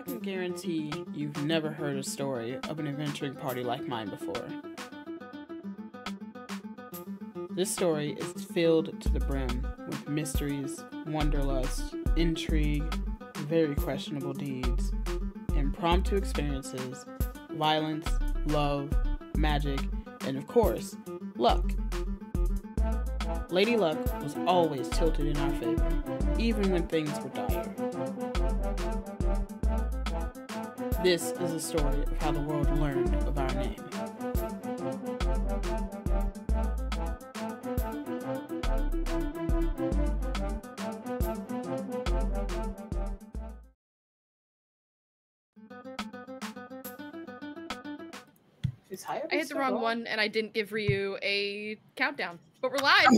I can guarantee you've never heard a story of an adventuring party like mine before. This story is filled to the brim with mysteries, wanderlust, intrigue, very questionable deeds, impromptu experiences, violence, love, magic, and of course, luck. Lady Luck was always tilted in our favor, even when things were dire. This is a story of how the world learned of our name. I hit the wrong one, and I didn't give Ryu a countdown. But we're live.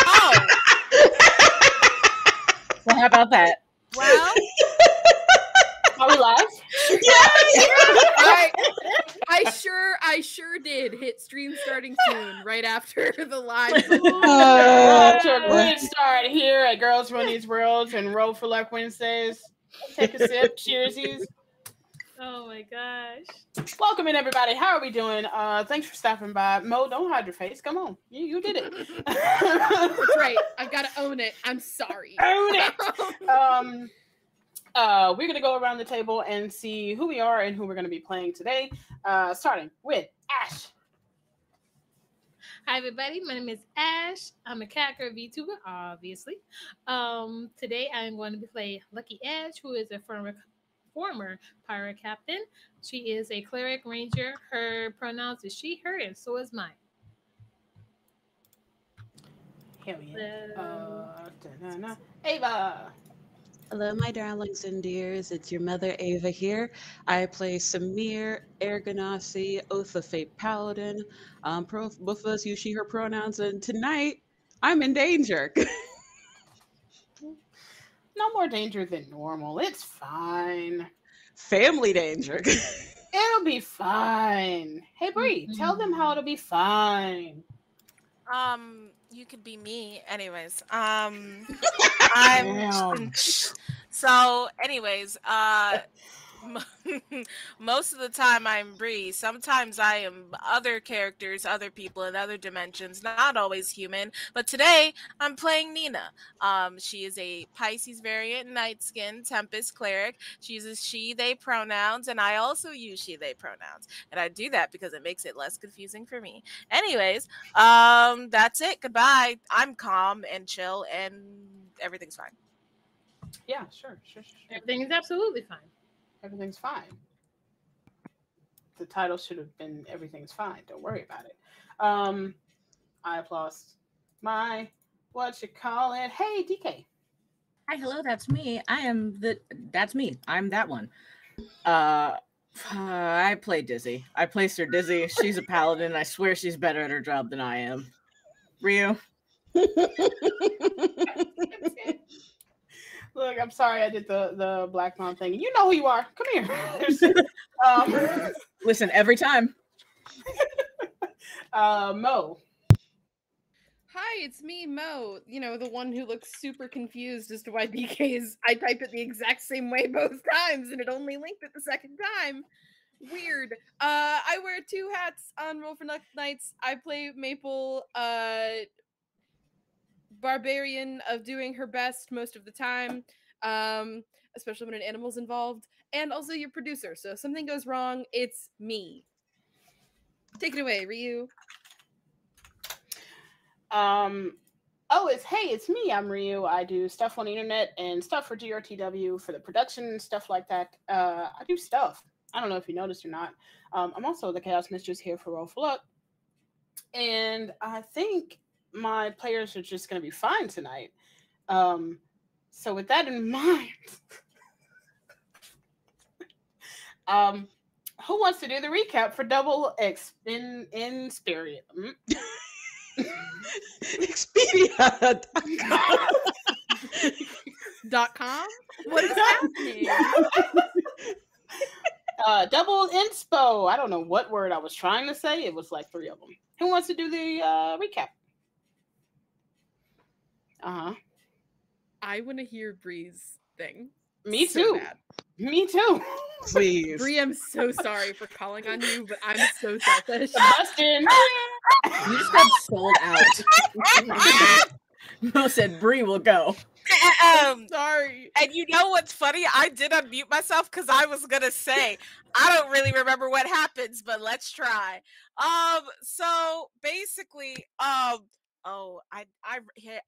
Oh. Well, how about that? Well, Are we live? yeah. I sure did hit stream starting soon right after the live. Great start here at Girls Run These Worlds and Roll for Luck Wednesdays. Take a sip. Cheersies. Oh my gosh. Welcome in, everybody. How are we doing? Thanks for stopping by. Mo, don't hide your face. Come on. You did it. That's right. I've got to own it. I'm sorry. Own it. We're going to go around the table and see who we are and who we're going to be playing today. Starting with Ash. Hi everybody, my name is Ash. I'm a cat girl VTuber, obviously. Today I'm going to be playing Lucky Ash, who is a former pirate captain. She is a cleric ranger. Her pronouns is she, her, and so is mine. Hell yeah. Ava. Hello, my darlings and dears. It's your mother, Ava, here. I play Samir, Ergonasi, Oath of Fate Paladin. Both of us use she, her pronouns, and tonight I'm in danger. No more danger than normal. It's fine. Family danger. It'll be fine. Hey, Bree, tell them how it'll be fine. You could be me, anyways. Most of the time I'm Bree. Sometimes I am other characters, other people in other dimensions, not always human. But today I'm playing Nina. She is a Pisces variant, night skin, Tempest cleric. She uses she, they pronouns, and I also use she, they pronouns. And I do that because it makes it less confusing for me. Anyways, that's it. Goodbye. I'm calm and chill and everything's fine. Yeah, sure. Everything is absolutely fine. Everything's fine. The title should have been Everything's Fine. Don't worry about it. I've lost my, what you call it? Hey, DK. Hi, hello, that's me. That's me. I'm that one. I play Dizzy. I play Sir Dizzy. She's a paladin. I swear she's better at her job than I am. Ryu. Look, I'm sorry I did the black mom thing. You know who you are. Come here. Listen, every time. Mo. Hi, it's me, Mo. You know, the one who looks super confused as to why DK is. I typed it the exact same way both times, and it only linked it the second time. Weird. I wear two hats on Roll for Luck Nights. I play Maple, barbarian of doing her best most of the time, especially when an animal's involved, and also your producer. So if something goes wrong, it's me. Take it away, Ryu. It's me. I'm Ryu. I do stuff on the internet and stuff for GRTW for the production, stuff like that. I do stuff. I don't know if you noticed or not. I'm also the Chaos Mistress here for Roll for Luck. And I think my players are just going to be fine tonight. So with that in mind, who wants to do the recap for Double X in Spirit? Expedia.com? What is happening? Double inspo. I don't know what word I was trying to say. It was like 3 of them. Who wants to do the recap? I want to hear Bree's thing. Me So too. bad. Me too. Please. Bree, I'm so sorry for calling on you, but I'm so selfish. Sebastian. You just got sold out. Mo said Bree will go. Sorry. And you know what's funny? I did unmute myself because I was gonna say I don't really remember what happens, but let's try. So basically,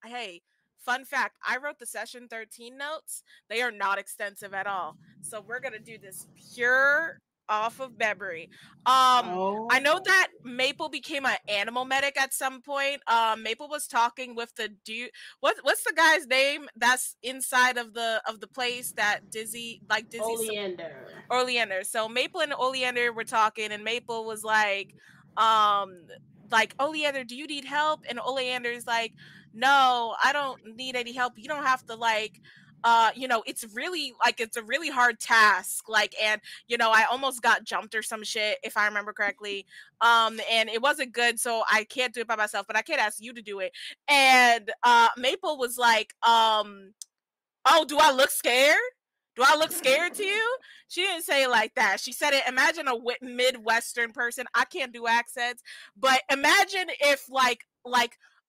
hey, fun fact, I wrote the session 13 notes. They are not extensive at all. So we're gonna do this pure off of memory. I know that Maple became an animal medic at some point. Maple was talking with the dude. What's the guy's name that's inside of the place that Dizzy Oleander. So Maple and Oleander were talking, and Maple was like Oleander, do you need help? And Oleander's like, no, I don't need any help. You don't have to it's a really hard task. And I almost got jumped or some shit, if I remember correctly. And it wasn't good, so I can't do it by myself, but I can't ask you to do it. And Maple was like, oh, do I look scared? Do I look scared to you? She didn't say it like that. She said it, imagine a Midwestern person. I can't do accents, but imagine if like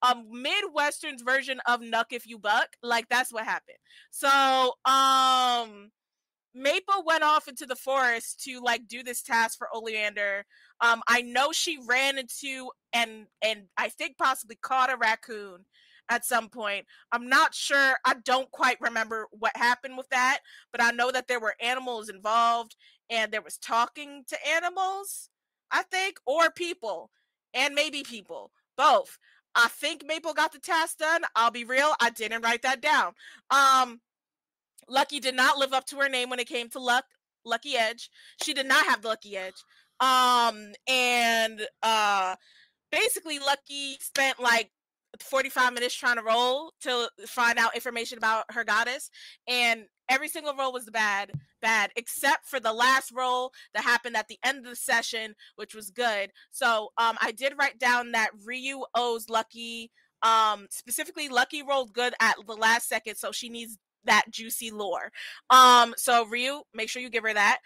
a Midwestern's version of Nuck If You Buck. Like, that's what happened. So, Maple went off into the forest to do this task for Oleander. I know she ran into and I think possibly caught a raccoon at some point. I'm not sure. I don't quite remember what happened with that, but I know that there were animals involved and there was talking to animals, I think, or people, and maybe people, both. I think Maple got the task done. I'll be real, I didn't write that down. Lucky did not live up to her name when it came to Lucky Edge. She did not have the Lucky Edge. Basically Lucky spent 45 minutes trying to roll to find out information about her goddess, and every single roll was bad, except for the last roll that happened at the end of the session, which was good. So I did write down that Ryu owes Lucky, specifically Lucky rolled good at the last second, so she needs that juicy lore. So Ryu, make sure you give her that.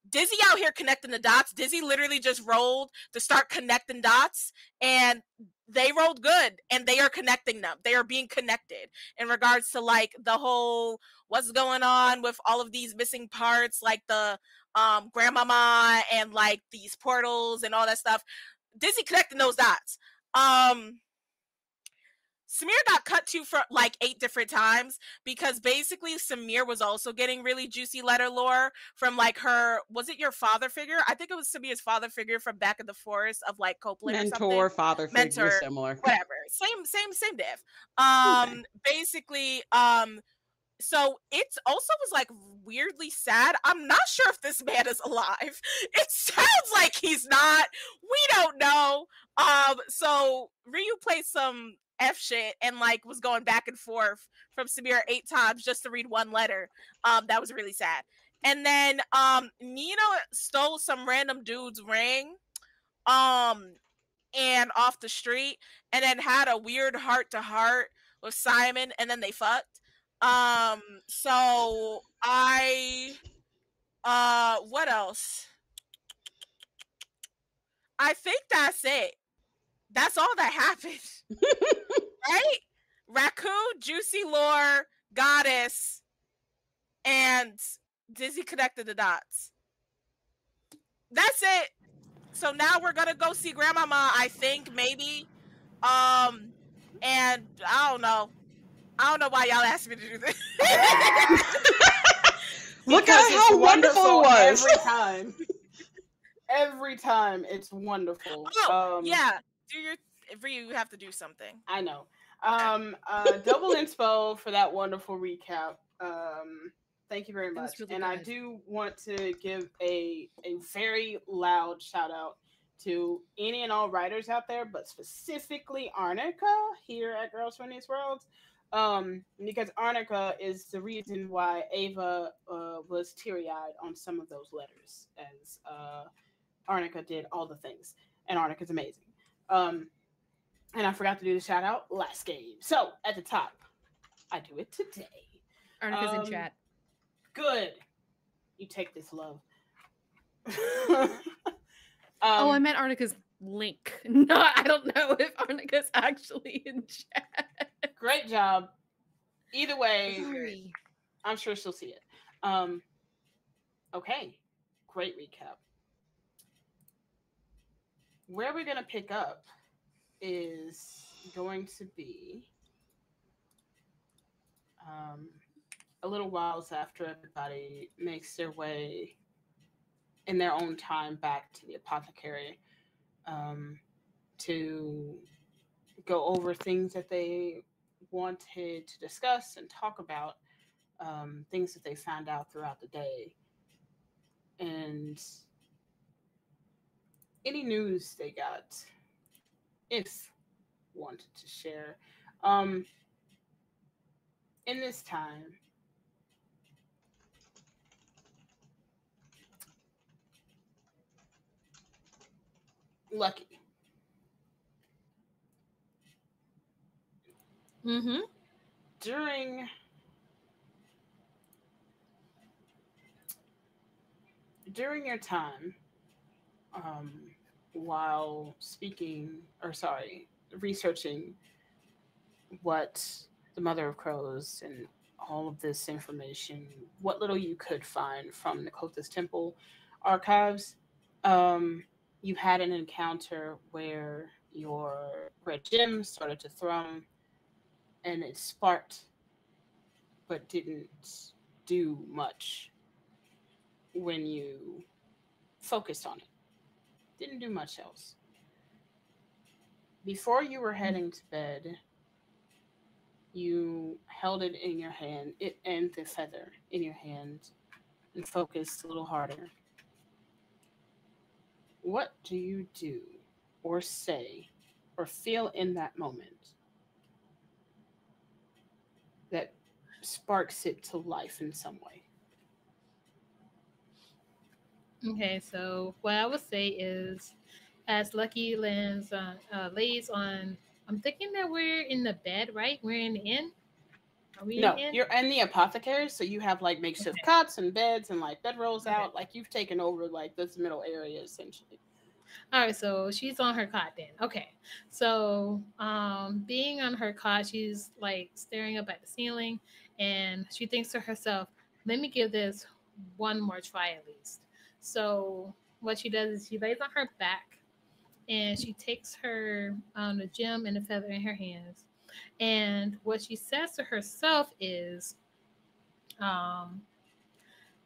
Dizzy out here connecting the dots. Dizzy literally just rolled to start connecting dots, and they rolled good, and they are connecting them. They are being connected in regards to the whole what's going on with all of these missing parts, like the grandmama and these portals and all that stuff. Dizzy connecting those dots. Samir got cut to for 8 different times because basically Samir was also getting really juicy letter lore from her, was it your father figure? I think it was Samir's father figure from back in the forest of Copeland or something. Mentor, father figure, similar. Whatever. Same diff. Basically, so it also was weirdly sad. I'm not sure if this man is alive. It sounds like he's not. We don't know. So Ryu played some F shit and was going back and forth from Samir 8 times just to read one letter. That was really sad. And then Nina stole some random dude's ring and off the street, and then had a weird heart to heart with Simon, and then they fucked. So what else? I think that's it. That's all that happened. Right? Raccoon, juicy lore, goddess, and Dizzy connected the dots. That's it. So now we're gonna go see Grandmama, I think, maybe. And I don't know why y'all asked me to do this. Look at how wonderful it was. Every time it's wonderful. Yeah. You have to do something. I know. Double inspo for that wonderful recap. Thank you very much. Really I do want to give a very loud shout out to any and all writers out there, but specifically Arnica here at Girls Funniest Worlds. Because Arnica is the reason why Ava was teary-eyed on some of those letters, as Arnica did all the things, and Arnica's amazing. And I forgot to do the shout out last game. So at the top, I do it today. Arnica's in chat. Good. You take this, love. Oh, I meant Arnica's link. No, I don't know if Arnica's actually in chat. Great job. Either way, Sorry. I'm sure she'll see it. Okay. Great recap. Where we're going to pick up is going to be a little whiles after everybody makes their way in their own time back to the apothecary to go over things that they wanted to discuss and talk about, things that they found out throughout the day, and any news they got, if wanted to share. In this time, Lucky. Mm-hmm. During your time, while researching what the Mother of Crows and all of this information, what little you could find from the Kothas Temple archives, you had an encounter where your red gem started to thrum, and it sparked, but didn't do much when you focused on it. Didn't do much else. Before you were heading to bed, you held it in your hand, it and the feather in your hand, and focused a little harder. What do you do or say or feel in that moment that sparks it to life in some way? Okay, so what I would say is, as Lucky lays on, I'm thinking that we're in the bed, right? We're in the inn. Are we No, in the inn? you're in the apothecary, so you have like makeshift cots and beds and like bedrolls out. Like you've taken over like this middle area essentially. All right, so she's on her cot then. Okay, so being on her cot, she's like staring up at the ceiling, and she thinks to herself, "Let me give this one more try at least." So what she does is she lays on her back, and she takes her the gem and the feather in her hands, and what she says to herself is,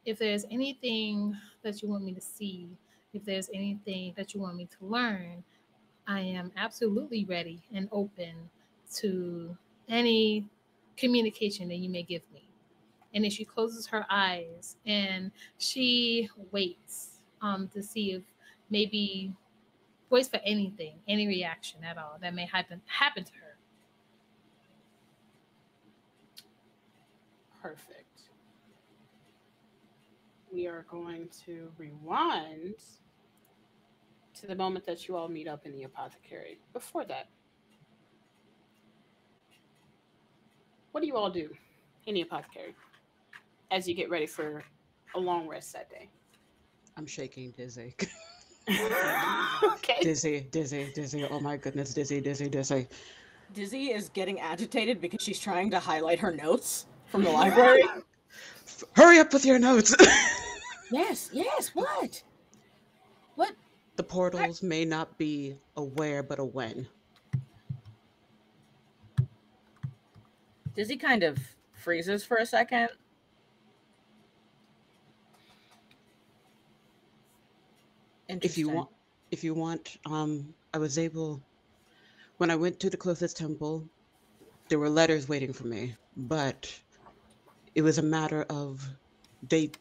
"If there's anything that you want me to see, if there's anything that you want me to learn, I am absolutely ready and open to any communication that you may give me." And then she closes her eyes and she waits to see if maybe waits for anything, any reaction at all that may happen to her. Perfect. We are going to rewind to the moment that you all meet up in the apothecary. Before that, what do you all do in the apothecary as you get ready for a long rest that day? I'm shaking dizzy. Okay. Dizzy. Oh my goodness, dizzy. Dizzy is getting agitated because she's trying to highlight her notes from the library. Hurry up with your notes. Yes, what? What? The portals may not be a where, but a when. Dizzy kind of freezes for a second. If you want, I was able, when I went to the closest temple, there were letters waiting for me, but it was a matter of they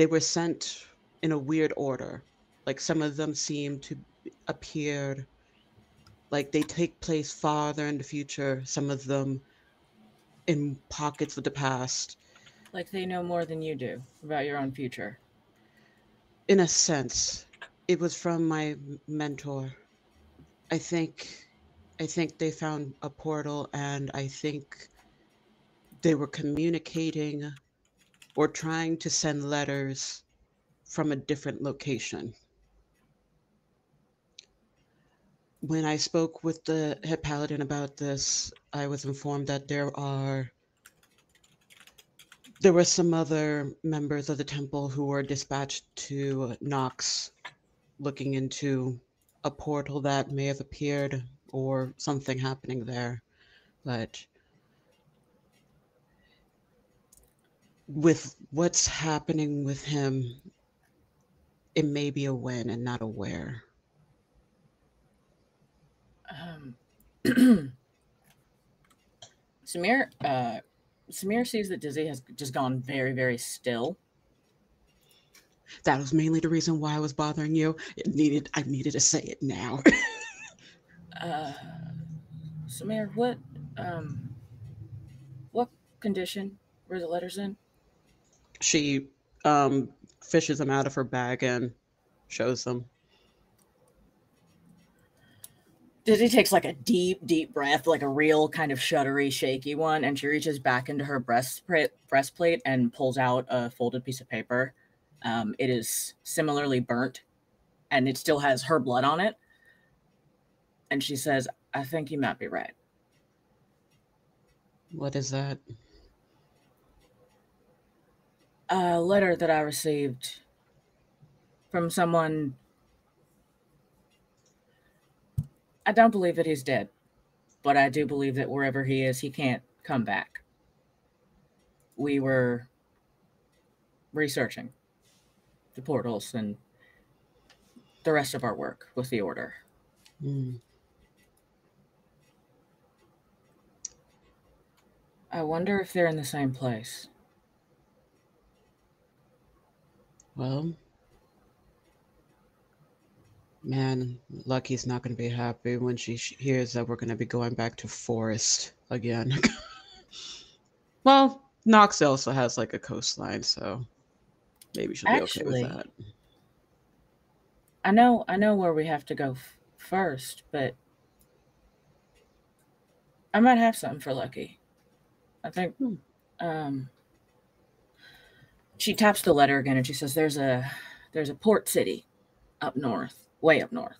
were sent in a weird order. Like some of them seem to appear like they take place farther in the future, some of them in pockets of the past. Like they know more than you do about your own future. In a sense, it was from my mentor. I think they found a portal, and I think they were communicating or trying to send letters from a different location. When I spoke with the head paladin about this, I was informed that there were some other members of the temple who were dispatched to Nox looking into a portal that may have appeared or something happening there. But with what's happening with him, it may be a when and not a where. Samir sees that Dizzy has just gone very, very still. That was mainly the reason why I was bothering you. I needed to say it now. Samir, what condition were the letters in? She fishes them out of her bag and shows them. Dizzy takes like a deep, deep breath, like a real kind of shuddery, shaky one, and she reaches back into her breastplate and pulls out a folded piece of paper. It is similarly burnt, and it still has her blood on it. And she says, I think you might be right. What is that? A letter that I received from someone. I don't believe that he's dead, but I do believe that wherever he is, he can't come back. We were researching the portals and the rest of our work with the Order. I wonder if they're in the same place. Well, man, Lucky's not going to be happy when she hears that we're going to be going back to Forest again. Well, Nox also has like a coastline, so maybe she'll be okay with that. I know where we have to go first, but I might have something for Lucky. I think she taps the letter again and she says, there's a port city up north, way up north.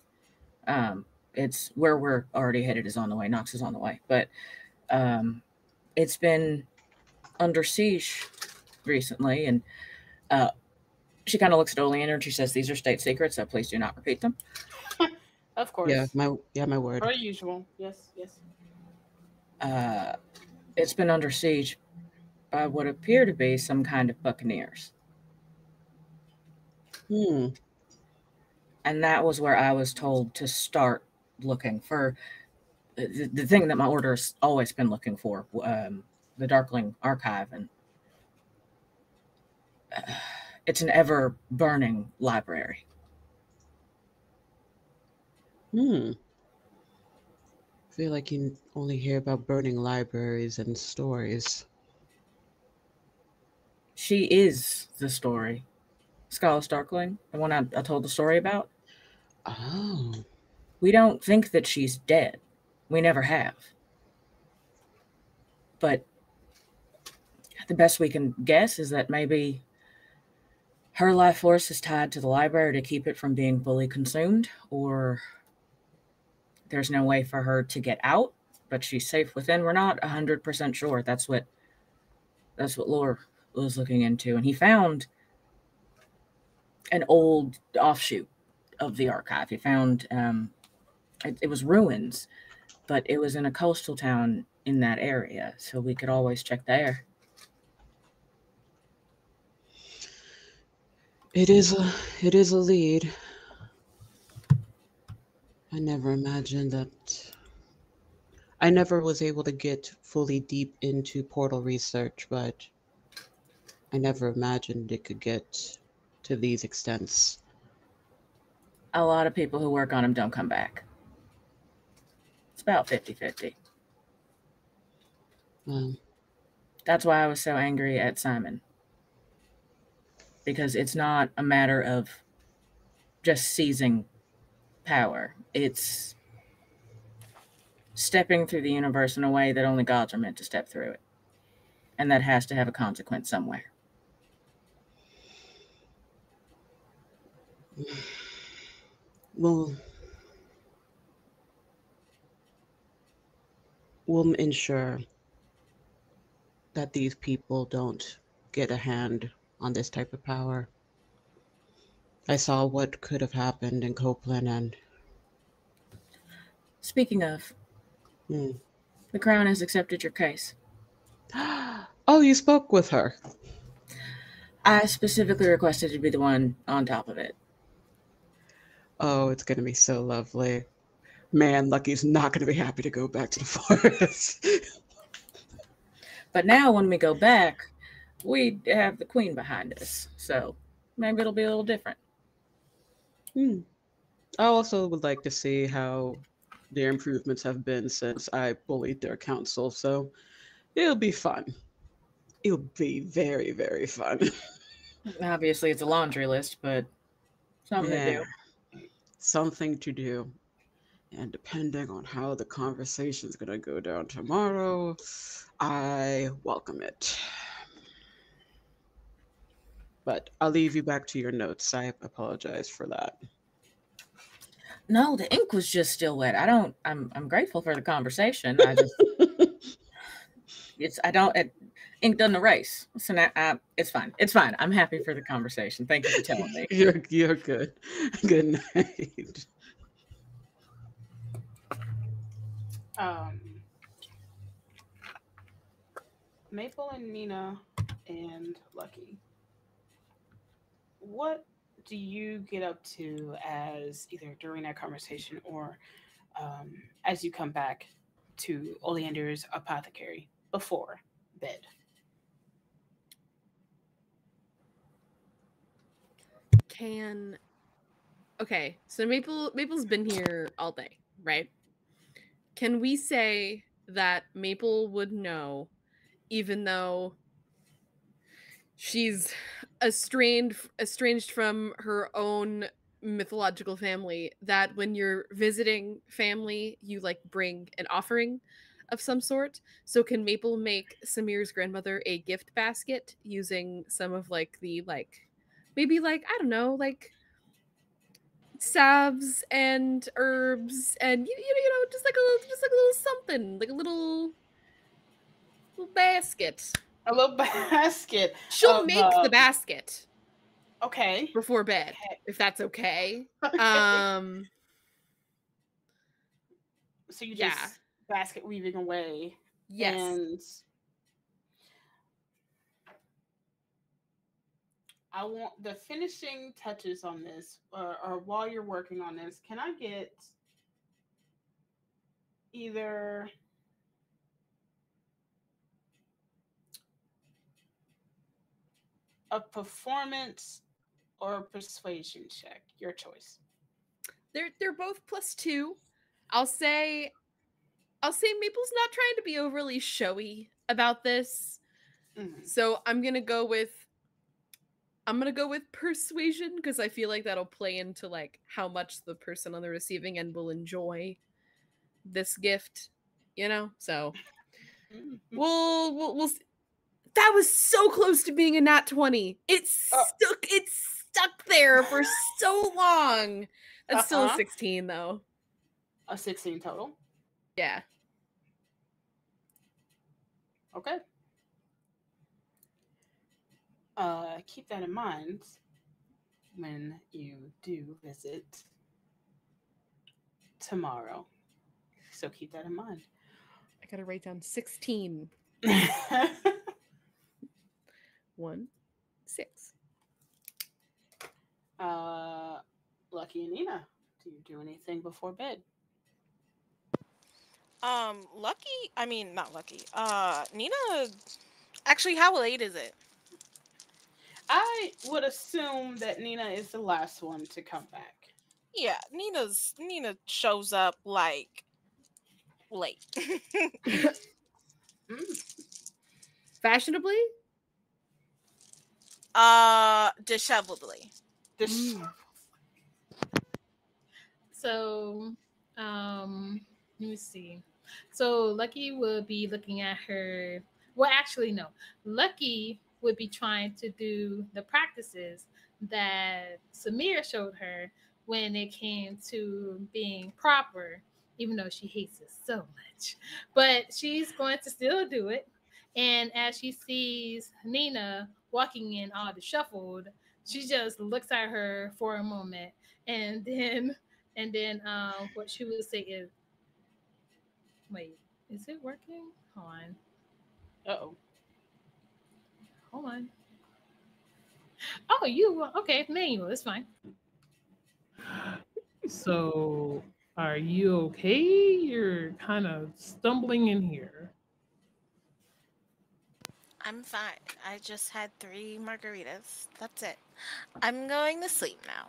It's where we're already headed is on the way. Nox is on the way, but it's been under siege recently, and she kind of looks at Oleander and she says, these are state secrets, so please do not repeat them. Of course. My word. Per usual. Yes. It's been under siege by what appear to be some kind of buccaneers. And that was where I was told to start looking for the thing that my order's always been looking for, the Darkling Archive, and it's an ever-burning library. I feel like you only hear about burning libraries and stories. She is the story. Scholar Darkling, the one I told the story about. Oh. We don't think that she's dead. We never have. But the best we can guess is that maybe her life force is tied to the library to keep it from being fully consumed, or there's no way for her to get out, but she's safe within. We're not 100% sure. That's what Lore was looking into, and he found an old offshoot of the archive. He found it was ruins, but it was in a coastal town in that area, so we could always check there. It is a lead. I never imagined that. I never was able to get fully deep into portal research, but I never imagined it could get to these extents. A lot of people who work on them don't come back. It's about 50-50. That's why I was so angry at Simon. Because it's not a matter of just seizing power. It's stepping through the universe in a way that only gods are meant to step through it. And that has to have a consequence somewhere. We'll ensure that these people don't get a hand on this type of power. I saw what could have happened in Copeland, and Speaking of, the Crown has accepted your case. Oh, you spoke with her. I specifically requested to be the one on top of it. Oh, it's going to be so lovely. Man, Lucky's not going to be happy to go back to the forest. But now when we go back, we have the Queen behind us. So maybe it'll be a little different. I also would like to see how their improvements have been since I bullied their council. So it'll be fun. It'll be very, very fun. Obviously, it's a laundry list, but something to do. Something to do. And depending on how the conversation is going to go down tomorrow, I welcome it. But I'll leave you back to your notes. I apologize for that. No, the ink was just still wet. I'm grateful for the conversation. Ink doesn't erase. So now it's fine. It's fine. I'm happy for the conversation. Thank you for telling me. You're good. Good night. Maple and Nina and Lucky, what do you get up to as either during that conversation or as you come back to Oleander's apothecary before bed? Okay, so Maple's been here all day, right? Can we say that Maple would know, even though she's estranged from her own mythological family, that when you're visiting family, you like bring an offering of some sort? So can Maple make Samir's grandmother a gift basket using some of like the maybe I don't know, like salves and herbs and you know just like a little something, like a little basket. A little basket. She'll make the basket. Okay. Before bed, if that's okay. So you just basket weaving away. Yes. And I want the finishing touches on this, or while you're working on this, can I get either a performance or a persuasion check? Your choice. They're both +2. I'll say Maple's not trying to be overly showy about this. Mm-hmm. So I'm gonna go with persuasion, because I feel like that'll play into like how much the person on the receiving end will enjoy this gift, you know? So we'll that was so close to being a nat 20. It's stuck there for so long. That's still a 16 though. A 16 total? Yeah. Okay. Keep that in mind when you do visit tomorrow. So keep that in mind. I gotta write down 16. 1, 6. Lucky and Nina, do you do anything before bed? Not Lucky. Nina, actually, how late is it? I would assume that Nina is the last one to come back. Yeah, Nina shows up like late. Fashionably? Disheveledly. So, let me see. So Lucky would be looking at her. Well, actually, no. Lucky would be trying to do the practices that Samir showed her when it came to being proper, even though she hates it so much. But she's going to still do it. And as she sees Nina walking in all disheveled, she just looks at her for a moment, and then what she would say is, "Wait, is it working? Hold on. Uh-oh. Hold on. Oh, you okay? Manual, it's fine." So, are you okay? You're kind of stumbling in here. I'm fine. I just had 3 margaritas. That's it. I'm going to sleep now.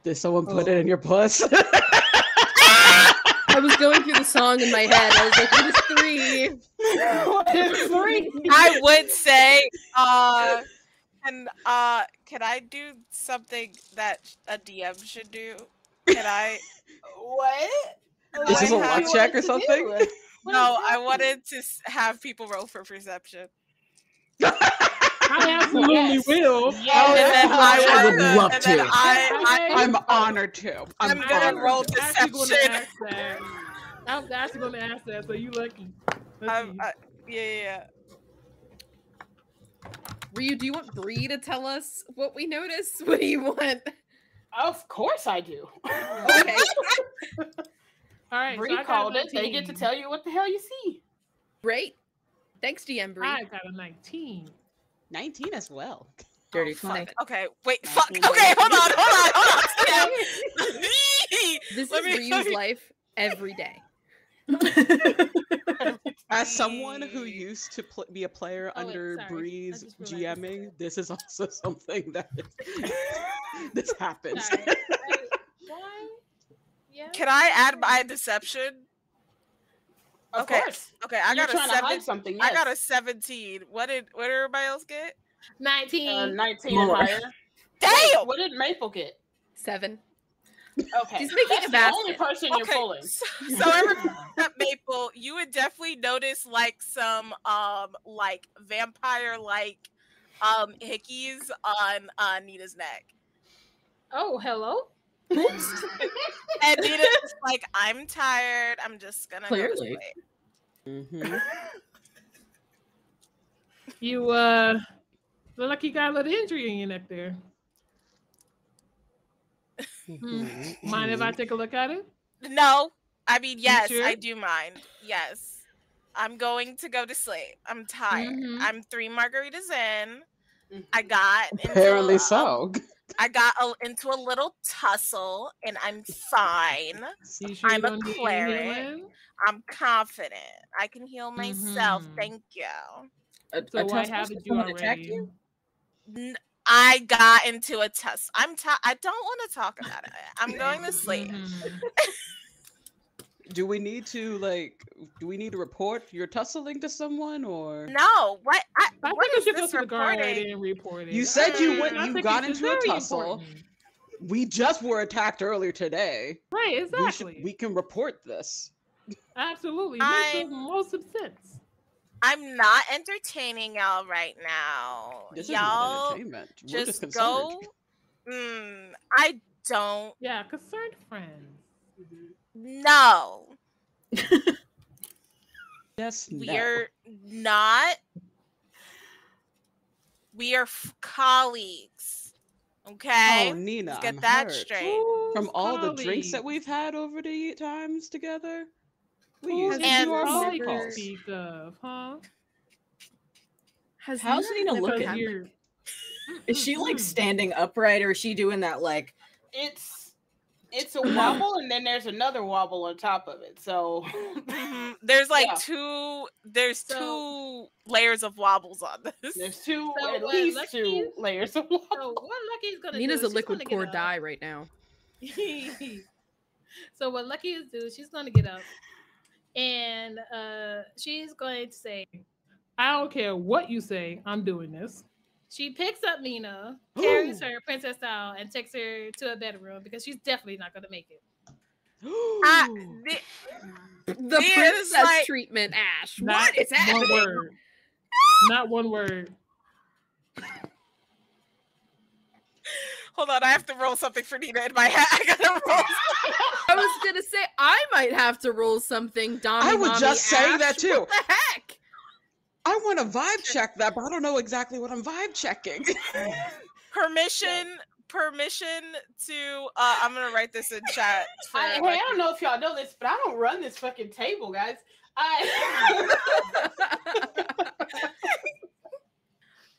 Did someone put it in your puss? I was going through the song in my head. I was like, what is 3? What is 3? I would say, can I do something that a DM should do? Can I? What? Is this a luck check or to something? do? What No, is I happening? wanted to have people roll for perception. I absolutely Yes. will. Yes. And then I would love and then to. I'm honored to. I'm gonna roll actually going to deception. ask that. I'm actually going to ask that, so you lucky. Let's see. Yeah. Ryu, do you want Bree to tell us what we noticed? What do you want? Of course I do. Okay. All right. Bree so I got called a it. They get to 19. tell you what the hell you see. Great. Thanks, DM Bree. I got a 19. 19 as well. Dirty Fuck. 20. Okay, wait, fuck. Okay, hold on. This Let is me- Ryu's life every day. As someone who used to be a player Oh, wait, under sorry. I Bree's just realized this GMing, this is also something that this happens. Sorry. Why? Yeah. Can I add my deception? Of Okay. course. Okay, I You're got a trying to hide 7. something. I got a Yes. 17. What did everybody else get? 19. 19 More. and higher. Damn. Wait, what did Maple get? 7. Okay. She's making That's a the only basket. person you're Okay, pulling. so everyone at Maple, you would definitely notice like some like vampire like hickeys on Nita's neck. Oh, hello. And Nita's just like, I'm tired. I'm just gonna go to Clearly. sleep. Mhm. You look like you got a little injury in your neck there. Mhm. Mind if I take a look at it? No, I mean yes, sure? I do mind. Yes, I'm going to go to sleep. I'm tired. Mhm. I'm 3 margaritas in. I got Apparently into so. into a little tussle, and I'm fine. You sure I'm you a don't need any cleric. healing? I'm confident. I can heal myself. Mhm. Thank you. So why tussle? haven't you Someone attacked already? N- I got into a tussle. I don't want to talk about it. I'm going to sleep. Mhm. Do we need to report your tussling to someone or? No, what? I What think you is should go this to the guard reporting? and report it. You said you went- I you think got it's into a very tussle. important. We just were attacked earlier today. Right, exactly. We can report this. Absolutely. Makes the most of sense. I'm not entertaining y'all right now. This is not Y'all entertainment. We're just just concerned. go. I don't Yeah, concerned friends. know. Yes, no. We're not. We are colleagues. Okay? Oh, Nina, Let's get I'm that hurt. straight. From all the drinks colleagues? that we've had over the times together, we Who used to And do our phone colleagues calls. speak of, huh? Has How's Nina never looking? had- You're- Is she like Mhm. standing upright, or is she doing that like? It's a wobble, and then there's another wobble on top of it. So There's like Yeah. there's So- 2 layers of wobbles on this. there's So at what least Lucky 2 is- layers of wobble. So what Lucky's gonna Nina's do? a She's liquid gonna core get up. die right now. So what Lucky is do? She's gonna get up, and she's going to say, I don't care what you say, I'm doing this. she picks up Nina, carries her princess style, and takes her to a bedroom because she's definitely not gonna make it. The The Yeah, princess it's like- treatment, Ash. Not What is happening? one word. Not one word. Hold on, I have to roll something for Nina in my head. I gotta roll. I was gonna say I might have to roll something. I was just saying that too. What the heck? I want to vibe check that, but I don't know exactly what I'm vibe checking. Permission to I'm gonna write this in chat. I don't know if y'all know this, but I don't run this fucking table, guys.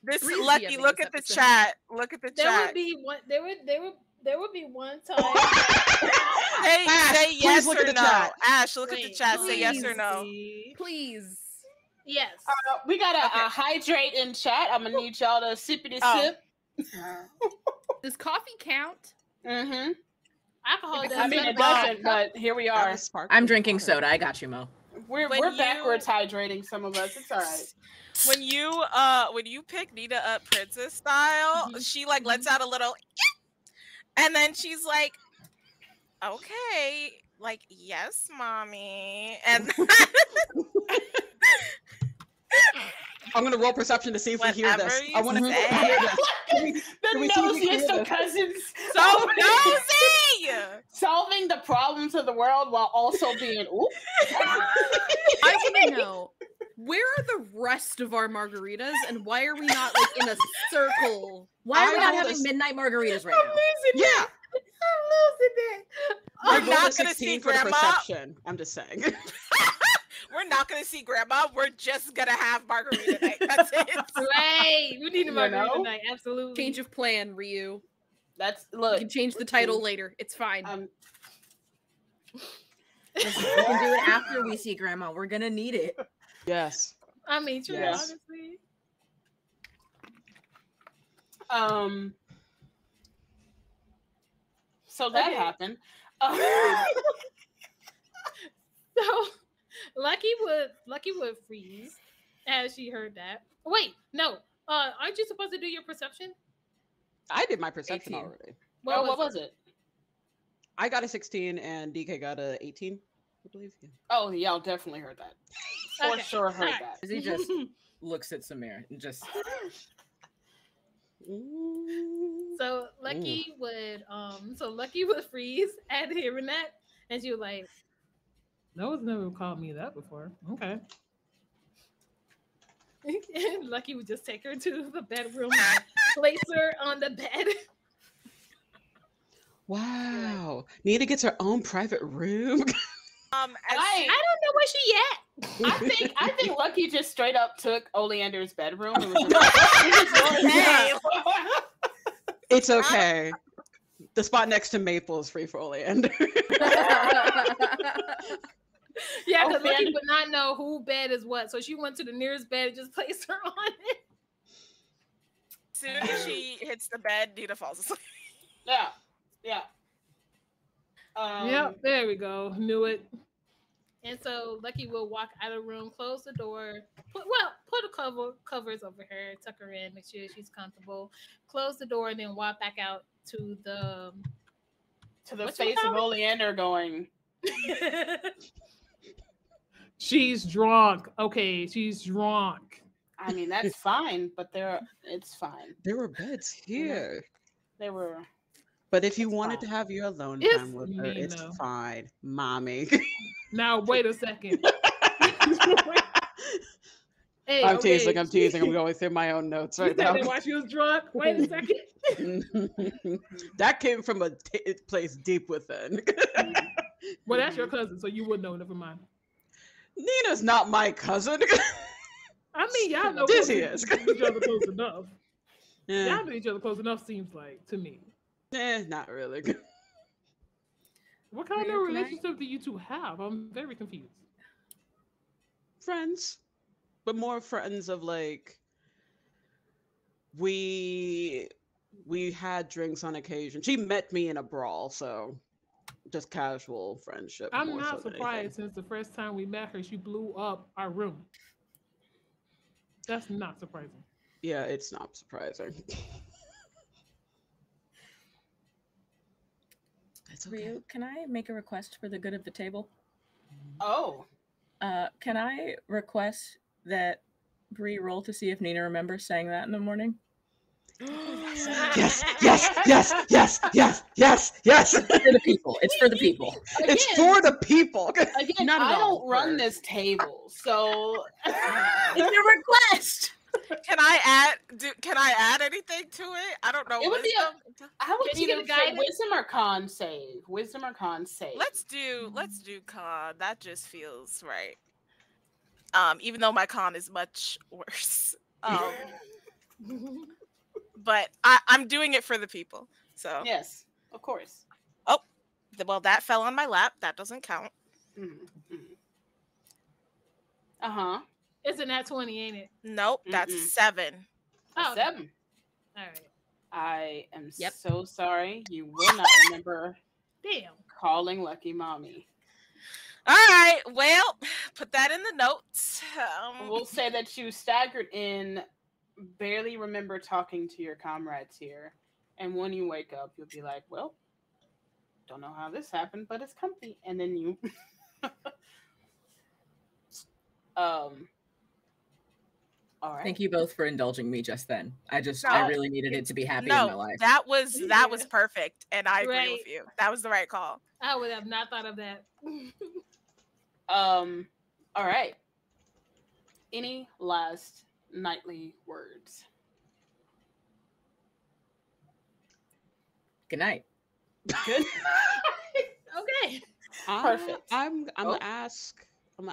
This Breezy, I Lucky, think, look this at the episode. chat. Look at the There chat. would be one. There would be one time. Say Please yes look or at the no. chat. Ash, look at the Wait, chat. Say yes or please no. see. Please. Yes. We gotta Okay. hydrate in chat. I'm gonna need y'all to sippity sip. Does coffee count? Mm-hmm. Alcohol does. I mean, not it count. doesn't, but here we are. I'm drinking soda. I got you, Mo. We're When backwards hydrating, some of us. It's all right. When you pick Nina up princess style, she like lets out a little and then she's like, okay, like, yes, mommy. And I'm gonna roll perception to see if we hear this. Whatever you I want to say. hear this. The we see if we hear nosiest of this? cousins. so nosy. Solving the problems of the world while also being oop. I want to know, where are the rest of our margaritas, and why are we not like in a circle? Why are we I not rolled having a- midnight margaritas right now? Yeah. I'm losing it. We're I rolled not a gonna 16 see for the Grandma. perception. I'm just saying. We're not gonna see grandma. We're just gonna have margarita night. That's it. Right. We need a You margarita know? tonight. Absolutely. Change of plan, Ryu. That's You look. can change the title later. It's fine. We can do it after we see Grandma. We're gonna need it. Yes. I mean, true, Yes. honestly. So that Okay. happened. So Lucky would freeze as she heard that. Wait, no. Aren't you supposed to do your perception? I did my perception 18. already. What was it? I got a 16 and DK got a 18, I believe. Yeah. Oh, y'all definitely heard that. For Okay. sure heard Alright. that. He just looks at Samir and just So Lucky would freeze at hearing that, and she was like, No one's never called me that before. Okay. and Lucky would just take her to the bedroom, and place her on the bed. Wow. Nina gets her own private room. As I don't know where she at. I think Lucky just straight up took Oleander's bedroom and was just Hey. It's okay. The spot next to Maple is free for Oleander. Yeah, because Lucky Oleander- would not know who bed is what, so she went to the nearest bed and just placed her on it. As soon as she hits the bed, Nina falls asleep. Yeah. Yep, there we go. Knew it. And so Lucky will walk out of the room, close the door, put a covers over her, tuck her in, make sure she's comfortable, close the door, and then walk back out to the What you face call of it? Oleander going. She's drunk. Okay, she's drunk. I mean, that's fine, but it's fine. There were beds here. They were. But if you It's wanted fine. to have your alone It's time with her, it's Nina. fine. Mommy. Now wait a second. Hey, I'm okay. teasing. I'm going through my own notes You right said now. that while she was drunk. Wait a second. That came from a place deep within. Well, that's your cousin, so you would know. Never mind. Nina's not my cousin. I mean, y'all know Dizzy close- is. each other close enough. Yeah. Y'all know each other close enough. Seems like to me. Not really. What kind of Ryu, can I- relationship do you two have? I'm very confused. Friends, but more friends of like we had drinks on occasion. She met me in a brawl, so just casual friendship. I'm more not so than surprised anything. since the first time we met her, she blew up our room. That's not surprising. Yeah, it's not surprising. It's okay. Ryu, can I make a request for the good of the table? Oh. Can I request that Bree roll to see if Nina remembers saying that in the morning? Yes, yes, yes, yes, yes, yes, yes. It's for the people. It's for the people. It's for the people. Again, Not at I all don't run for- this table, so It's a request. Can I add anything to it? I don't know. it would be I would Can you either give a say guidance? wisdom or con save. Wisdom or con save. Let's do con. That just feels right. Even though my con is much worse. But I'm doing it for the people. So Yes, of course. oh, well, that fell on my lap. That doesn't count. Uh-huh. It's a nat 20, ain't it? Nope, that's 7. Oh, 7. All right. I am Yep. so sorry. You will not remember Damn. calling Lucky Mommy. All right, well, put that in the notes. We'll say that you staggered in, barely remember talking to your comrades here, and when you wake up, you'll be like, well, don't know how this happened, but it's comfy. And then you all right. Thank you both for indulging me just then. I No, really needed it to be happy in my No, life. that was perfect, and I agree Right. with you. That was the right call. I would have not thought of that. All right. Any last nightly words? Good night. Good. Okay. Perfect. I'm gonna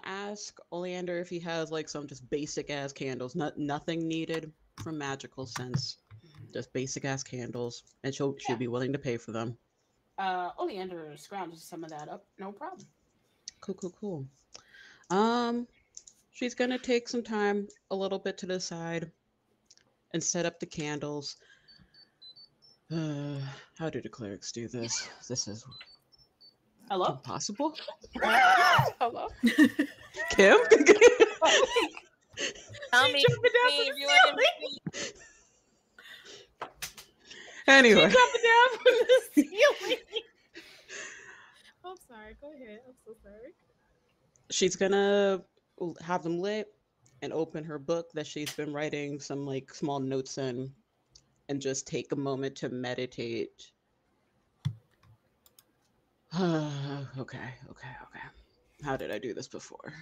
ask Oleander if he has like some just basic ass candles. Nothing needed from magical sense. Just basic ass candles. And she'll be willing to pay for them. Oleander scrounges some of that up. No problem. Cool. She's gonna take some time a little bit to the side and set up the candles. How do the clerics do this? This is Hello? impossible. Hello? Kim? Tell me, jumping down Steve, from you the want to- Anyway. Jumping down from the ceiling. I'm sorry. Go ahead. I'm so sorry. She's gonna have them lit and open her book that she's been writing some like small notes in and just take a moment to meditate. Okay. How did I do this before?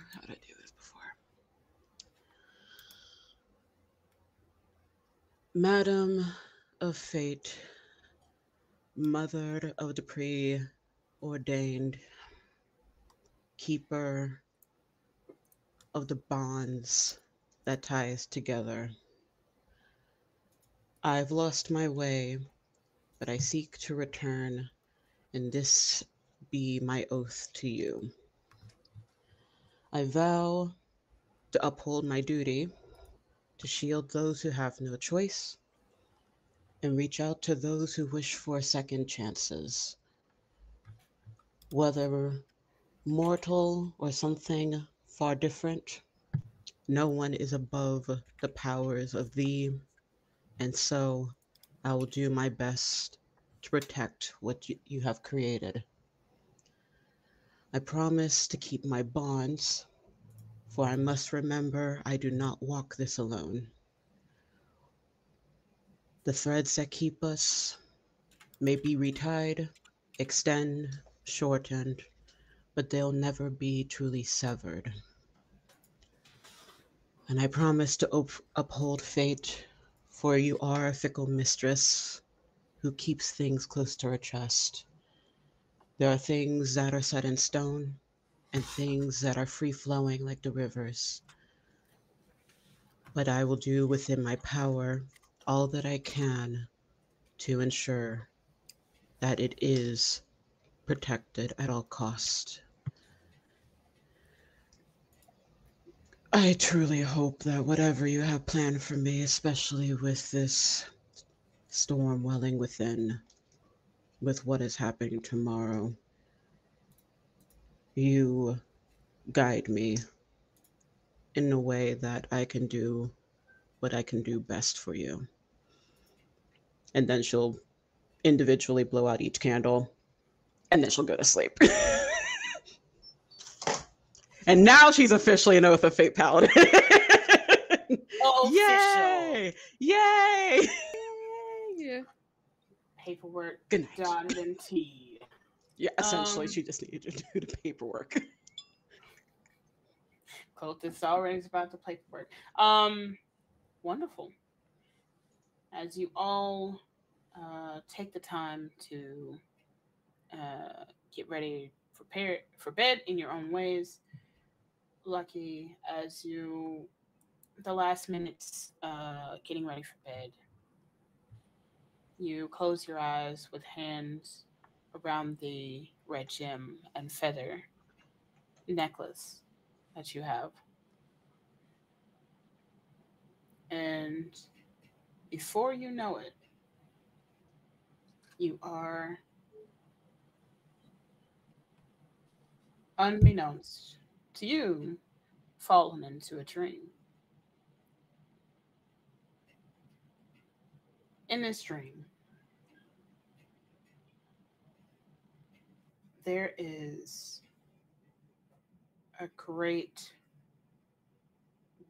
Madam of Fate, Mother of the Preordained, Keeper of the bonds that tie us together. I've lost my way, but I seek to return, and this be my oath to you. I vow to uphold my duty, to shield those who have no choice, and reach out to those who wish for second chances. Whether mortal or something far different, no one is above the powers of thee, and so I will do my best to protect what you have created. I promise to keep my bonds, for I must remember I do not walk this alone. The threads that keep us may be retied, extend, shortened, but they'll never be truly severed. And I promise to uphold fate, for you are a fickle mistress who keeps things close to her chest. There are things that are set in stone and things that are free-flowing like the rivers. But I will do within my power all that I can to ensure that it is protected at all cost. I truly hope that whatever you have planned for me, especially with this storm welling within, with what is happening tomorrow, you guide me in a way that I can do what I can do best for you. And then she'll individually blow out each candle, and then she'll go to sleep. And now she's officially an Oath of Fate Paladin. Official. Yay! Yeah. Paperwork Good night. dotted and T'd. Yeah, essentially, she just needed to do the paperwork. Cultist already about the paperwork. Wonderful. As you all take the time to get ready, prepare for bed in your own ways, Lucky, as the last minutes getting ready for bed, you close your eyes with hands around the red gem and feather necklace that you have. And before you know it, you are, unbeknownst to you, fallen into a dream. In this dream, there is a great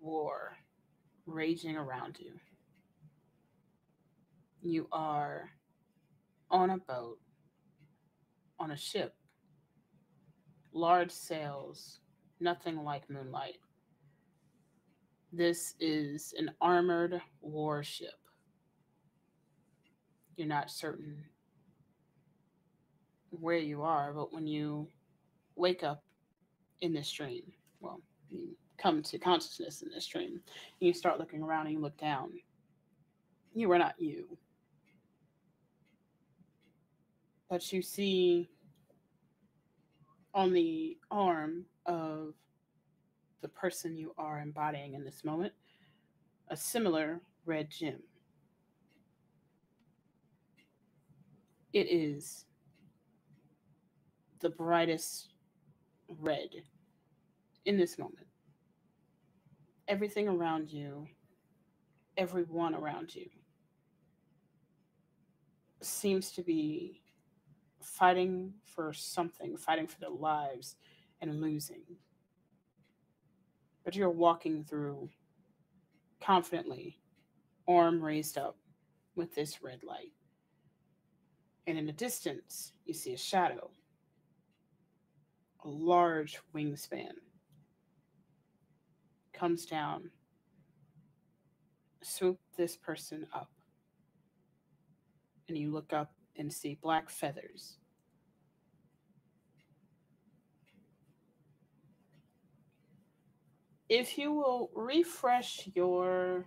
war raging around you. You are on a boat, on a ship, large sails, nothing like moonlight. This is an armored warship. You're not certain where you are, but when you wake up in this dream, well, you come to consciousness in this dream, and you start looking around and you look down. You are not you. But you see on the arm of the person you are embodying in this moment a similar red gem. It is the brightest red in this moment. Everything around you, everyone around you, seems to be fighting for something, fighting for their lives and losing. But you're walking through confidently, arm raised up with this red light. And in the distance, you see a shadow, a large wingspan, comes down, swoop this person up. And you look up and see black feathers. If you will refresh your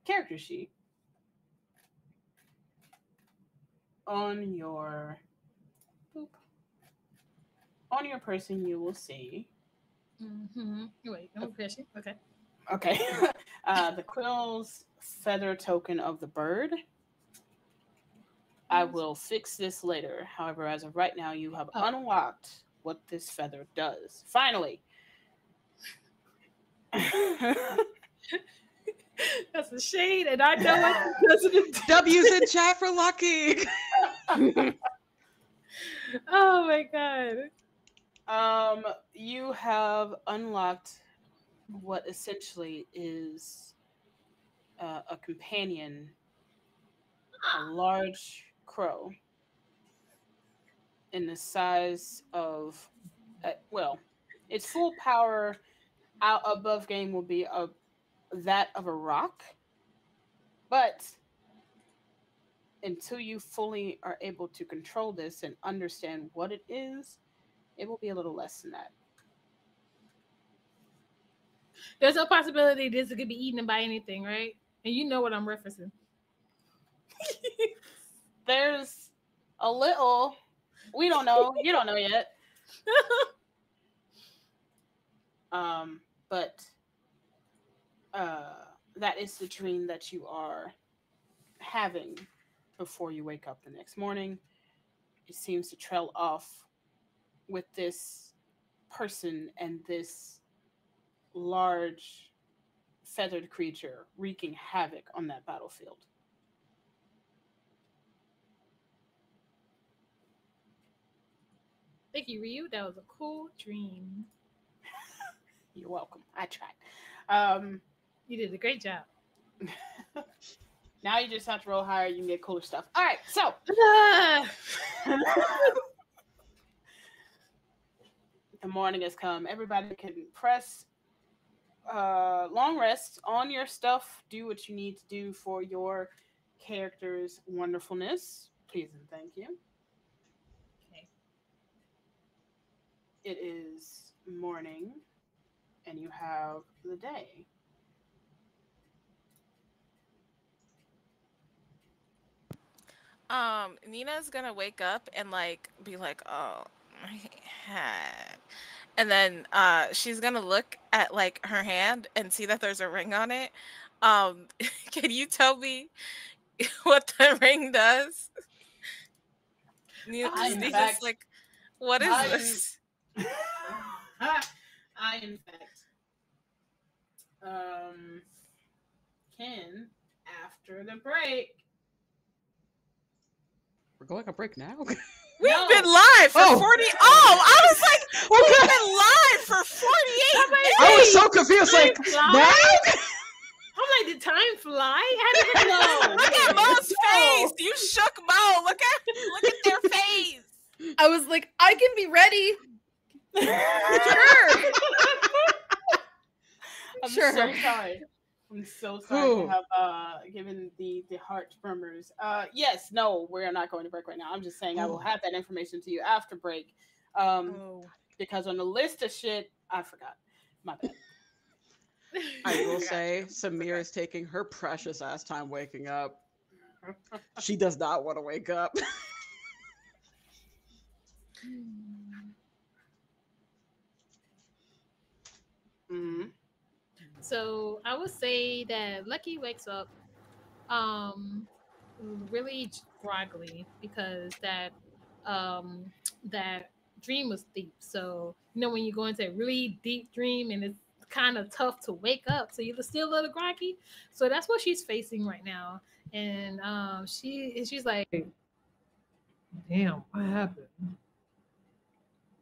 character sheet on your person, you will see. Wait, no question. Okay. Okay. The quill's feather token of the bird. I will fix this later. However, as of right now, you have unlocked what this feather does. Finally. That's a shade, and I know it. W's in chat for Lucky. Oh my god. You have unlocked what essentially is a companion, a large crow in the size of, its full power out above game will be that of a rock, but until you fully are able to control this and understand what it is, it will be a little less than that. There's no possibility this could be eaten by anything, right? And you know what I'm referencing. There's a little. We don't know. You don't know yet. But that is the dream that you are having before you wake up the next morning. It seems to trail off with this person and this large feathered creature wreaking havoc on that battlefield. Thank you, Ryu. That was a cool dream. You're welcome. I tried. You did a great job. Now you just have to roll higher. You can get cooler stuff. All right, so. The morning has come. Everybody can press long rests on your stuff. Do what you need to do for your character's wonderfulness. Please and thank you. Okay. It is morning, and you have the day. Nina's gonna wake up and like be like, oh, my head. And then she's gonna look at like her hand and see that there's a ring on it. Can you tell me what the ring does? Nina's like, what is this? I in fact can after the break. We're going on break now? We've been live for 40. Oh, I was like, we've been live for 48 minutes. I was so confused. Like, now? I'm like, did time fly? How did it go? Look at Mo's face. You shook Mo. Look at their face. I was like, I can be ready. Sure. I'm so sorry. I'm so sorry to have given the heart murmurs. Yes, no, we're not going to break right now. I'm just saying I will have that information to you after break. Because on the list of shit, I forgot. My bad. I will say Samir is taking her precious ass time waking up. She does not want to wake up. Mm-hmm. So I would say that Lucky wakes up really groggily because that dream was deep. So you know when you go into a really deep dream and it's kind of tough to wake up, so you're still a little groggy. So that's what she's facing right now, and she's like, Damn, what happened?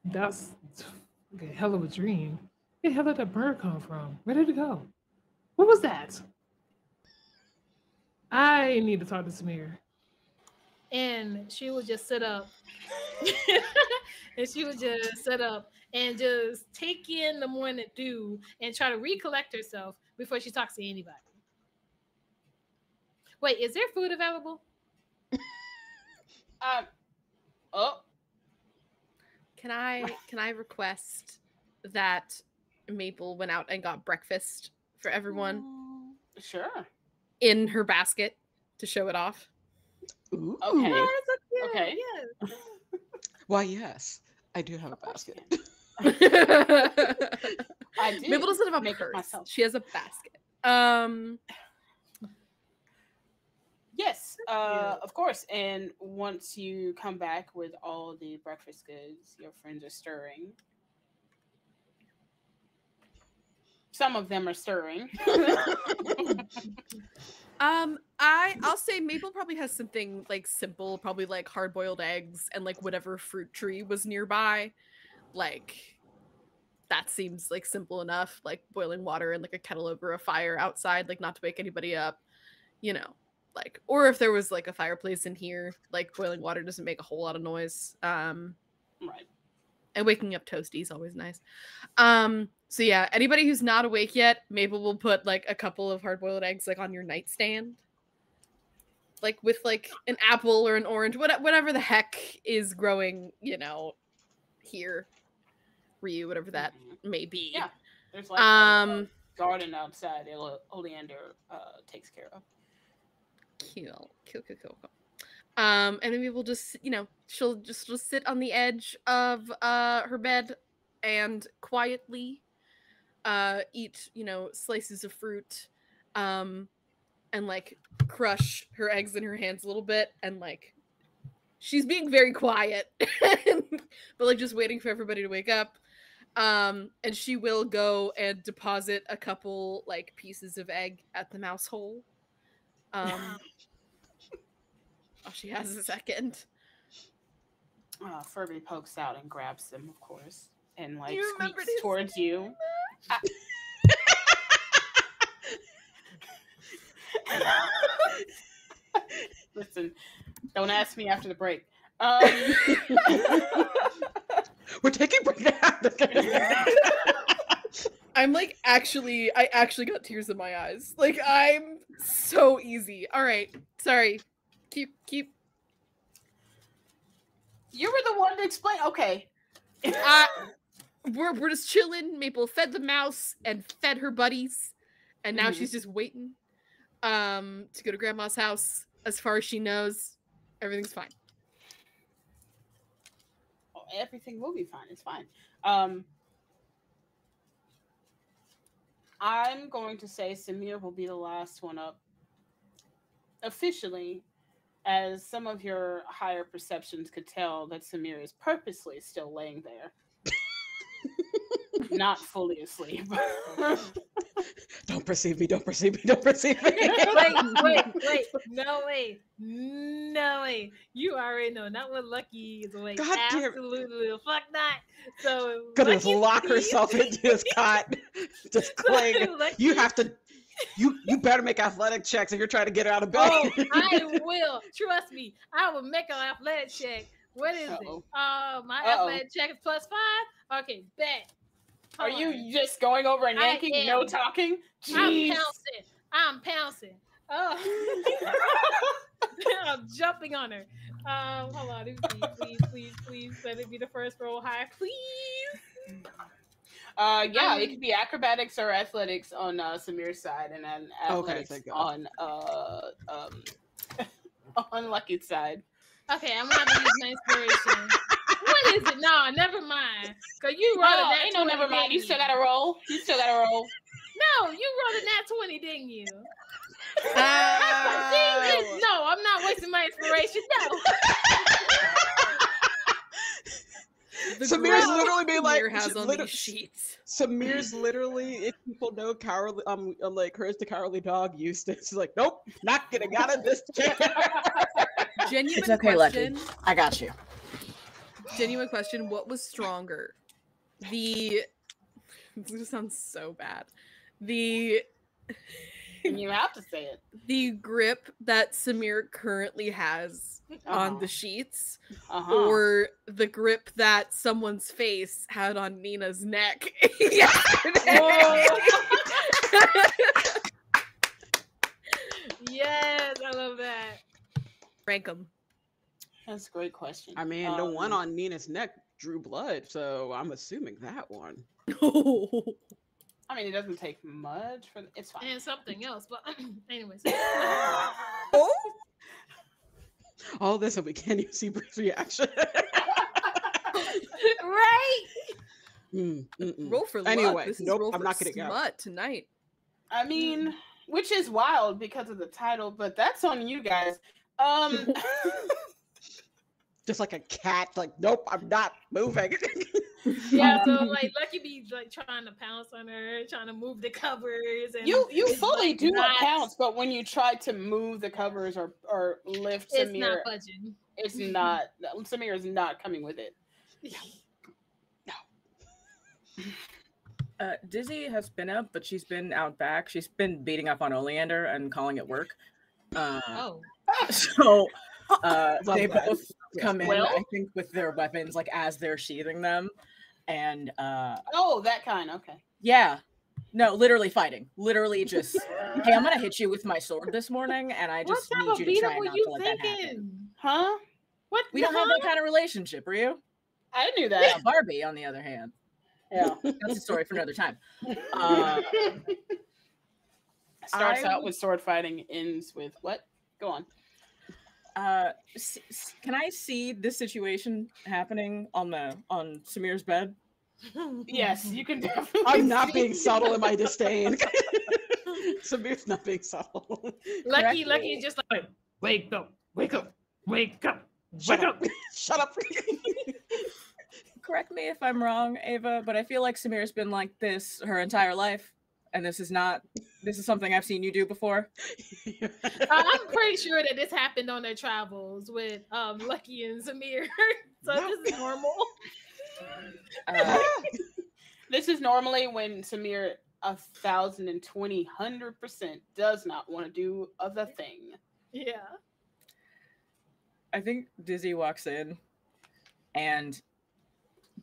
That's a hell of a dream. Where the hell did that bird come from? Where did it go? What was that? I need to talk to Samir. and she would just sit up, and she would just sit up and just take in the morning dew and try to recollect herself before she talks to anybody. Wait, is there food available? Can I request that Maple went out and got breakfast for everyone Sure. in her basket to show it off? Ooh. Okay. Oh, that's so cute. Okay. Yes. Why, yes. I do have a basket. I did. Maple doesn't have a make it purse. myself. She has a basket. Yes, of course. And once you come back with all the breakfast goods, your friends are stirring. Some of them are stirring. I'll say Maple probably has something like simple, probably like hard-boiled eggs and like whatever fruit tree was nearby. Like that seems like simple enough, like boiling water and like a kettle over a fire outside, like not to wake anybody up, you know. Like, or if there was like a fireplace in here, like boiling water doesn't make a whole lot of noise. Right. And waking up toasty is always nice. So yeah, anybody who's not awake yet, Maple will put like a couple of hard-boiled eggs like on your nightstand. Like with like an apple or an orange, whatever the heck is growing, you know, here. Ryu, whatever that may be. Yeah. There's like a garden outside that Oleander takes care of. Cool. And maybe we'll just, you know, she'll sit on the edge of her bed and quietly eat, you know, slices of fruit, and like crush her eggs in her hands a little bit, and like she's being very quiet, but like just waiting for everybody to wake up. And she will go and deposit a couple like pieces of egg at the mouse hole. She has a second. Furby pokes out and grabs them, of course, and like You remembered squeaks his towards you. and don't ask me after the break. We're taking break now. I'm like, I actually got tears in my eyes. Like, I'm so easy. All right, sorry. Keep. You were the one to explain. Okay. We're just chilling. Maple fed the mouse and fed her buddies, and now she's just waiting to go to Grandma's house. As far as she knows, everything's fine. Oh, everything will be fine. It's fine. I'm going to say Samir will be the last one up officially, as some of your higher perceptions could tell that Samir is purposely still laying there. Not fully asleep. Don't perceive me, don't perceive me, don't perceive me. Wait. No way. You already know. Not when Lucky is awake. God damn. Absolutely. Fuck not. So Gonna just lock herself into his cot. Just cling. You have to you better make athletic checks if you're trying to get out of bed. Oh, I will. Trust me. I will make an athletic check. What is it? My athletic check is +5. Okay, bet. Are you just going over and yanking, no talking? Jeez. I'm pouncing. Oh, I'm jumping on her. Hold on, please. Let it be the first roll high, please. Yeah, it could be acrobatics or athletics on Samir's side, and then athletics on Lucky's side. Okay, I'm gonna have to use my inspiration. What is it? No, never mind. Cause you rolled a nat 20. No, never mind. You still gotta roll. No, you rolled a nat 20, didn't you? No, I'm not wasting my inspiration. No. Samir's literally being like, has on these sheets. Samir's literally, if people know cowardly, like Courage the Cowardly Dog used it. She's like, nope, not getting out of this chair. Genuine It's okay, question. Lucky. I got you. Genuine question. What was stronger? This sounds so bad. You have to say it. The grip that Samir currently has on the sheets, or the grip that someone's face had on Nina's neck yesterday. Yes, I love that. Rank them. That's a great question. I mean, the one on Nina's neck drew blood, so I'm assuming that one. I mean, it doesn't take much for it's fine. And something else, but anyways. All this and we can't even see Bree's reaction. Right? Roll for luck. Anyway, this is nope, roll I'm for not getting out smut tonight. I mean, which is wild because of the title, but that's on you guys. Just like a cat, like, nope, I'm not moving. Yeah, so like Lucky be like trying to pounce on her, trying to move the covers. And you fully like do not, pounce, but when you try to move the covers or lift it's Samir, not budging. it's not. Samir is not coming with it. Dizzy has been up, but she's been out back. She's been beating up on Oleander and calling it work. So they both come in, I think, with their weapons, like as they're sheathing them, and that kind. Okay. Yeah. No, literally fighting. Literally just, hey, I'm gonna hit you with my sword this morning, and I just need you to try not to let that happen. Huh? What? We don't have that kind of relationship, Ryu. I knew that. Yeah, Barbie, on the other hand. Yeah, that's a story for another time. Starts out with sword fighting, ends with what? Go on. Can I see this situation happening on Samir's bed? Yes, you can definitely. I'm not being subtle in my disdain. Samir's not being subtle. Lucky is just like, wake up. Shut up. Correct me if I'm wrong, Ava, but I feel like Samir's been like this her entire life, and this is something I've seen you do before. I'm pretty sure that this happened on their travels with Lucky and Samir. So this is normal. This is normally when Samir 100% does not want to do the thing. Yeah. Dizzy walks in and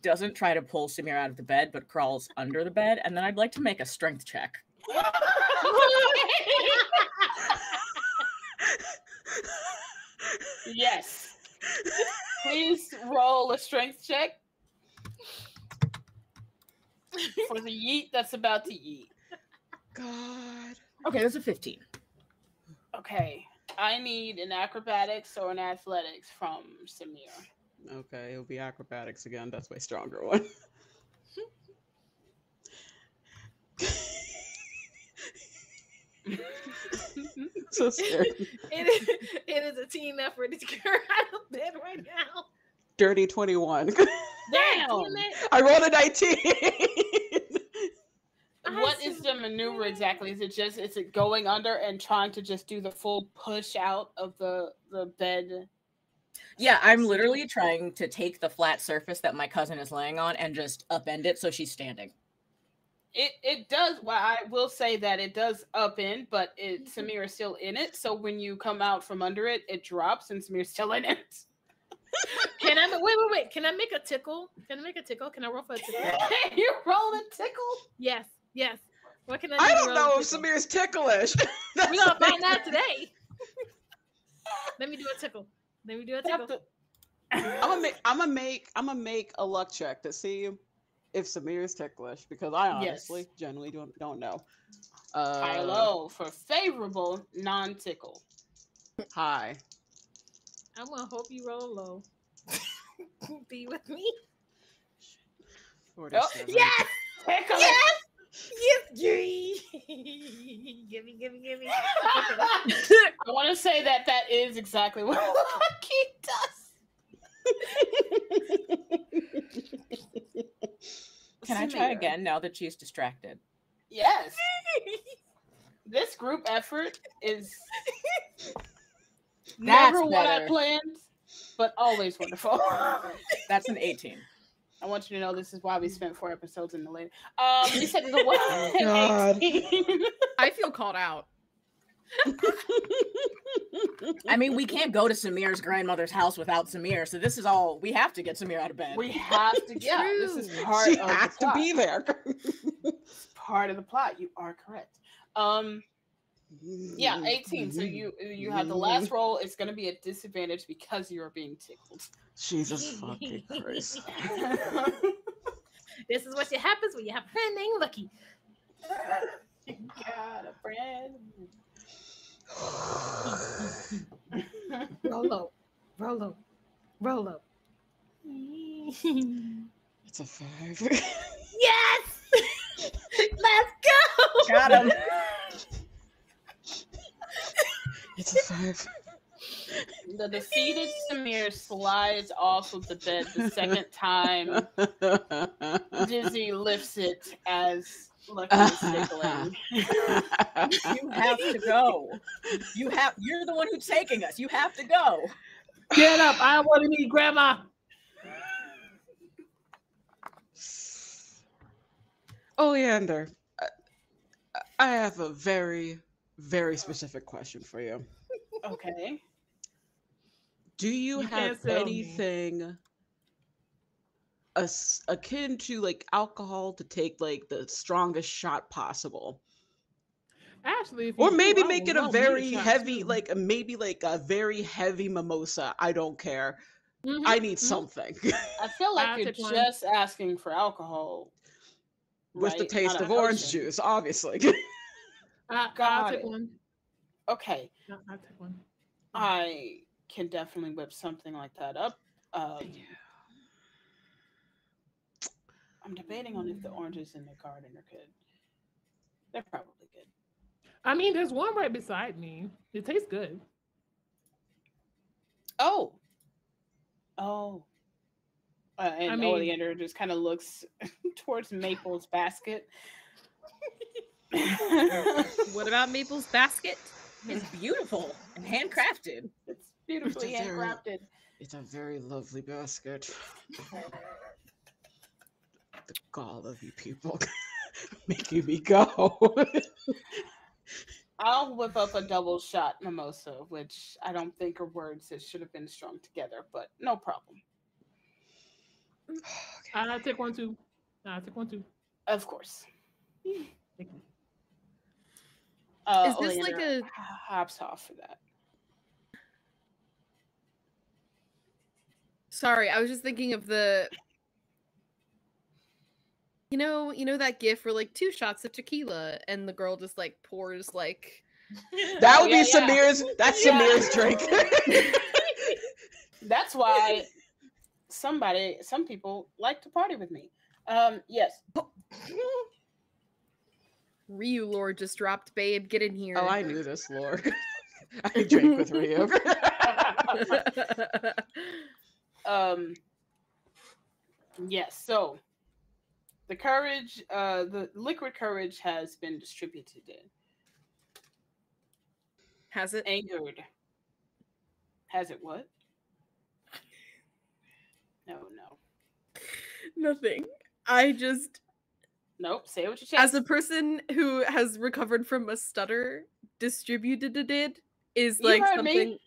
doesn't try to pull Samir out of the bed, but crawls under the bed, and then I'd like to make a strength check. Yes. Please roll a strength check for the yeet that's about to yeet. God. Okay, that's a 15. Okay. I need an acrobatics or an athletics from Samir. Okay, it'll be acrobatics again. That's my stronger one. So scared. It is a team effort to get her out of bed right now. Dirty 21. Damn! I rolled a 19. What is the maneuver exactly? Is it going under and trying to just do the full push out of the bed? Yeah, I'm literally trying to take the flat surface that my cousin is laying on and just upend it so she's standing. It does. Well, I will say that it does upend, but Samir is still in it. So when you come out from under it, it drops and Samir's still in it. Can I wait? Can I make a tickle? Can I roll for a tickle? You roll a tickle? Yes. What can I do? I don't know if Samir's ticklish. We're gonna find out today. Let me do a tickle. I'm gonna make a luck check to see if Samir is ticklish, because I honestly generally don't know. High low for favorable non-tickle. High. I'm gonna hope you roll low. Be with me. 47. Yes! Tickle. Yes! Give me. I want to say that is exactly what Lucky does. Can I try again now that she's distracted? Yes. This group effort is never what I planned, but always wonderful. That's an 18. I want you to know this is why we spent 4 episodes in the lane. You said it's a what? Oh, God. 18. I feel called out. I mean, we can't go to Samir's grandmother's house without Samir, so this is all we have to get Samir out of bed. We have to. Yeah, this is part She of has the plot. to be there. It's part of the plot. You are correct. Yeah, 18. So you have the last roll. It's going to be a disadvantage because you are being tickled. Jesus fucking Christ. This is what happens when you have a friend named Lucky. You got a friend. Roll low. It's a 5. Yes! Let's go! Got him. It's a 5. The defeated Samir slides off of the bed the second time. Dizzy lifts it as Lucky is tickling. You have to go. You're the one who's taking us. You have to go. Get up. I want to meet Grandma. Oleander, I have a very, very specific question for you. Okay. Do you You have can't tell me. anything akin to like alcohol to take like the strongest shot possible? Actually, if Or you maybe do, I make will it a love me very shot, heavy, too. like maybe like a very heavy mimosa. I don't care. Mhm, I need mhm. something I feel like I'll you're take one. just asking for alcohol. with the right? taste Not a of orange potion. juice, obviously. I'll Got take it. one. Okay. I'll take one. I can definitely whip something like that up. I'm debating on if the oranges in the garden are good. They're probably good. I mean, there's one right beside me. It tastes good. Oh. And I mean- Oleander just kind of looks towards Maple's basket. What about Maple's basket? It's beautiful and handcrafted. It's beautifully It's a very- handcrafted. It's a very lovely basket. The gall of you people making me go. I'll whip up a double shot mimosa, which I don't think are words that should have been strung together, but no problem. I take one too. I take one too. Of course. Thank you. Is this like Oleander a hops off for that. Sorry, I was just thinking of the you know that gif where like 2 shots of tequila and the girl just like pours like That would be yeah. Samir's. That's Yeah. Samir's drink. That's why some people like to party with me. Yes. Ryu lore just dropped, babe. Get in here. Oh, I knew this, Lord. I drank with Ryu. Yes, so the courage, the liquid courage has been distributed. Has it? Angered. Has it what? No. Nothing. I just Nope, say what you say. as a person who has recovered from a stutter, distributed it is You like heard something. me.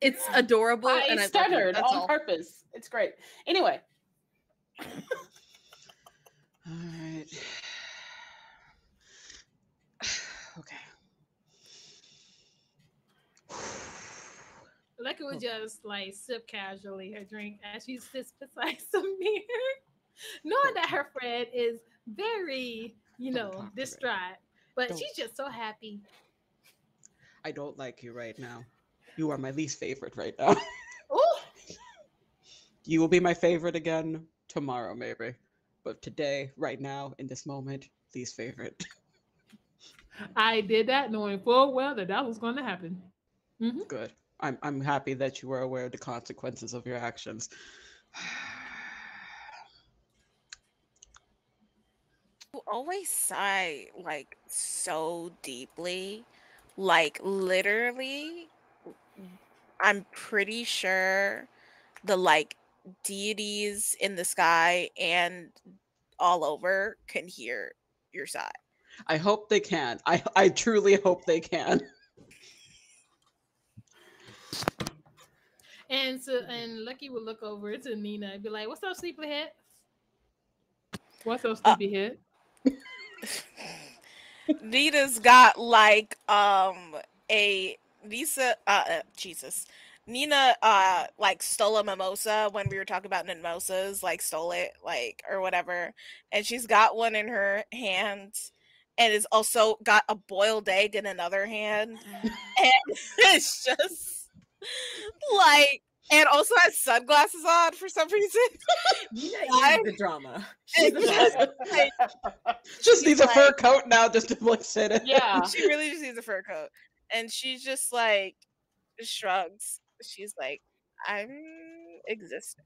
It's adorable I and I stuttered love it. That's on all. purpose. It's great. Anyway. All right. Okay. Lucky would just like sip casually her drink as she sits beside Samir, knowing that her friend is very, Don't talk to me. distraught, but Don't. she's just so happy. I don't like you right now. You are my least favorite right now. Ooh, You will be my favorite again tomorrow, maybe. But today, right now, in this moment, least favorite. I did that knowing full well that was going to happen. Mm-hmm. Good. I'm happy that you were aware of the consequences of your actions. You always sigh like so deeply, like literally. I'm pretty sure the like deities in the sky and all over can hear your sigh. I hope they can. I truly hope they can. and Lucky would look over to Nina and be like, "What's up, sleepyhead?" What's up, sleepyhead? Nina's got like a Lisa Jesus. Nina like stole a mimosa when we were talking about mimosas, like stole it, like or whatever. And she's got one in her hand and has also got a boiled egg in another hand. And it's just like and also has sunglasses on for some reason. Nina is the drama. She's It's the just, drama. like, Just needs a like- fur coat now just to like sit in. Yeah. she really just needs a fur coat. And she's just like shrugs. She's like, I'm existing.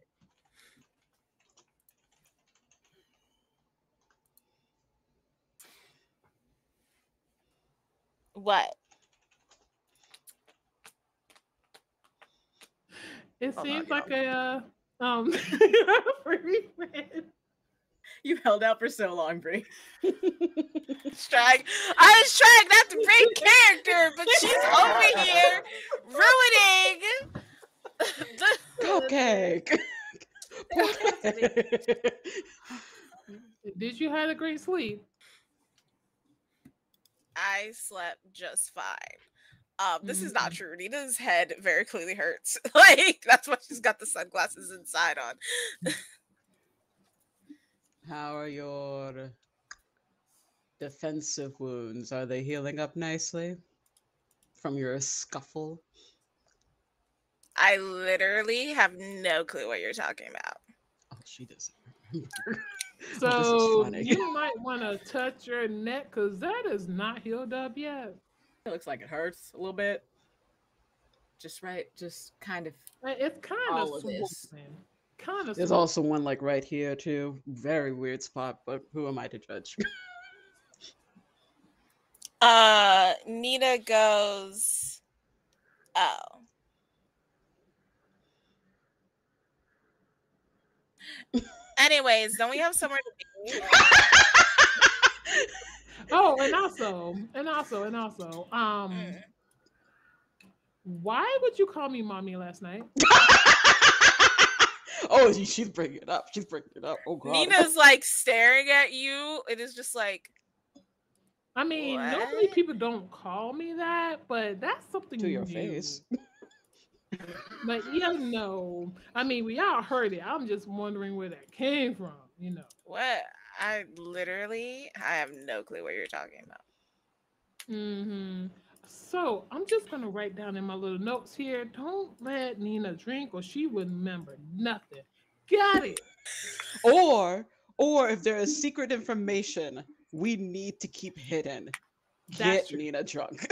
What? It Hold seems on, like a free friend. You held out for so long, Brie. Strag. I was trying not to break character, but she's over here ruining Cupcake. Cupcake. Did you have a great sleep? I slept just fine. This is not true. Nina's head very clearly hurts. Like that's why she's got the sunglasses inside on. How are your defensive wounds? Are they healing up nicely from your scuffle? I literally have no clue what you're talking about. Oh, she doesn't remember. So Oh, this is funny. you might want to touch your neck because that is not healed up yet. It looks like it hurts a little bit. Just right, just kind of. It's kind All of of this. swollen. Kind of. There's also one like right here too. Very weird spot, but who am I to judge? Nina goes, oh. Anyways, don't we have somewhere to be? Oh, and also, why would you call me mommy last night? Oh, she's bringing it up. She's bringing it up. Oh god. Nina's like staring at you. It is just like, I mean, normally people don't call me that, but that's something to your new. face. But yeah, no. I mean, we all heard it. I'm just wondering where that came from, you know. what? I have no clue what you're talking about. Mm-hmm. So I'm just gonna write down in my little notes here. Don't let Nina drink, or she would remember nothing. Got it. Or if there is secret information we need to keep hidden, That's get true. Nina drunk.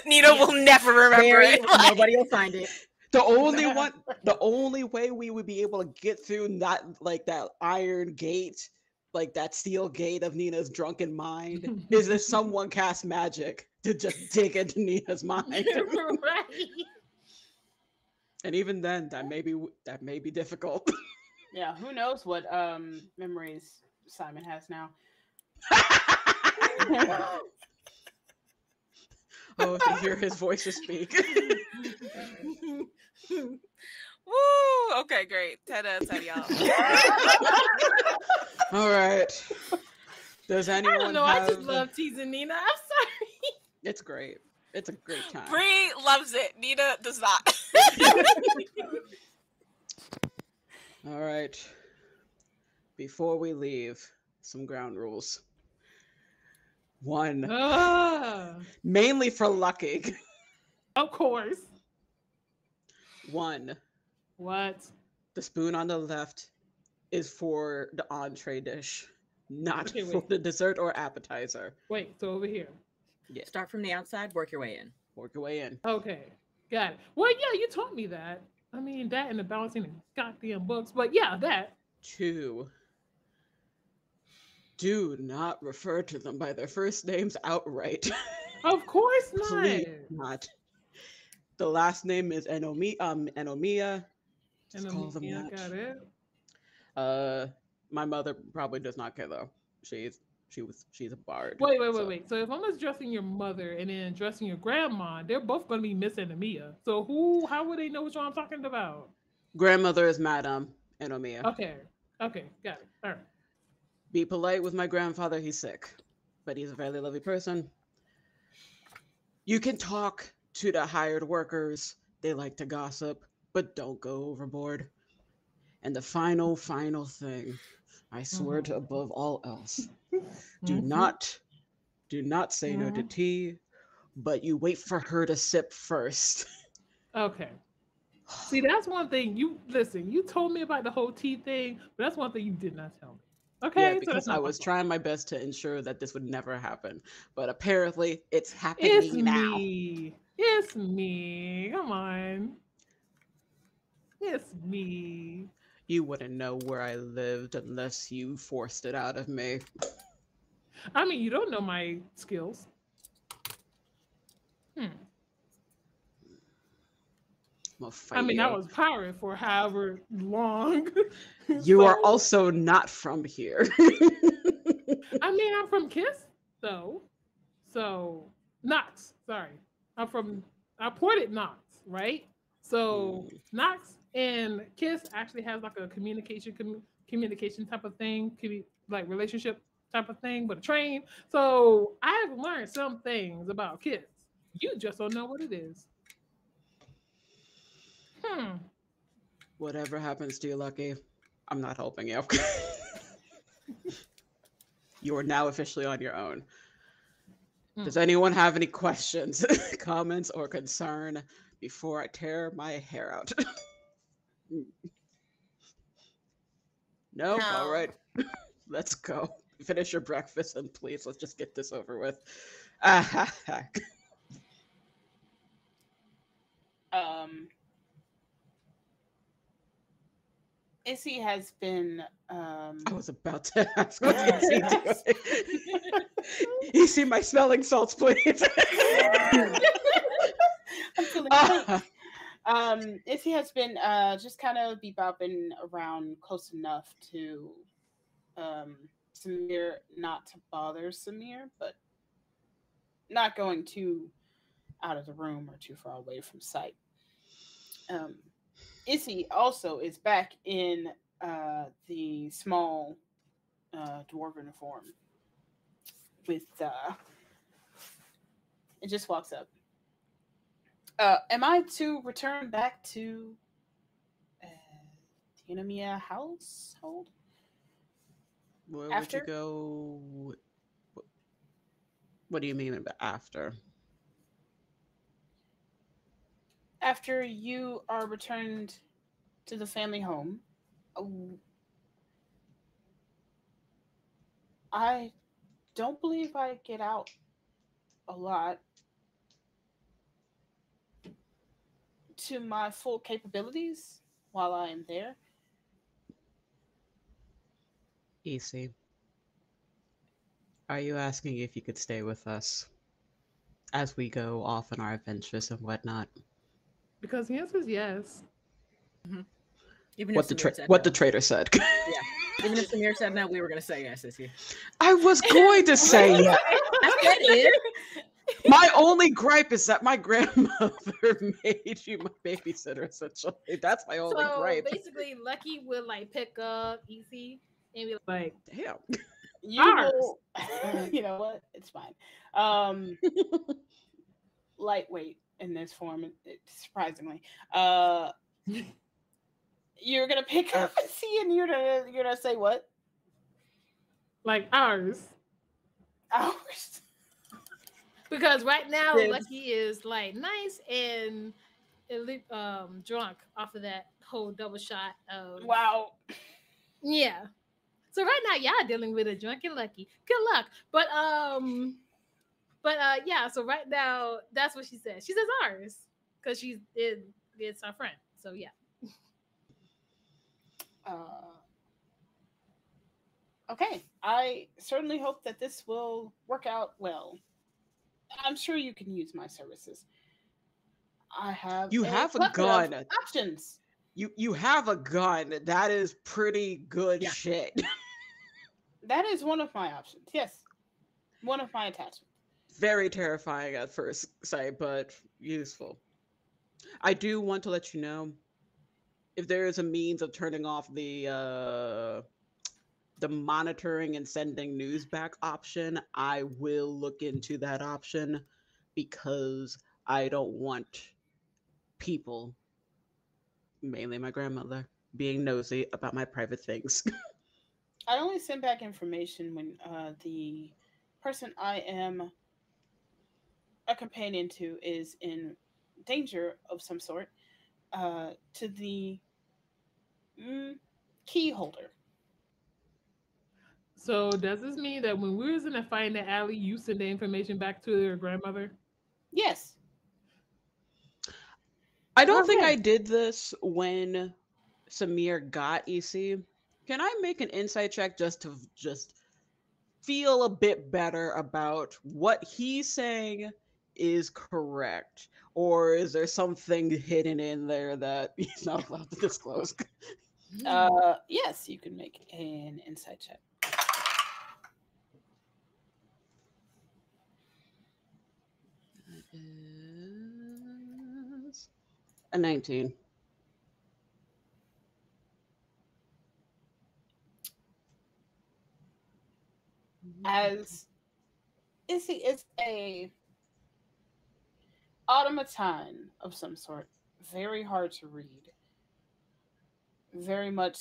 Nina will never remember it. Nobody will find it. The only way we would be able to get through not like that iron gate, like that steel gate of Nina's drunken mind, is if someone casts magic to just dig into Nina's mind. Right. And even then, that may be difficult. Yeah, who knows what memories Simon has now. Oh, to hear his voices speak. Woo! Okay, great. 10 out of 10, y'all. All right. Does anyone I don't know. have... I just love teasing Nina. I'm sorry. It's great. It's a great time. Bree loves it. Nina does not. All right. Before we leave, some ground rules. 1, mainly for lucking. Of course. 1, What? the spoon on the left is for the entree dish, not Okay, for wait. the dessert or appetizer. Wait, so over here. Yeah, Start from the outside, work your way in. work your way in. Okay, got it. Well, yeah, you taught me that. I mean, that and the balancing the goddamn books, but yeah, that. 2, do not refer to them by their first names outright. Of course not. Please not. The last name is Enomiya. Just call them Yeah, that. got it. My mother probably does not care though. She's a bard. Wait. So if I'm addressing your mother and then addressing your grandma, they're both gonna be Miss and Mia. So how would they know which one I'm talking about? Grandmother is Madame Enomiya. Okay, got it. All right. Be polite with my grandfather. He's sick, but he's a very lovely person. You can talk to the hired workers. They like to gossip, but don't go overboard. And the final thing, I swear to above all else, do not say no to tea, but you wait for her to sip first. Okay. See, that's one thing. You told me about the whole tea thing, but that's one thing you did not tell me. Okay. Yeah, so because that's I not my was fault. trying my best to ensure that this would never happen. But apparently it's happening now. It's me. Come on. It's me. You wouldn't know where I lived unless you forced it out of me. I mean, you don't know my skills. I'll fight I mean, you. I was pirate for however long. You are So, also not from here. I mean, I'm from Kiss, though. So, Knox. Sorry. I ported Knox, right? So, Knox and Kiss actually has like a communication type of thing, like relationship type of thing, but a train. So, I've learned some things about Kiss. You just don't know what it is. Whatever happens to you, Lucky, I'm not helping you. You are now officially on your own. Does anyone have any questions, comments, or concern before I tear my hair out? No? All right. Let's go. Finish your breakfast and please, let's just get this over with. Izzy has been I was about to ask what is he doing. You see my smelling salts, please. I'm feeling great. Izzy has been just kind of bebopping around close enough to Samir not to bother Samir, but not going too out of the room or too far away from sight. Issy also is back in the small dwarven form with it just walks up. Am I to return back to the enemy household? Where After? would you go? What do you mean by after? After you are returned to the family home, I don't believe I get out a lot to my full capabilities while I am there. Easy. Are you asking if you could stay with us as we go off on our adventures and whatnot? Because the answer is yes. Even What if the Samir said what no. the traitor said. Yeah. Even if Samir said no, we were going to say yes, Issy. I was going to say yeah. I said it. My only gripe is that my grandmother made you my babysitter, essentially. That's my only So gripe. basically, Lucky would like pick up Easy and be Like, Damn. You Ours. will, you know what? It's fine. Lightweight in this form, surprisingly. You're gonna pick up and see, and you're gonna say what? like ours. Hours. because right now Yes. Lucky is like nice and drunk off of that whole double shot of Wow. yeah. So right now y'all dealing with a drunken Lucky. Good luck. But yeah, so right now that's what she says. She says ours. Because it's our friend. So yeah. Okay. I certainly hope that this will work out well. I'm sure you can use my services. I have You have a plethora of gun. options. You have a gun. That is pretty good Yeah. shit. That is one of my options. Yes. One of my attachments. Very terrifying at first sight, but useful. I do want to let you know if there is a means of turning off the monitoring and sending news back option, I will look into that option because I don't want people, mainly my grandmother, being nosy about my private things. I only send back information when the person I am a companion to is in danger of some sort to the key holder. So does this mean that when we was in a fight in the alley, you send the information back to your grandmother? Yes. I don't think Okay. I did this when Samir got EC. Can I make an insight check just to feel a bit better about what he's saying is correct? Or is there something hidden in there that he's not allowed to disclose? Yes, you can make an insight check. Is a 19. As is a automaton of some sort, very hard to read, very much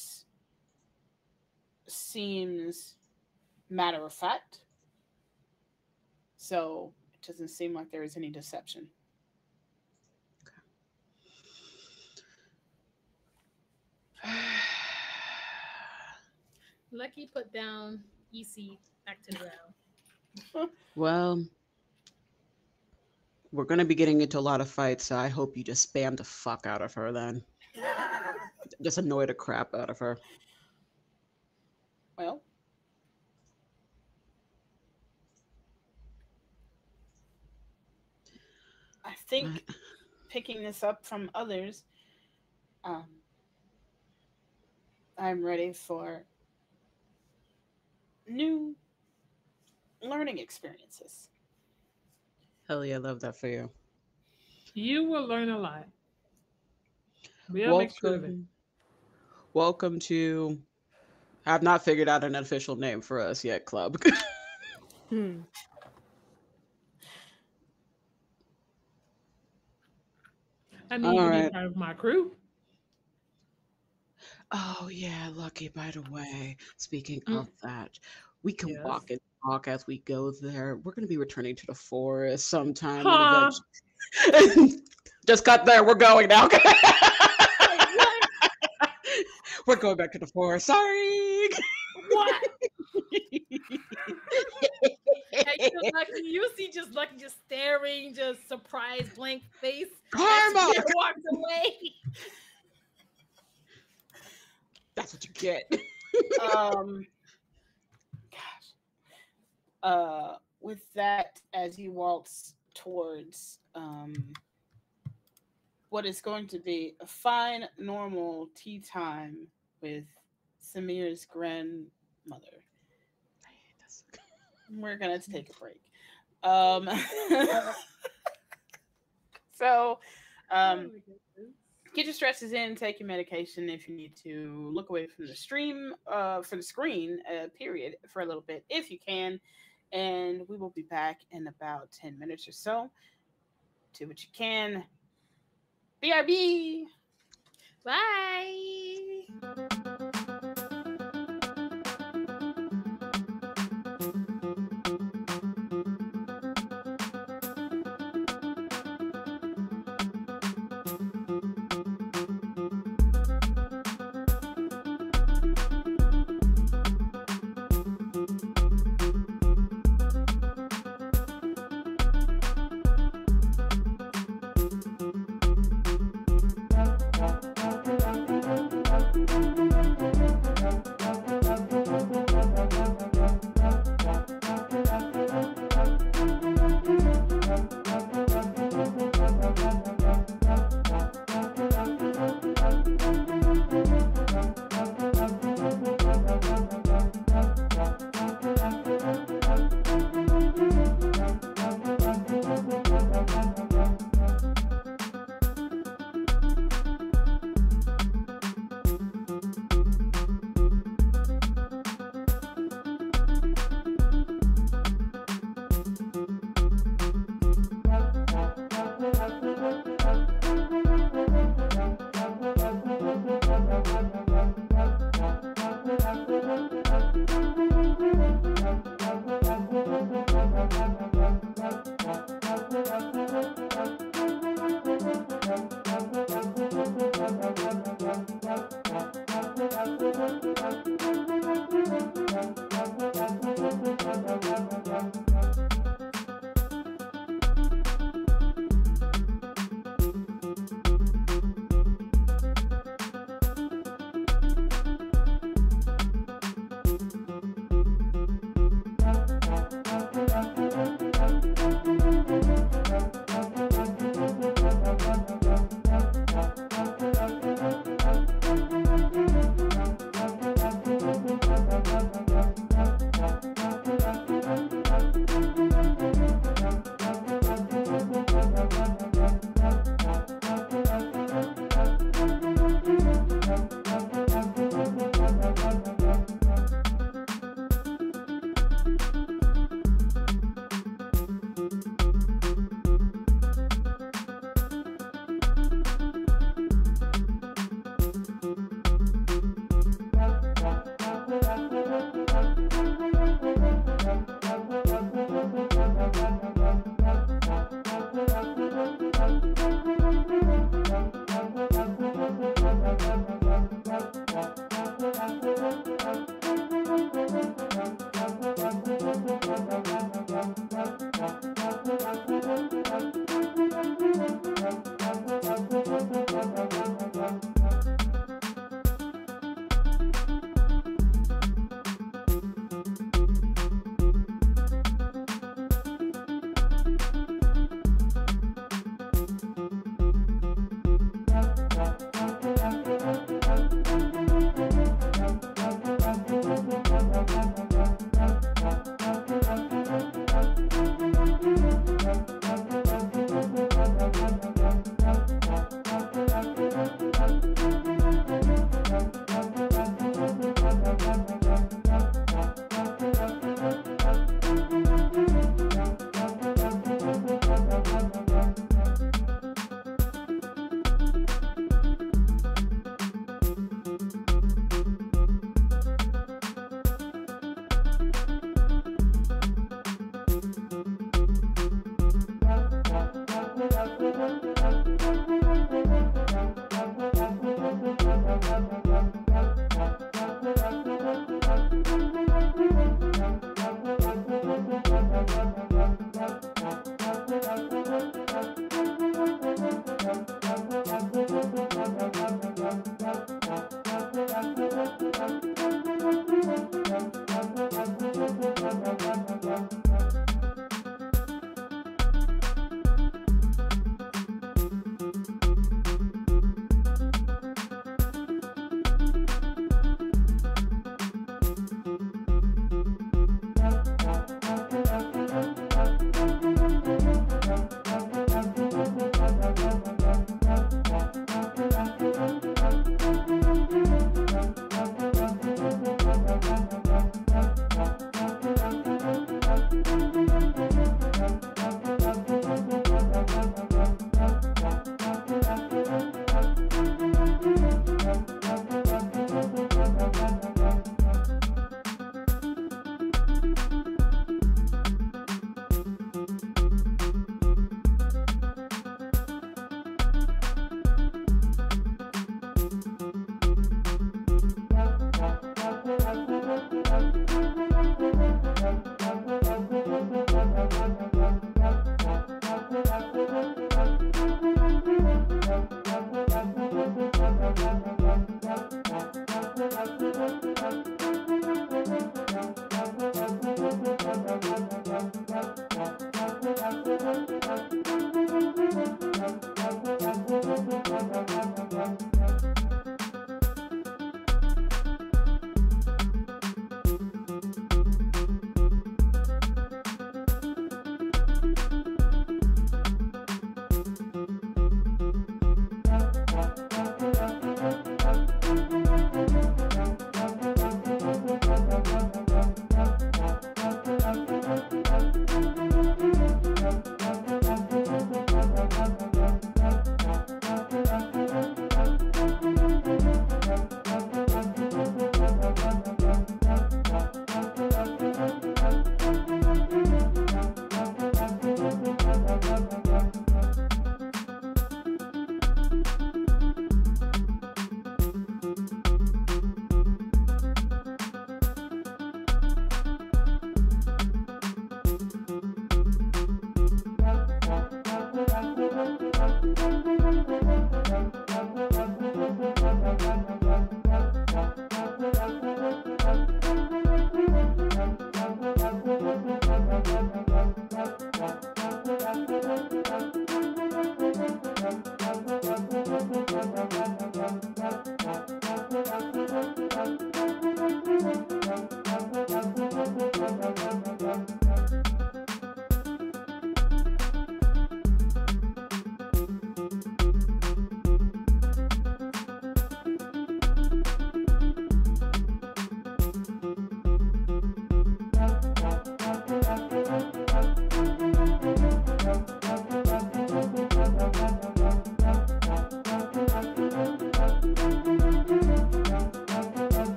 seems matter of fact, so it doesn't seem like there is any deception. Lucky put down EC back to the ground. Well, we're going to be getting into a lot of fights, so I hope you just spam the fuck out of her then. Just annoy the crap out of her. Well, I think picking this up from others, I'm ready for new learning experiences. Hell yeah, I love that for you. You will learn a lot. We'll make sure of it. Welcome to. I've not figured out an official name for us yet, club. I need to be part of my crew. Oh yeah, Lucky, by the way. Speaking of that, we can walk and talk as we go there. We're gonna be returning to the forest sometime in the Just cut there, we're going now. We're going back to the forest. Sorry. What? You see just Lucky just staring, just surprised, blank face. Karma! Walks away. That's what you get. With that, as you waltz towards what is going to be a fine, normal tea time with Samir's grandmother. I hate this. We're gonna take a break. Get your stresses in, take your medication if you need to. Look away from the screen, period, for a little bit if you can. And we will be back in about 10 minutes or so. Do what you can. BRB! Bye!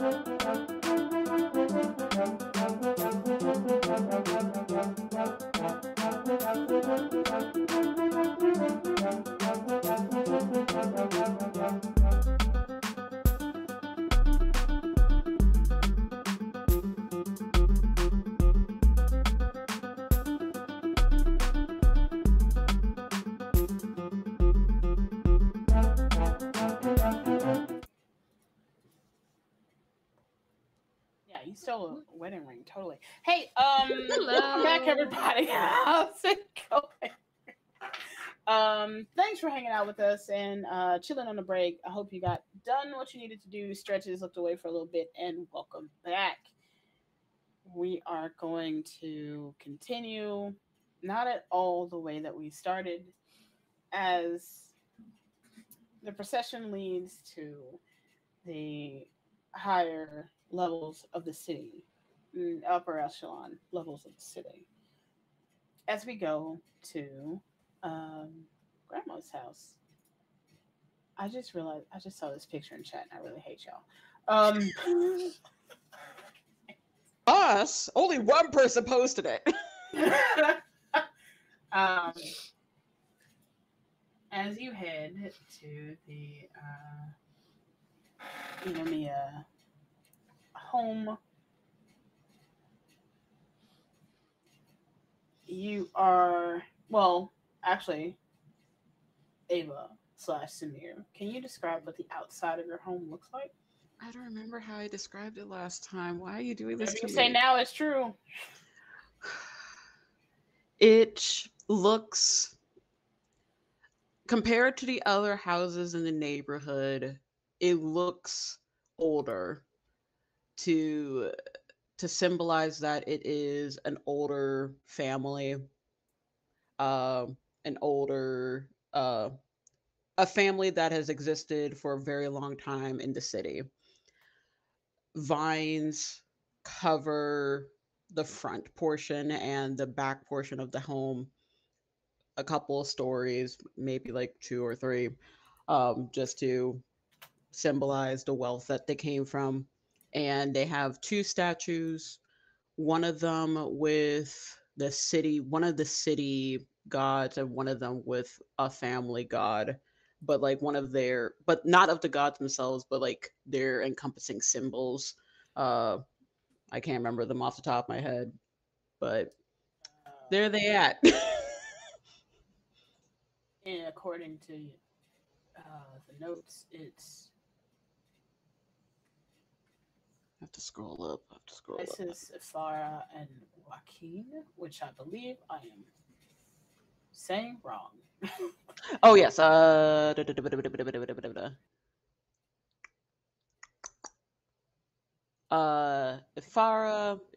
Yeah, you stole a wedding ring, totally. Hey, Hello. welcome back, everybody. How's it going? Thanks for hanging out with us and chilling on the break. I hope you got done what you needed to do, stretches, looked away for a little bit, and welcome back. We are going to continue, not at all the way that we started, as the procession leads to the higher levels of the city, upper echelon levels of the city. As we go to Grandma's house. I just realized I just saw this picture in chat and I really hate y'all. Us? Only one person posted it. As you head to the Inomiya home, you are, well, actually, Ava / Samir, can you describe what the outside of your home looks like? I don't remember how I described it last time. Why are you doing this Whatever to you say me? now is true. It looks, compared to the other houses in the neighborhood, it looks older to symbolize that it is an older family, an older a family that has existed for a very long time in the city. Vines cover the front portion and the back portion of the home, a couple of stories, maybe like two or three, just to symbolize the wealth that they came from. And they have two statues, one of them with the city, one of the city gods, and one of them with a family god. But like one of their, but not of the gods themselves, but like their encompassing symbols. I can't remember them off the top of my head, but there they at. And according to the notes, it's I have to scroll up. this is Farah and Joaquin, which I believe I am saying wrong. Oh yes. Farah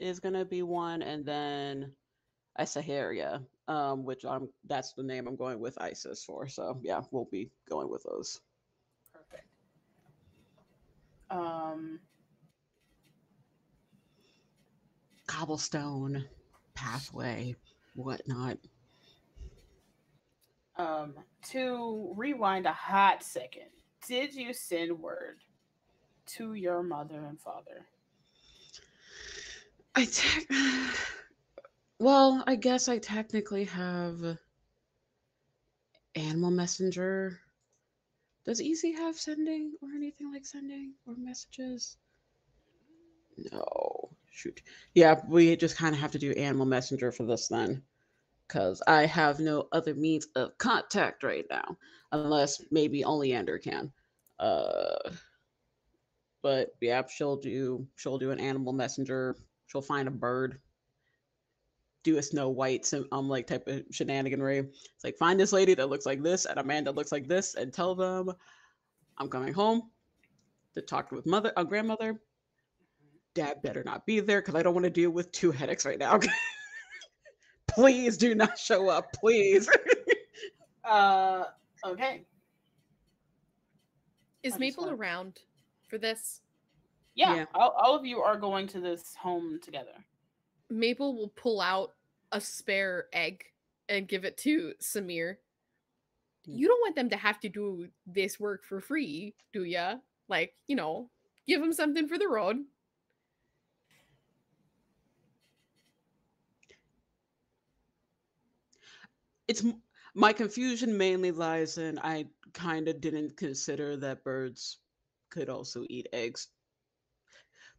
is gonna be one, and then Isaharia, which that's the name I'm going with Isis for. So yeah, we'll be going with those. Perfect. Cobblestone pathway, whatnot. To rewind a hot second, did you send word to your mother and father? Well, I guess I technically have Animal Messenger. Does Easy have sending or anything like sending or messages? No. Shoot. Yeah, we just kind of have to do Animal Messenger for this then. Because I have no other means of contact right now. Unless maybe only Ender can. But yeah, she'll do an Animal Messenger. She'll find a bird. Do a Snow White like type of shenaniganry. It's like, find this lady that looks like this and a man that looks like this, and tell them I'm coming home to talk with grandmother. Dad better not be there because I don't want to deal with two headaches right now. Please do not show up, please. Okay. Is Maple around for this? Yeah. All of you are going to this home together. Maple will pull out a spare egg and give it to Samir. You don't want them to have to do this work for free, do ya? Like, Give him something for the road. It's my confusion mainly lies in I kind of didn't consider that birds could also eat eggs.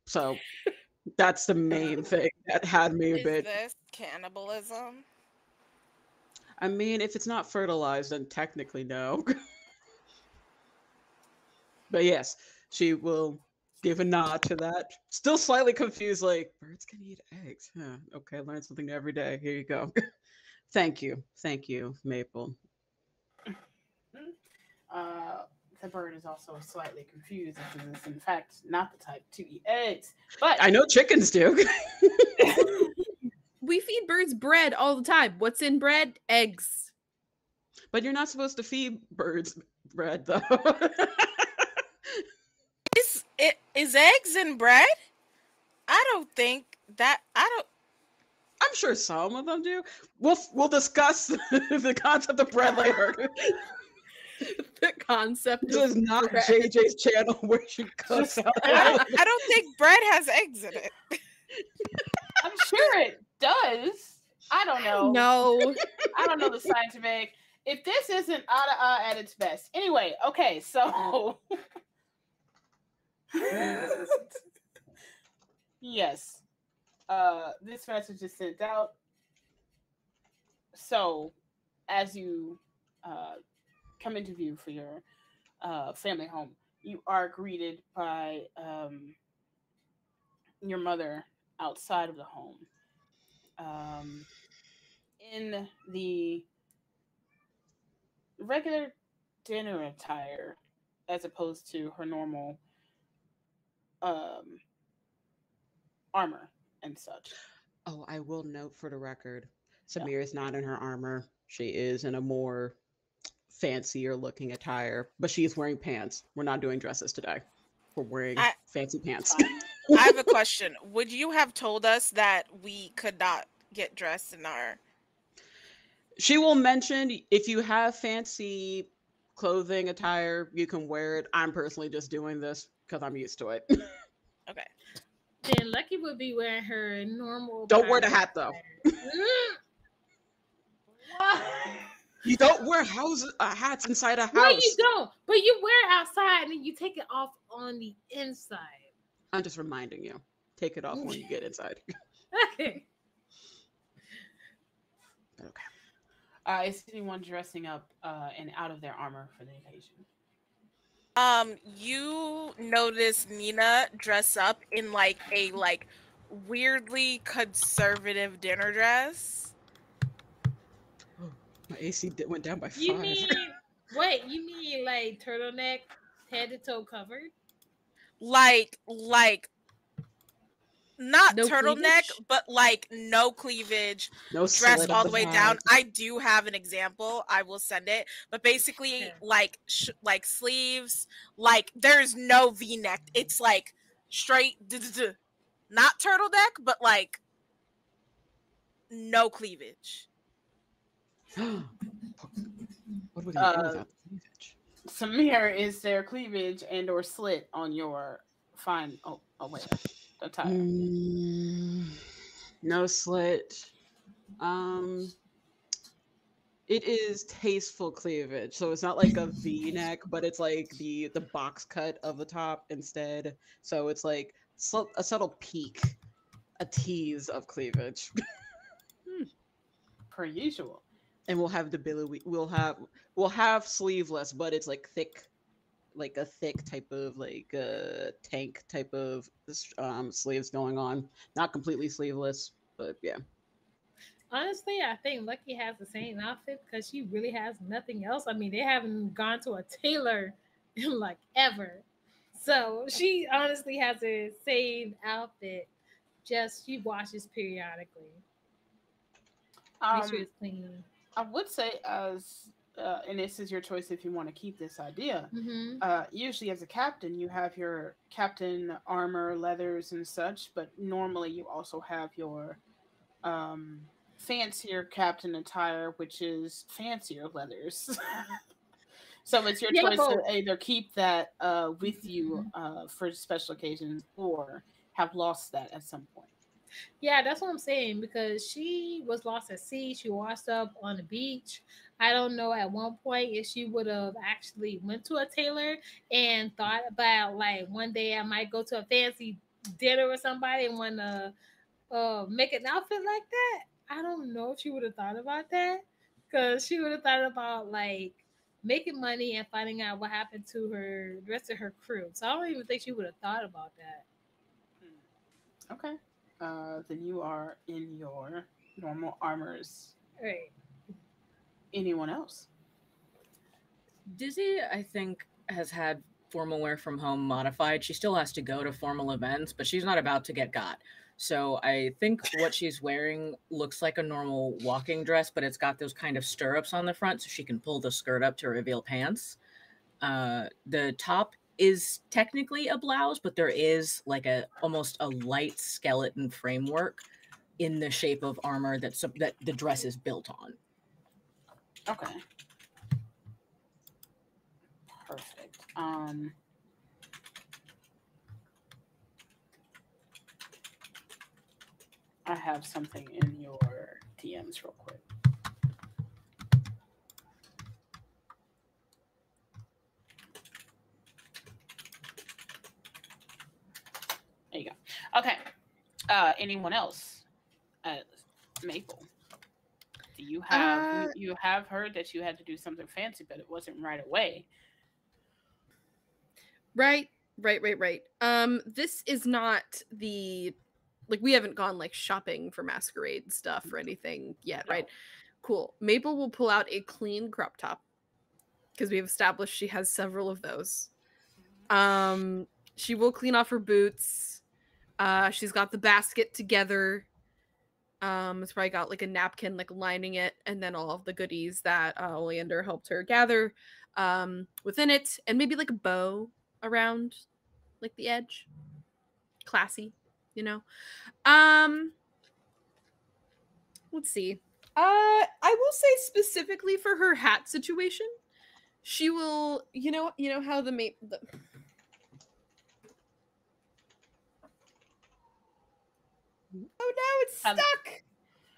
So that's the main thing that had me a Is bit. this cannibalism? I mean, if it's not fertilized, then technically no. But yes, she will give a nod to that. Still slightly confused, like, birds can eat eggs. Huh. Okay, learn something new every day. Here you go. Thank you. Thank you, Maple. The bird is also slightly confused because it's in fact not the type to eat eggs. But I know chickens do. We feed birds bread all the time. What's in bread? Eggs. But you're not supposed to feed birds bread, though. Is eggs in bread? I don't think that. I'm sure some of them do. We'll discuss the concept of bread later. The concept This is not bread. JJ's channel where she cooks out. I don't think bread has eggs in it. I'm sure it does. I don't know. No. I don't know the scientific. If this isn't at its best. Anyway, okay, so yes. This message is sent out. So as you come into view for your family home, you are greeted by your mother outside of the home. In the regular dinner attire, as opposed to her normal armor and such. Oh, I will note for the record, Samir is not in her armor. She is in a more fancier looking attire, but she is wearing pants. We're not doing dresses today. We're wearing fancy pants. I have a question. Would you have told us that we could not get dressed in our... She will mention if you have fancy clothing attire, you can wear it. I'm personally just doing this because I'm used to it. Okay. Then Lucky would be wearing her normal. Don't wear the hat though. You don't wear hats inside a house. No, you don't. But you wear it outside and then you take it off on the inside. I'm just reminding you. Take it off when you get inside. Okay. Okay. Is anyone dressing up and out of their armor for the occasion? You notice Nina dress up in like a weirdly conservative dinner dress. My AC went down by 5. You mean like turtleneck, head to toe covered? Like not No turtleneck, cleavage? but like no cleavage, No dressed slit all of the way hat. down. I do have an example. I will send it. But basically, Okay. like sleeves, like there's no V-neck. It's like straight, not turtleneck, but like no cleavage. What are we gonna do without the cleavage? Samir, is there cleavage and or slit on your fine? Oh wait, attire. No slit. It is tasteful cleavage, so it's not like a V-neck, but it's like the box cut of the top instead. So it's like a subtle peak, a tease of cleavage. Per usual. And we'll have the billowy. We'll have sleeveless, but it's like thick, like a thick type of like tank type of sleeves going on. Not completely sleeveless, but yeah. Honestly, I think Lucky has the same outfit because she really has nothing else. I mean, they haven't gone to a tailor in like ever. So she honestly has the same outfit. Just she washes periodically. Make sure it's clean. I would say and this is your choice if you want to keep this idea. Usually as a captain, you have your captain armor, leathers and such, but normally you also have your fancier captain attire, which is fancier leathers. So it's your Yeah, choice both. to either keep that with you for special occasions or have lost that at some point. Yeah, that's what I'm saying because she was lost at sea. She washed up on the beach. I don't know at one point if she would have actually went to a tailor and thought about like one day I might go to a fancy dinner with somebody and want to make an outfit like that. I don't know if she would have thought about that because she would have thought about like making money and finding out what happened to her the rest of her crew. So I don't even think she would have thought about that. Okay. Then you are in your normal armors. Right. Anyone else? Dizzy, I think, has had formal wear from home modified. She still has to go to formal events, but she's not about to get got. So I think what she's wearing looks like a normal walking dress, but it's got those kind of stirrups on the front so she can pull the skirt up to reveal pants. The top is technically a blouse, but there is like almost a light skeleton framework in the shape of armor that the dress is built on. Okay. Perfect. I have something in your DMs real quick. There you go. Okay. Anyone else? Maple. Do you have you have heard that you had to do something fancy, but it wasn't right away? Right. This is not the like we haven't gone like shopping for masquerade stuff or anything yet, right? Cool. Maple will pull out a clean crop top because we've established she has several of those. She will clean off her boots. She's got the basket together. It's probably got like a napkin like lining it, and then all of the goodies that Oleander helped her gather within it, and maybe like a bow around like the edge. Classy, you know. Let's see. I will say specifically for her hat situation, she will, you know how the oh no, it's stuck.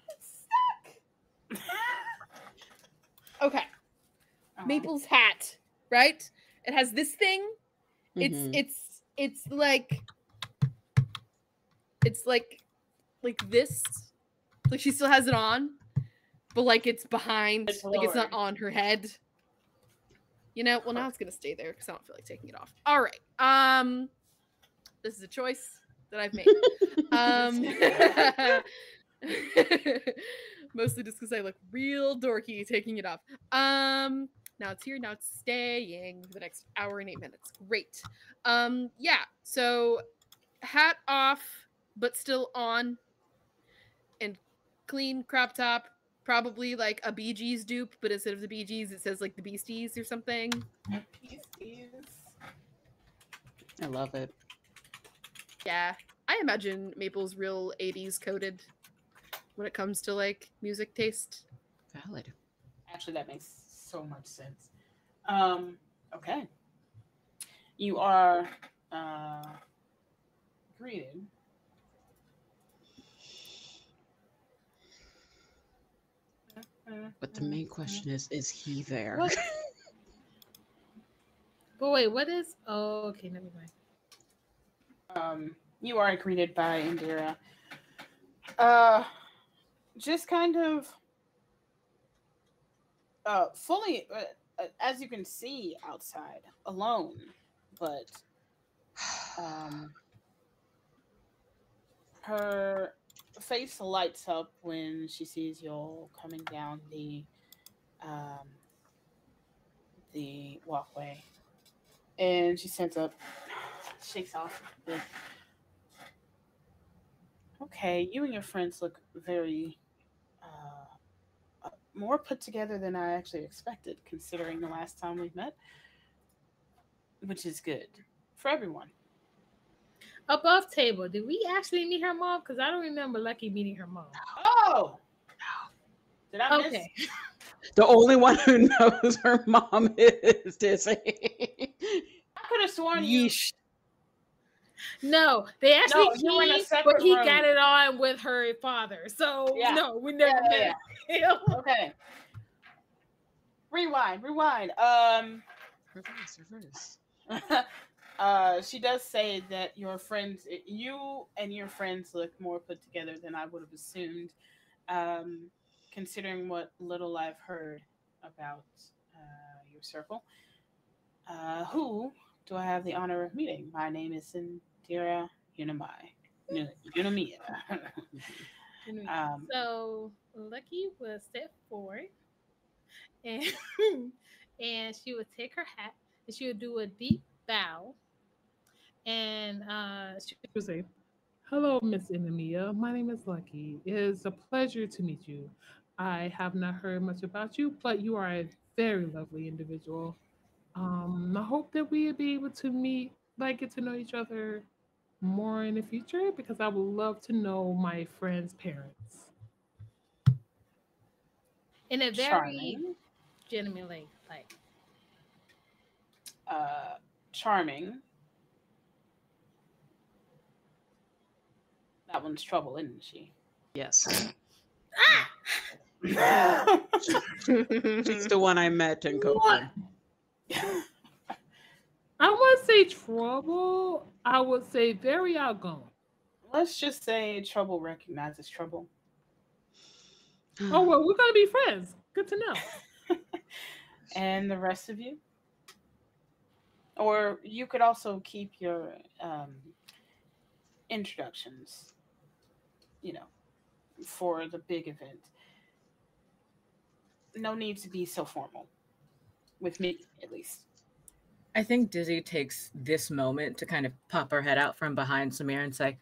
It's stuck. Okay. Maple's hat, right? It has this thing. It's like this. Like she still has it on, but like it's behind, like it's not on her head. You know, well now it's gonna stay there because I don't feel like taking it off. All right. This is a choice that I've made. Mostly just because I look real dorky taking it off. Now it's here, now it's staying for the next hour and 8 minutes. Great. Yeah, so hat off, but still on. And clean crop top, probably like a Bee Gees dupe, but instead of the Bee Gees, it says like the Beasties or something. Beasties. I love it. Yeah, I imagine Maple's real 80s coded when it comes to like music taste. Valid. Actually, that makes so much sense. Okay. You are greeted. But the main question is he there? What? But wait, what is? Oh, okay, never mind. You are greeted by Indira. Just kind of fully, as you can see outside, alone, but her face lights up when she sees you coming down the walkway, and she stands up, shakes off a bit. Okay, you and your friends look very more put together than I actually expected, considering the last time we met, which is good for everyone. Above table, did we actually meet her mom? Because I don't remember Lucky meeting her mom. Oh! Did I miss? Okay. The only one who knows her mom is Dizzy. I could have sworn you. Yeesh. No, they actually No, you were in a keyed, separate but he room. got it on with her father. So Yeah. no, we never met him. Okay. Rewind. Reverse. She does say that you and your friends look more put together than I would have assumed, considering what little I've heard about your circle. Who do I have the honor of meeting? My name is Indira Unamiya. So Lucky will step forward, and and she would take her hat and she would do a deep bow, and she would say, "Hello, Miss Inamiya. My name is Lucky. It is a pleasure to meet you. I have not heard much about you, but you are a very lovely individual. I hope that we'll be able to meet, get to know each other more in the future, because I would love to know my friend's parents." in a very Charming. genuinely like Charming. That one's trouble, isn't she? Yes. She's the one I met in Copeland. I wouldn't say trouble. I would say very outgoing. Let's just say trouble recognizes trouble. Oh, well, we're going to be friends. Good to know. And the rest of you? Or you could also keep your introductions, for the big event. No need to be so formal. With me, at least. I think Dizzy takes this moment to kind of pop her head out from behind Samir and say,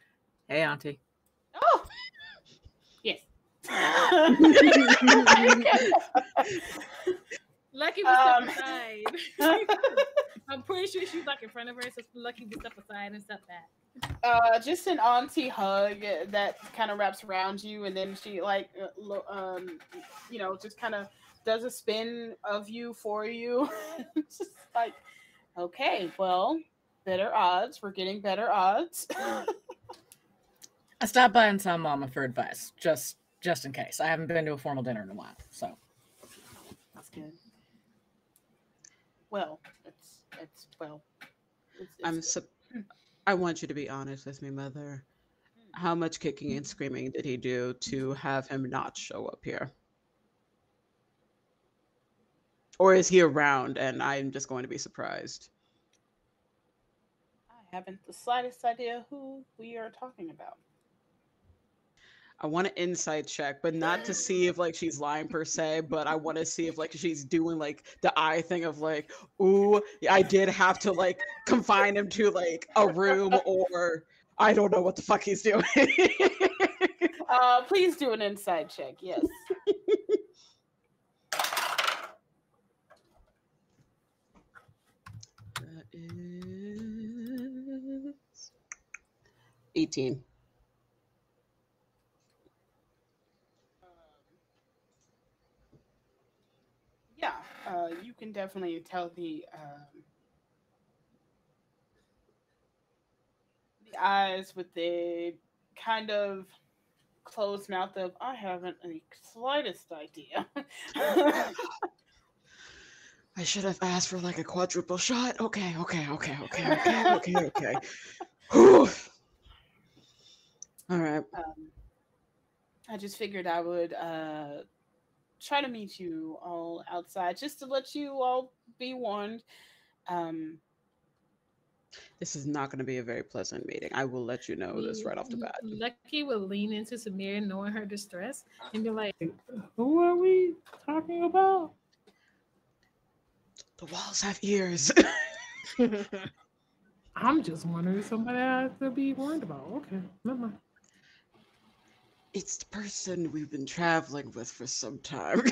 "Hey, Auntie." Oh! Yes. Lucky was step aside. I'm pretty sure she's in front of her, so Lucky would step aside and step back. Just an auntie hug that kind of wraps around you, and then she just kind of does a spin of you for you. It's just like, okay, well, better odds. We're getting better odds. I stopped by and saw Mama for advice, just in case. I haven't been to a formal dinner in a while, so. That's good. Well, I want you to be honest with me, Mother. How much kicking and screaming did he do to have him not show up here? Or is he around and I'm just going to be surprised? I haven't the slightest idea who we are talking about. I want an insight check, but not to see if she's lying per se, but I want to see if she's doing the eye thing of ooh, I did have to confine him to a room, or I don't know what the fuck he's doing. Please do an insight check, yes. That is 18. Yeah, you can definitely tell the eyes with the kind of closed mouth of, I haven't the slightest idea. I should have asked for a quadruple shot. Okay. Whew. All right. I just figured I would try to meet you all outside, just to let you all be warned. This is not going to be a very pleasant meeting. I will let you know this right off the bat. Lucky will lean into Samir, knowing her distress, and be like, "Who are we talking about?" The walls have ears. I'm just wondering, somebody I have to be worried about. Okay, never mind. It's the person we've been traveling with for some time.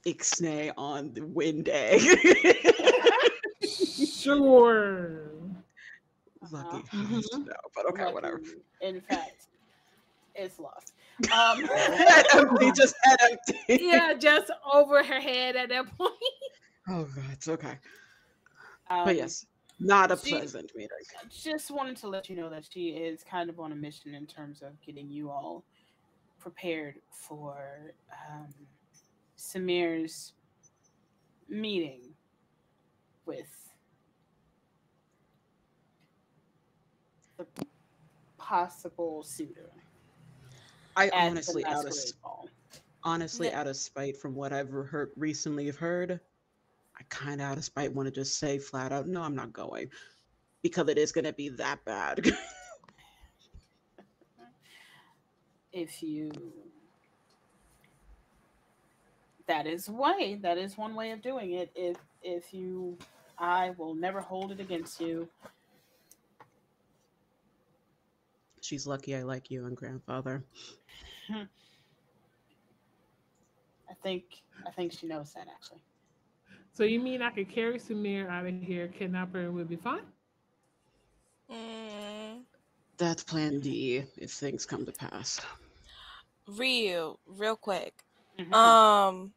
Ixnay on the wind egg. Sure. Lucky has to know, but okay, whatever. In fact, It's lost. Head empty, just head empty. Yeah, just over her head at that point. Oh god, it's okay. But yes, not a she- pleasant meeting. Just wanted to let you know that she is kind of on a mission in terms of getting you all prepared for Samir's meeting with the possible suitor. I at honestly, the masquerade ball. out of spite from what I've recently heard, I kind of out of spite want to just say flat out, no, I'm not going, because it is going to be that bad. If you, that is one way of doing it. If you, I will never hold it against you. She's lucky I like you and grandfather. I think she knows that actually. So you mean I could carry Samir out of here, kidnap her, and we'll be fine? That's plan D if things come to pass. Ryu, real quick. Mhm.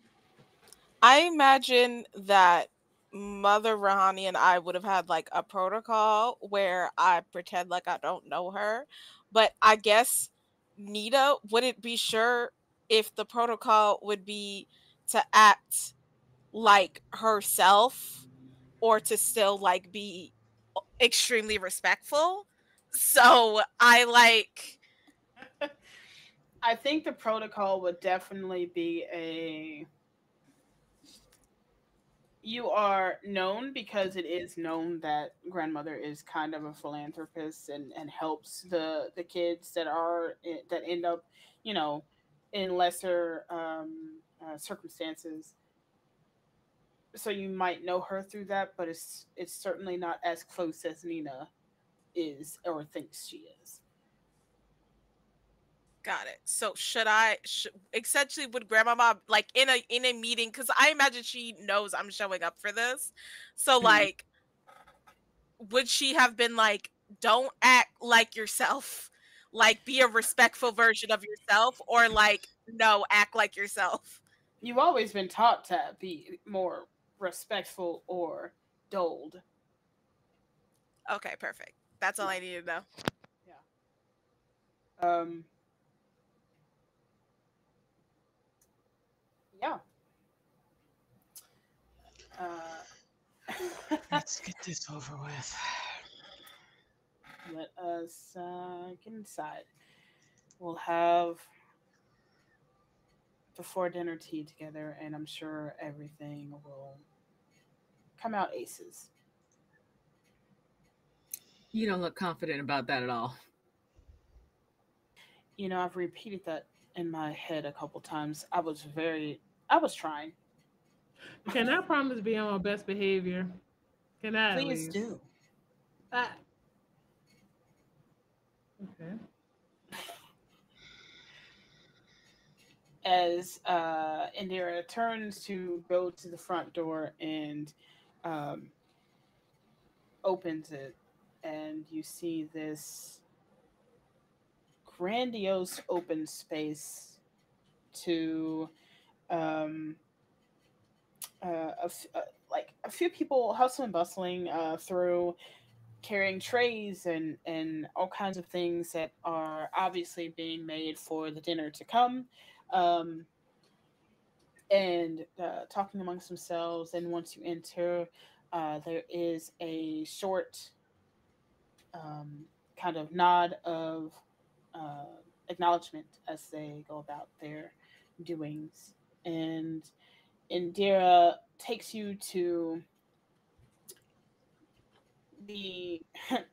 I imagine that Mother Rahani and I would have had like a protocol where I pretend like I don't know her. But I guess Nita wouldn't be sure if the protocol would be to act like herself or to still like be extremely respectful. So I like I think the protocol would definitely be you are known because it is known that grandmother is kind of a philanthropist and helps the kids that end up, you know, in lesser circumstances. So you might know her through that, but it's certainly not as close as Nina is or thinks she is. got it. So essentially would grandmama like in a meeting, because I imagine she knows I'm showing up for this. So like would she have been like, don't act like yourself, like be a respectful version of yourself, or like no, act like yourself? You've always been taught to be more respectful or dulled. Okay, perfect. That's all I need to know. Yeah. Yeah. Let's get this over with. Let us get inside. We'll have before dinner tea together, and I'm sure everything will come out aces. You don't look confident about that at all. You know, I've repeated that in my head a couple times. I was trying. Can I promise to be on my best behavior? Can I at Please least? do. Ah. Okay. As Indira turns to go to the front door and um, opens it, and you see this grandiose open space to um, like a few people hustling and bustling through, carrying trays and all kinds of things that are obviously being made for the dinner to come. Um, and talking amongst themselves. And once you enter, there is a short kind of nod of uh, acknowledgement as they go about their doings. And Indira takes you to the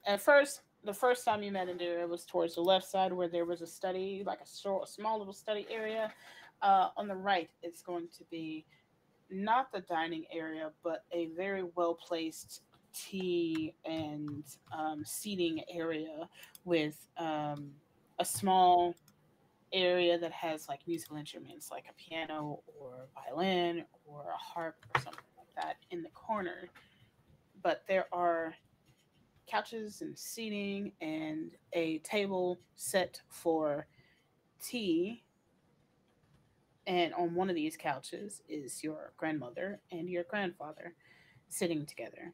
at first the first time you met Indira was towards the left side where there was a study, like a small little study area. On the right, it's going to be not the dining area, but a very well placed tea and seating area with a small area that has like musical instruments like a piano or a violin or a harp or something like that in the corner. But there are couches and seating and a table set for tea, and on one of these couches is your grandmother and your grandfather sitting together.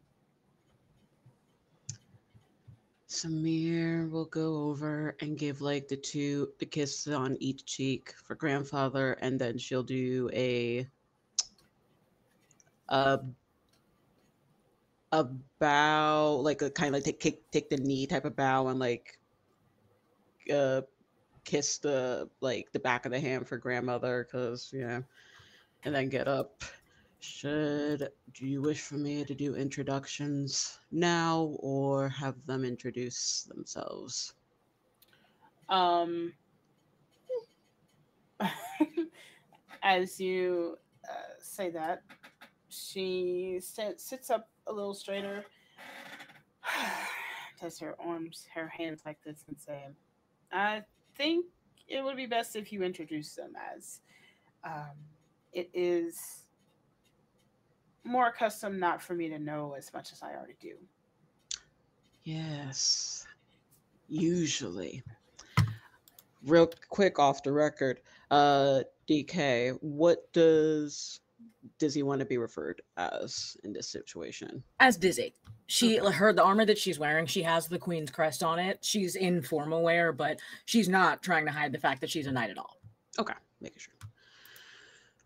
Samir will go over and give like the kiss on each cheek for grandfather, and then she'll do a a bow, like a kind of like take the knee type of bow, and like kiss the back of the hand for grandmother, because and then get up. Do you wish for me to do introductions now or have them introduce themselves? As you say that, she sits up a little straighter, does her hands like this, and say, I think it would be best if you introduce them, as it is more custom not for me to know as much as I already do. Yes, usually. Real quick off the record, DK, what does Dizzy want to be referred as in this situation? As Dizzy. She heard the armor that she's wearing, she has the Queen's crest on it. She's in formal wear, but she's not trying to hide the fact that she's a knight at all. Okay, making sure.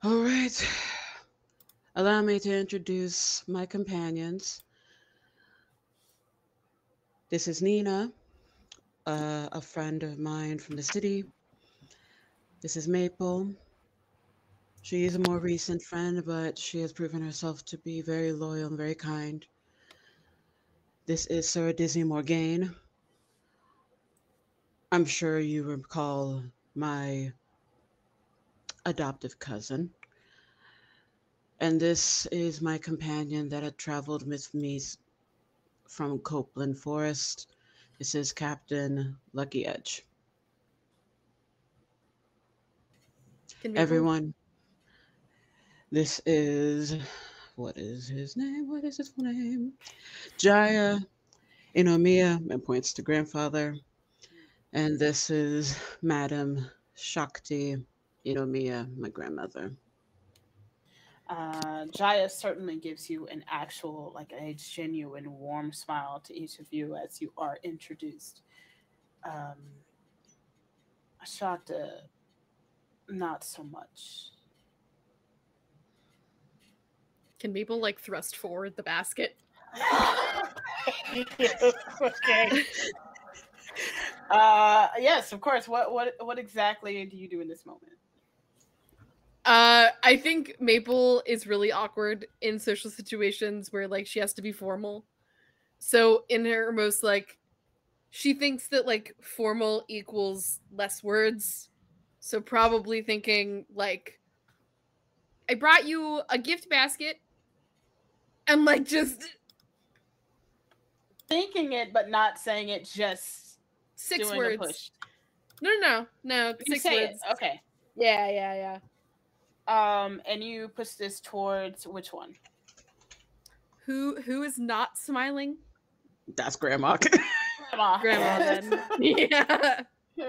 All right. Allow me to introduce my companions. This is Nina, a friend of mine from the city. This is Maple. She is a more recent friend, but she has proven herself to be very loyal and very kind. This is Sir Dizzy Morgaine. I'm sure you recall my adoptive cousin. And this is my companion that had traveled with me from Copeland Forest. This is Captain Lucky Edge. Everyone, this is, what is his name? What is his full name? Jaya Inomiya, and points to grandfather. And this is Madam Shakti Inomiya, my grandmother. Jaya certainly gives you an actual, like a genuine warm smile to each of you as you are introduced. Shakti, not so much. Can people like thrust forward the basket? Okay. Yes, of course. What exactly do you do in this moment? I think Maple is really awkward in social situations where like she has to be formal. So in her most like, she thinks that like formal equals less words. So probably thinking like, I brought you a gift basket. And like just thinking it, but not saying it. Just 6 doing words. A push. No. You 6 say words. It. Okay. Yeah. And you push this towards which one? Who is not smiling? That's Grandma. Grandma then. Yeah.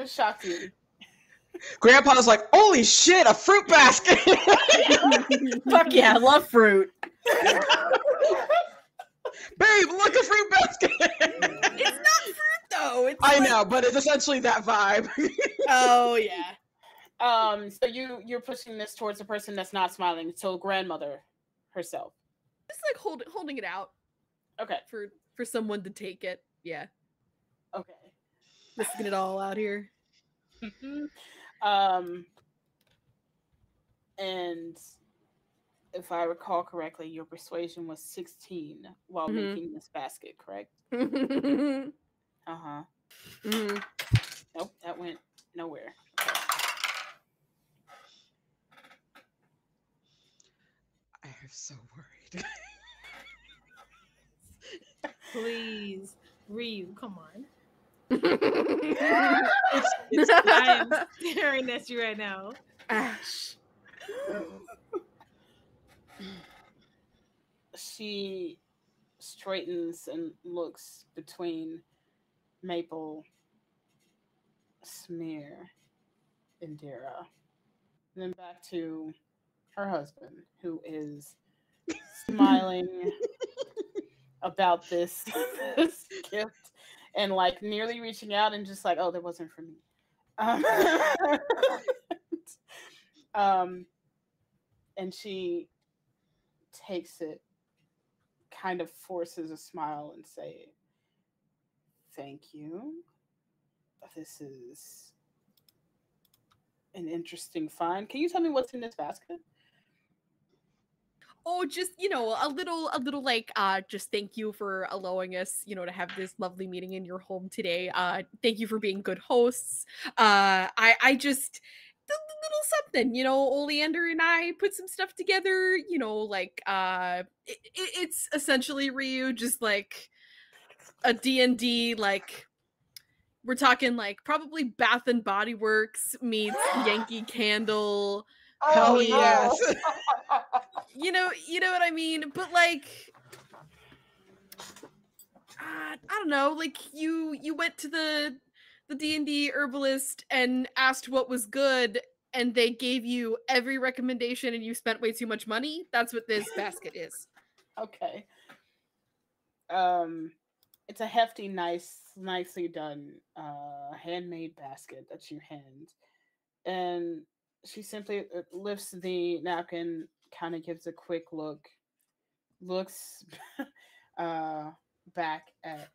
Shocked you. Grandpa's like, holy shit, a fruit basket! Fuck yeah, I love fruit. Babe, look, a fruit basket! It's not fruit though. I know, but it's essentially that vibe. Oh yeah. So you're pushing this towards the person that's not smiling, so grandmother herself. Just like holding it out. Okay. For someone to take it. Yeah. Okay. Risking it all out here. And if I recall correctly, your persuasion was 16 while making this basket, correct? Uh-huh. Nope, that went nowhere. I am so worried. Please, Ryu, come on. I am staring at you right now. Ash. She straightens and looks between Maple, Smear, Indira. And then back to her husband, who is smiling about this, this gift and like nearly reaching out and just like, oh, that wasn't for me. Um, um, and she takes it, kind of forces a smile and say, thank you. This is an interesting find. Can you tell me what's in this basket? Oh, just a little like just thank you for allowing us to have this lovely meeting in your home today. Thank you for being good hosts. I just the little something, Oleander and I put some stuff together, like it's essentially Ryu, just like a D&D, like we're talking like probably Bath and Body Works meets Yankee Candle. Hell yes. You know what I mean? But like I don't know, like you went to the D&D herbalist and asked what was good and they gave you every recommendation and you spent way too much money. That's what this basket is. Okay. It's a hefty, nicely done handmade basket that you hand. And she simply lifts the napkin, kind of gives a quick look, looks back at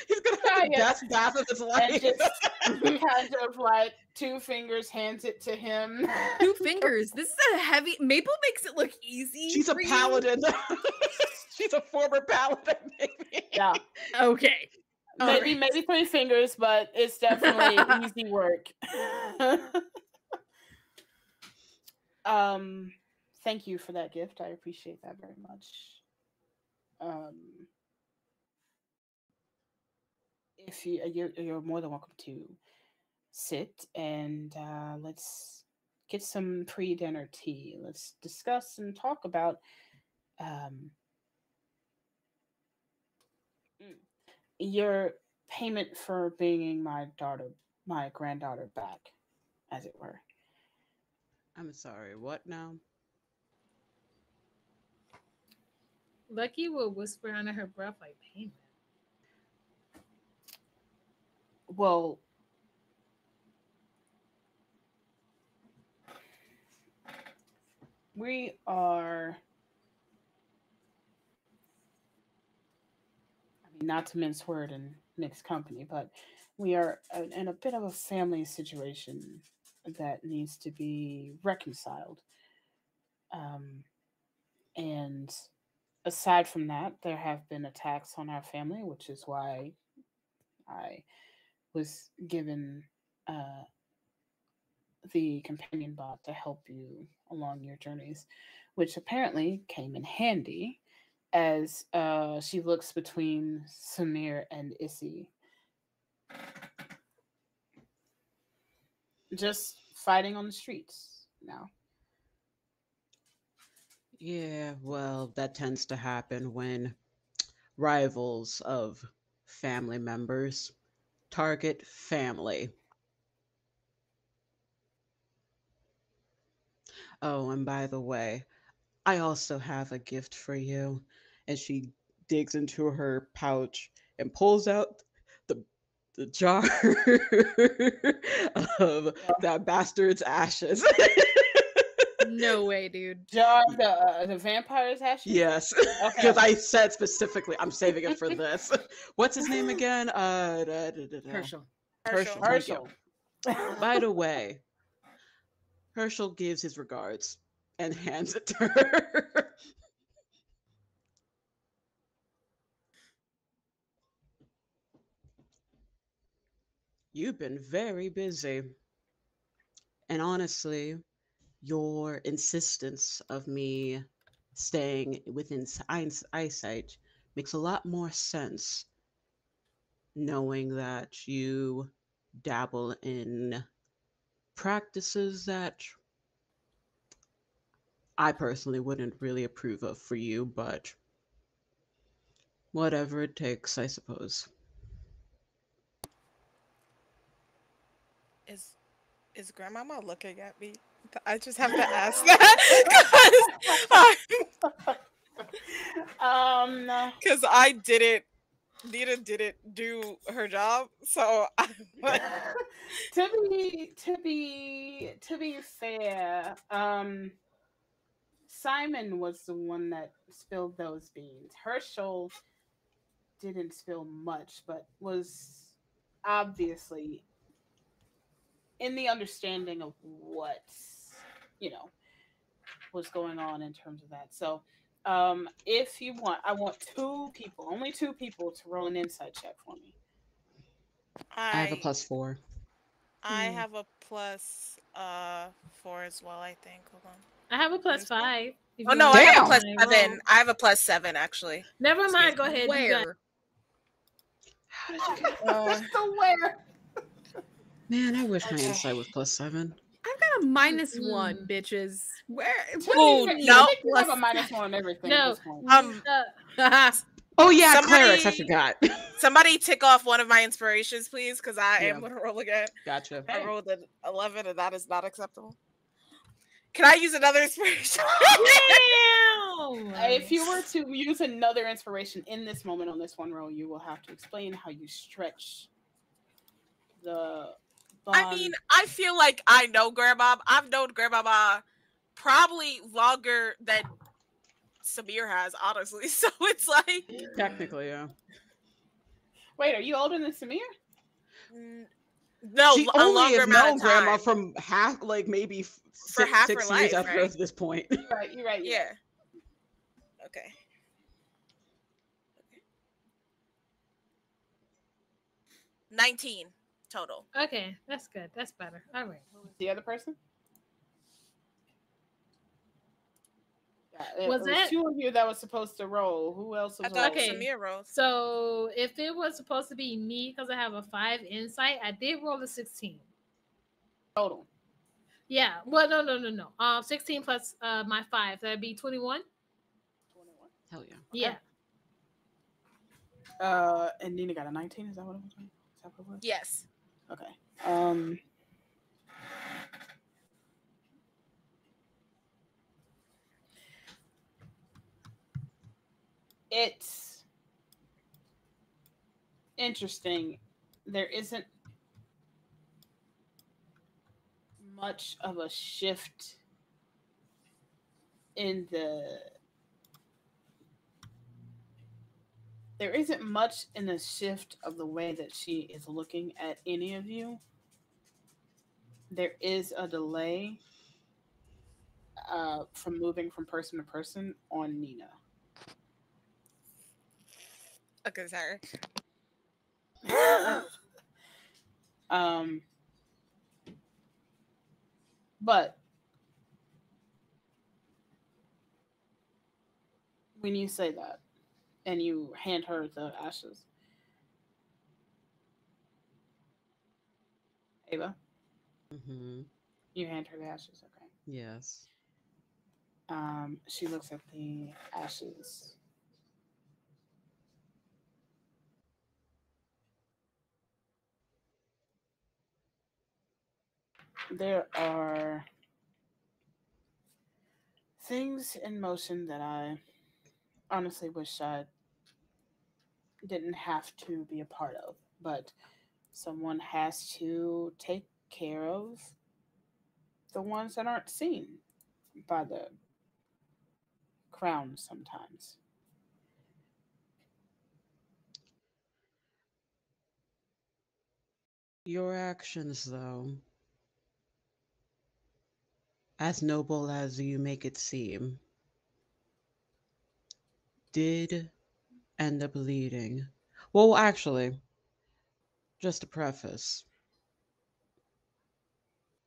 He's gonna have the best bath of his life. and just kind of like 2 fingers hands it to him. 2 fingers. This is a heavy. Maple makes it look easy. She's a paladin. She's a former paladin, maybe. Yeah. Okay. Maybe 3 fingers, but it's definitely easy work. Thank you for that gift. I appreciate that very much. If you're more than welcome to sit and let's get some pre-dinner tea. Let's discuss and talk about your payment for bringing my granddaughter back, as it were. I'm sorry, what now? Lucky will whisper under her breath like payment. Well, we are, not to mince word and mix company, but we are in a bit of a family situation that needs to be reconciled. And aside from that, there have been attacks on our family, which is why I was given the companion bot to help you along your journeys, which apparently came in handy as she looks between Samir and Issy. Just fighting on the streets now. Yeah, well, that tends to happen when rivals of family members target family. Oh, and by the way, I also have a gift for you. And she digs into her pouch and pulls out the jar of that bastard's ashes. No way, dude. Jar the vampire's ashes? Yes, because I said specifically, I'm saving it for this. What's his name again? Herschel. Thank you. By the way, Herschel gives his regards and hands it to her. You've been very busy. And honestly, your insistence of me staying within eyesight makes a lot more sense, knowing that you dabble in practices that I personally wouldn't really approve of for you, but whatever it takes, I suppose. Is Grandmama looking at me? I just have to ask that because I didn't. Nina didn't do her job, so to be fair, Simon was the one that spilled those beans. Herschel didn't spill much, but was obviously in the understanding of what you know was going on in terms of that. So, if you want, I want only two people, to roll an insight check for me. I have a +4. I have a plus 4 as well, I think. Hold on. I have a +5. Oh no, I have a +7. I have a +7 actually. Never mind. Go ahead. Where? How did you get So where? Man, I wish my insight was +7. I've got a -1, bitches. Where? Oh no, you have a -1 on everything. No. Oh yeah, clerics. I forgot. Somebody tick off one of my inspirations, please, because I am going to roll again. Gotcha. I rolled an 11, and that is not acceptable. Can I use another inspiration? If you were to use another inspiration in this moment on this one roll, you will have to explain how you stretch the bond. I mean, I feel like I know Grandma. I've known Grandma probably longer than Samir has, honestly. So it's like technically, yeah. Wait, are you older than Samir? No, she a only longer has amount known of Grandma time. from half, like maybe For half six her years life, after right? this point. You're right. Yeah. Okay. 19 total. Okay, that's good. That's better. All right. The other person? Yeah, was that 2 of you that was supposed to roll? Who else was rolling? Okay. Samir rolled. So if it was supposed to be me because I have a 5 insight, I did roll a 16 total. Yeah. Well, no. 16 plus my 5. That'd be 21. 21. Hell yeah. Yeah. And Nina got a 19. Is that what it was? Is that what it was? Yes. Okay. It's interesting. There isn't much of a shift in the shift of the way that she is looking at any of you. There is a delay from moving from person to person on Nina. Okay, sorry. But when you say that and you hand her the ashes, Ava, you hand her the ashes, okay? Yes. She looks at the ashes. There are things in motion that I honestly wish I didn't have to be a part of, but someone has to take care of the ones that aren't seen by the crown sometimes. Your actions, though, as noble as you make it seem, did end up leading. Well, actually, just to preface,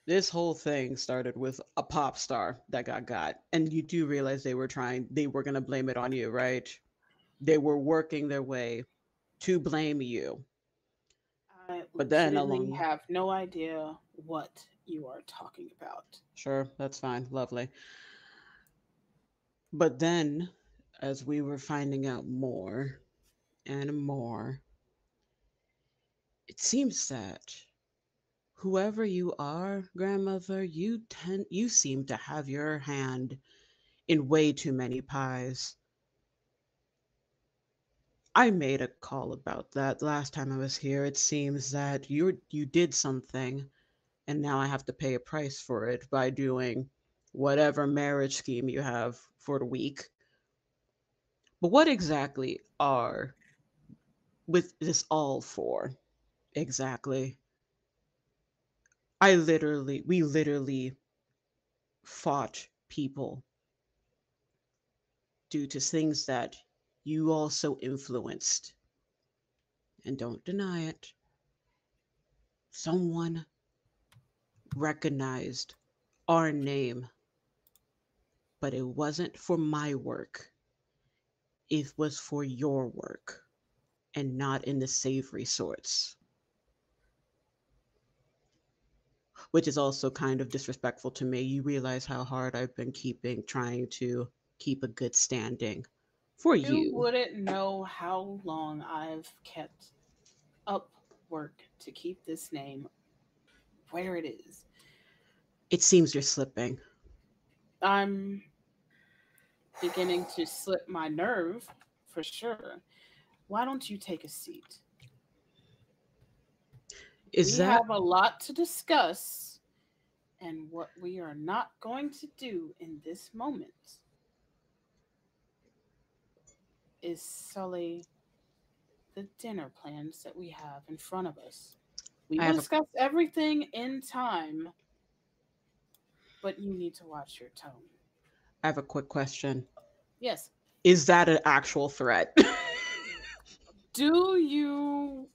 this whole thing started with a pop star that got. And you do realize they were going to blame it on you, right? They were working their way to blame you. But then I have no idea what you are talking about. Sure, that's fine. Lovely. But then, as we were finding out more and more, it seems that whoever you are, grandmother, you seem to have your hand in way too many pies. I made a call about that last time I was here. It seems that you did something, and now I have to pay a price for it by doing whatever marriage scheme you have for the week. But what exactly are with this all for? Exactly. We literally fought people due to things that you also influenced. And don't deny it. Someone recognized our name, but it wasn't for my work. It was for your work and not in the savory sorts, which is also kind of disrespectful to me. You realize how hard I've been trying to keep a good standing for You you. wouldn't know how long I've kept up work to keep this name where it is. It seems you're slipping. I'm beginning to slip my nerve for sure. Why don't you take a seat? Is We that have a lot to discuss, and what we are not going to do in this moment is sully the dinner plans that we have in front of us. We I will have a discuss everything in time, but you need to watch your tone. I have a quick question. Yes. Is that an actual threat? Do you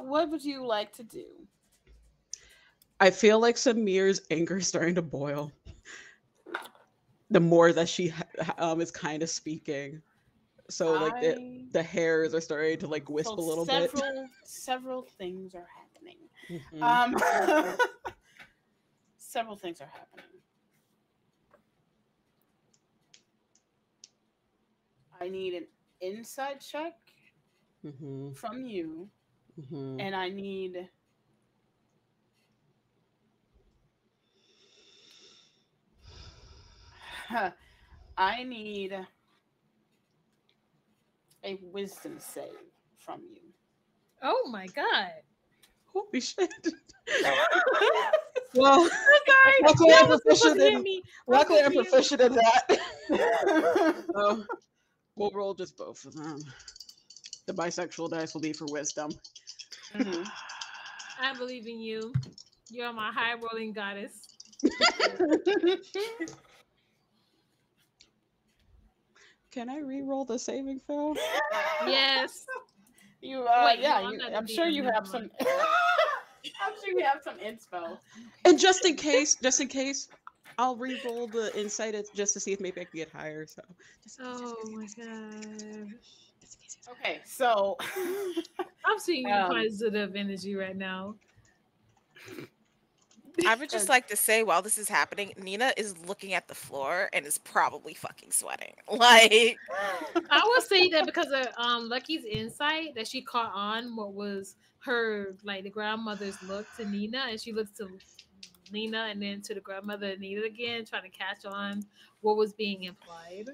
what would you like to do? I feel like Samir's anger is starting to boil. The more that she is kind of speaking, so like I the hairs are starting to like wisp so a little bit. several things are happening. Mhm. Several things are happening. I need an inside check Mhm. from you, Mhm. and I need I need a wisdom save from you. Oh my god. Holy shit! Well, Sorry, luckily that I'm was supposed proficient to be in. me. Luckily I'm supposed to be proficient in that. So we'll roll just both of them. The bisexual dice will be for wisdom. Mhm. I believe in you. You're my high rolling goddess. Can I re-roll the saving throw? Yes. You Wait, no, yeah, I'm not I'm the sure DM, you never have some mind. I'm sure you have some inspo. And just in case, I'll re-roll the insight just to see if maybe I can get higher. So. Oh my god. Okay, so I'm seeing Um, positive energy right now. I would just like to say while this is happening, Nina is looking at the floor and is probably fucking sweating. Like I will say that because of Lucky's insight that she caught on what was her like the grandmother's look to Nina, and she looks to Nina and then to the grandmother Nina again, trying to catch on what was being implied.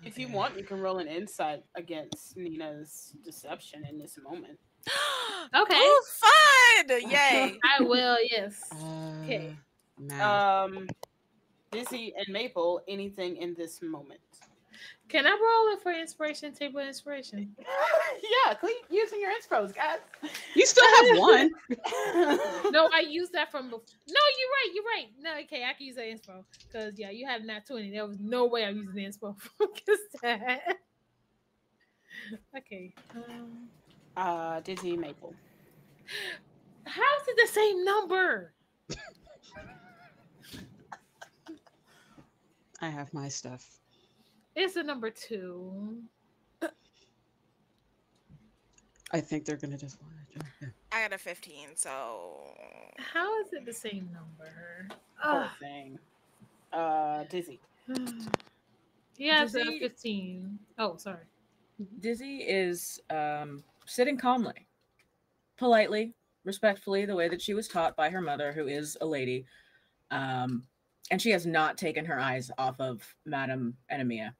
if you want, you can roll an insight against Nina's deception in this moment. Okay. oh, fun! Yay! I will, yes. Okay. Math. Dizzy and Maple, anything in this moment? Can I roll it for inspiration, table inspiration? Yeah, keep using your inspos, guys. You still have one. No, I used that from before. No, you're right. No, okay, I can use that inspo. Because, yeah, you had nat 20. There was no way I'm using the inspo from that. Okay. Dizzy Maple. How is it the same number? I have my stuff. It's a number 2. I think they're gonna just want to jump in. I got a 15, so How is it the same number? Poor thing. Dizzy. Yeah, it's a Dizzy- 15. Oh, sorry. Dizzy is sitting calmly, politely, respectfully the way that she was taught by her mother, who is a lady. And she has not taken her eyes off of Madame Enemia.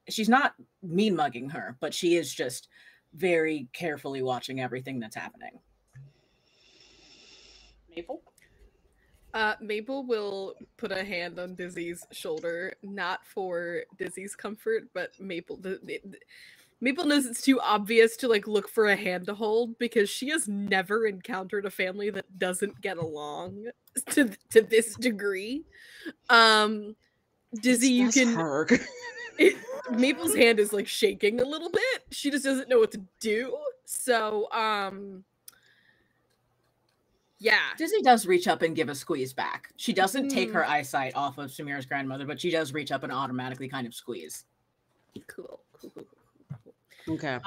She's not mean mugging her, but she is just very carefully watching everything that's happening. Maple? Maple will put a hand on Dizzy's shoulder, not for Dizzy's comfort, but Maple knows it's too obvious to like look for a hand to hold because she has never encountered a family that doesn't get along to this degree. Dizzy, you can. Maple's hand is like shaking a little bit. She just doesn't know what to do. So, yeah. Dizzy does reach up and give a squeeze back. She doesn't take her eyesight off of Samir's grandmother, but she does reach up and automatically kind of squeeze. Cool. Okay.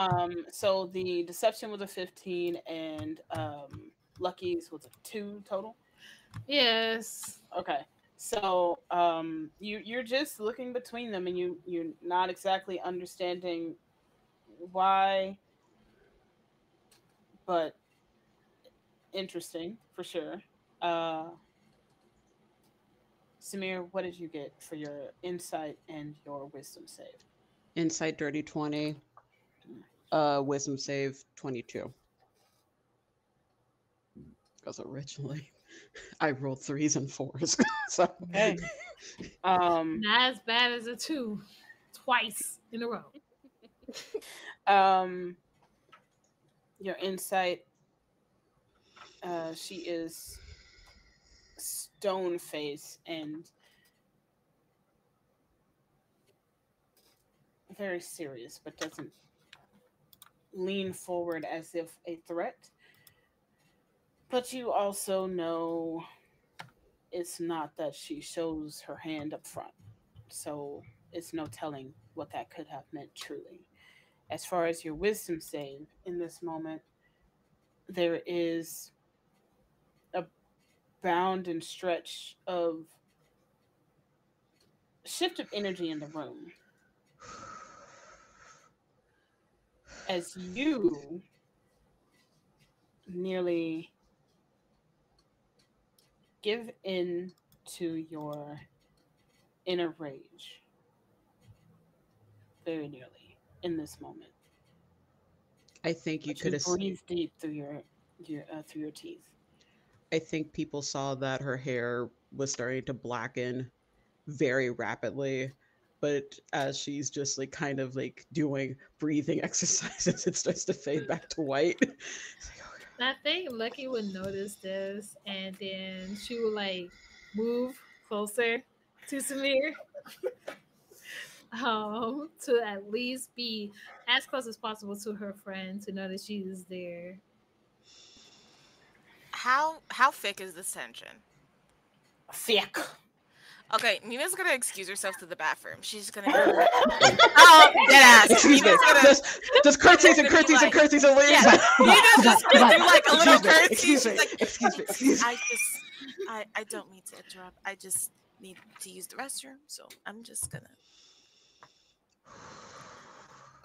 So the deception was a 15 and Lucky's was a 2 total? Yes. Okay. So you're just looking between them and you're not exactly understanding why, but interesting for sure. Samir, what did you get for your insight and your wisdom save? Insight dirty 20. Wisdom save 22. Because originally I rolled 3s and 4s. So okay. Not as bad as a 2 twice in a row. Your insight, she is stone face and very serious, but doesn't lean forward as if a threat. But you also know it's not that she shows her hand up front. So it's no telling what that could have meant truly. As far as your wisdom save in this moment, there is a bound and stretch of shift of energy in the room. As you nearly give in to your inner rage. Very nearly in this moment. I think you could have breathe deep through your teeth. I think people saw that her hair was starting to blacken very rapidly, but as she's just like kind of like doing breathing exercises, it starts to fade back to white. I think Lucky would notice this, and then she would like move closer to Samir, to at least be as close as possible to her friend to know that she is there. How thick is this tension? Thick. Okay, Nina's gonna excuse herself to the bathroom. She's gonna go. Oh, deadass. Excuse me. Just curtsies and curtsies and curtsies and leaves. Yeah, Nina's just gonna do like a little curtsy. Excuse me. Like, Excuse me. I don't mean to interrupt. I just need to use the restroom, so I'm just gonna.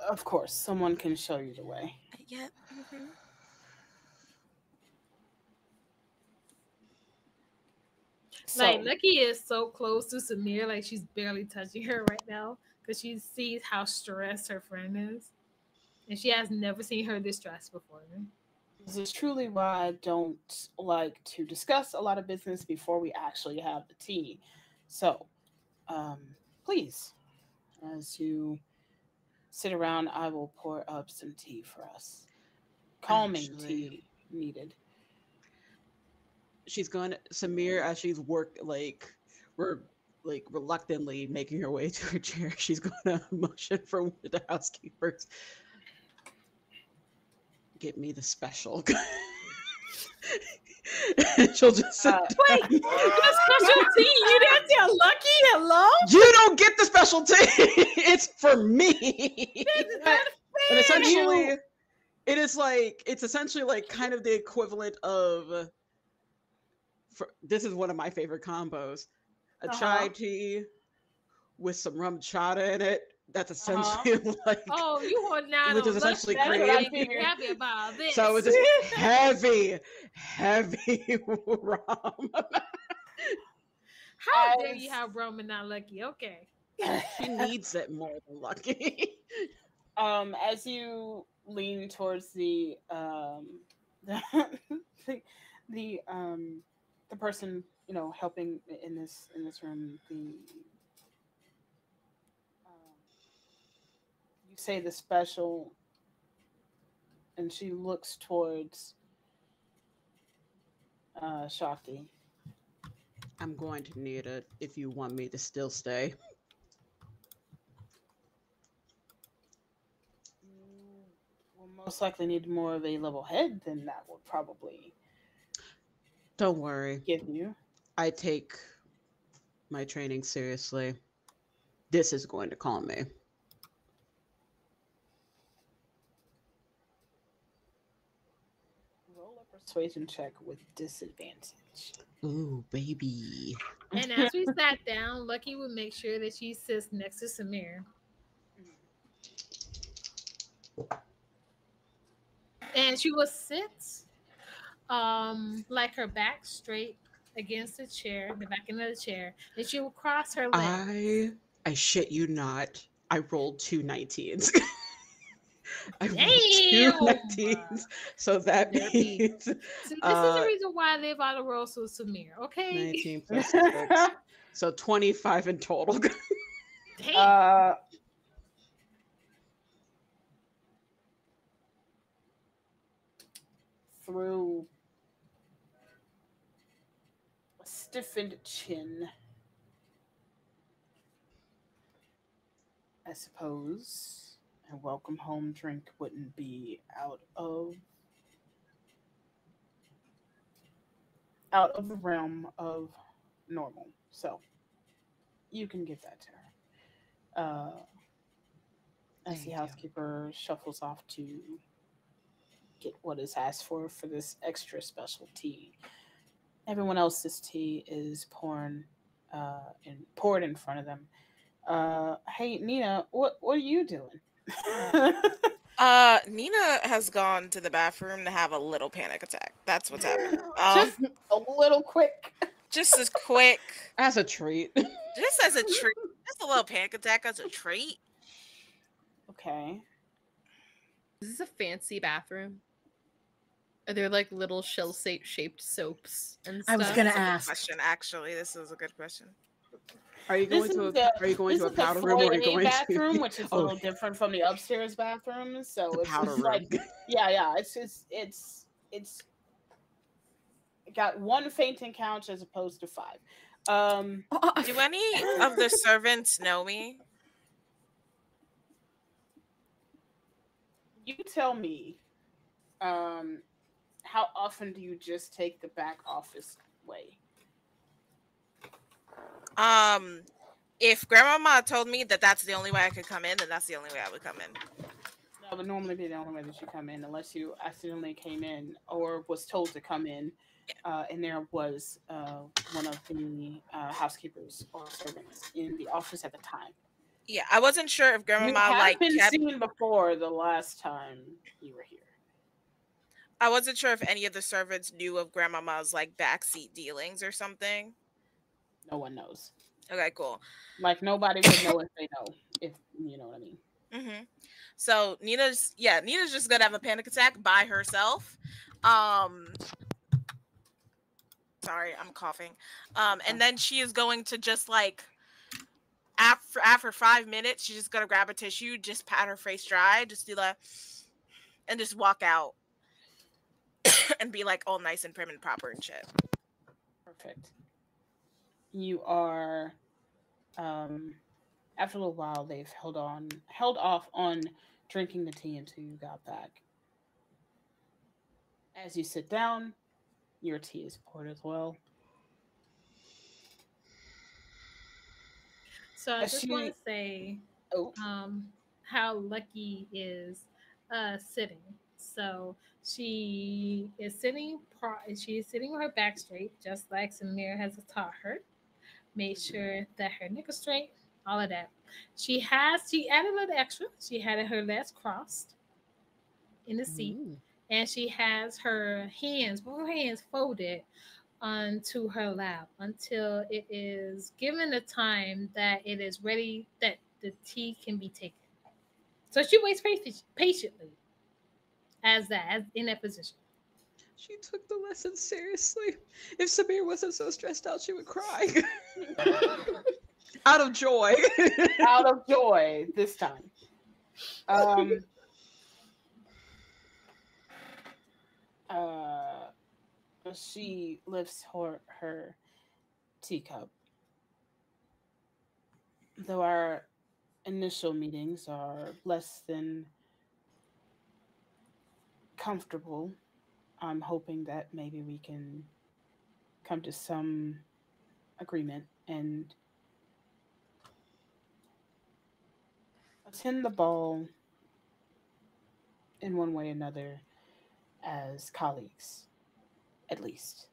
Of course, someone can show you the way. Yeah. Mm-hmm. Like Lucky is so close to Samir, like she's barely touching her right now because she sees how stressed her friend is, and she has never seen her distressed before. This is truly why I don't like to discuss a lot of business before we actually have the tea. So, please, as you sit around, I will pour up some tea for us. Calming tea needed. She's going to Samir as she's reluctantly making her way to her chair. She's going to motion for one of the housekeepers. Get me the special. She'll just sit wait, the special tea? You didn't tell Lucky hello? You don't get the special tea. It's for me. And essentially, it's essentially like kind of the equivalent of. This is one of my favorite combos: a chai tea with some rum chata in it, That's essentially like, Oh, you want now? which is essentially That's what I figured. Happy about this. So it's just heavy rum. How dare you have rum and not Lucky? Okay. She needs it more than Lucky. As you lean towards the the person, you know, helping in this room, you say the special, and she looks towards Shakti. I'm going to need it if you want me to still stay. You will most likely need more of a level head than that would probably. Don't worry. Give you. I take my training seriously. This is going to calm me. Roll a persuasion check with disadvantage. Ooh, baby. And as we sat down, Lucky would make sure that she sits next to Samir. And she will sit like her back straight against the chair, the back end of the chair, and she will cross her legs. I shit you not. I rolled 2 19s. I rolled 2 19s. So that means See, this is the reason why they've auto rolled so Samir, okay? 19 plus 6. So 25 in total. Damn. Through a stiffened chin, I suppose a welcome home drink wouldn't be out of the realm of normal. So you can give that to her. As the housekeeper shuffles off to get what is asked for this extra special tea. Everyone else's tea is poured in front of them. Hey Nina, what are you doing? Nina has gone to the bathroom to have a little panic attack. That's what's happening. Just a little quick. Just as quick. As a treat. Just as a treat. Just a little panic attack as a treat. Okay. Is this a fancy bathroom? Are there like little shaped soaps and stuff? I was gonna ask. Question, actually, this is a good question. Are you going to a powder room or are you going bathroom, to which is a little different from the upstairs bathroom? So the it's powder just room. like it's got one fainting couch as opposed to 5. Do any of the servants know me? You tell me. How often do you just take the back office way? If Grandmama told me that that's the only way I could come in, then that's the only way I would come in. That would normally be the only way that you come in, unless you accidentally came in or was told to come in, and there was one of the housekeepers or servants in the office at the time. Yeah, I wasn't sure if Grandmama You have been seen before the last time you were here. I wasn't sure if any of the servants knew of Grandmama's like backseat dealings or something. No one knows. Okay, cool. Like nobody would know if they know, if you know what I mean. Mm-hmm. So Nina's just gonna have a panic attack by herself. Sorry, I'm coughing. And then she is going to just like after 5 minutes, she's just gonna grab a tissue, just pat her face dry, just do that, and just walk out. And be like all nice and prim and proper and shit. Perfect. You are after a little while they've held off on drinking the tea until you got back. As you sit down, your tea is poured as well. So I just want to say how Lucky is sitting. So she is sitting with her back straight, just like Samir has taught her. Made sure that her neck is straight, all of that. She added a little extra. She had her legs crossed in the seat, and she has both her hands folded onto her lap until it is given the time that it is ready, that the tea can be taken. So she waits patiently as in that position. She took the lesson seriously. If Samir wasn't so stressed out, she would cry. Out of joy. Out of joy this time. She lifts her teacup. Though our initial meetings are less than comfortable, I'm hoping that maybe we can come to some agreement and attend the ball in one way or another as colleagues, at least.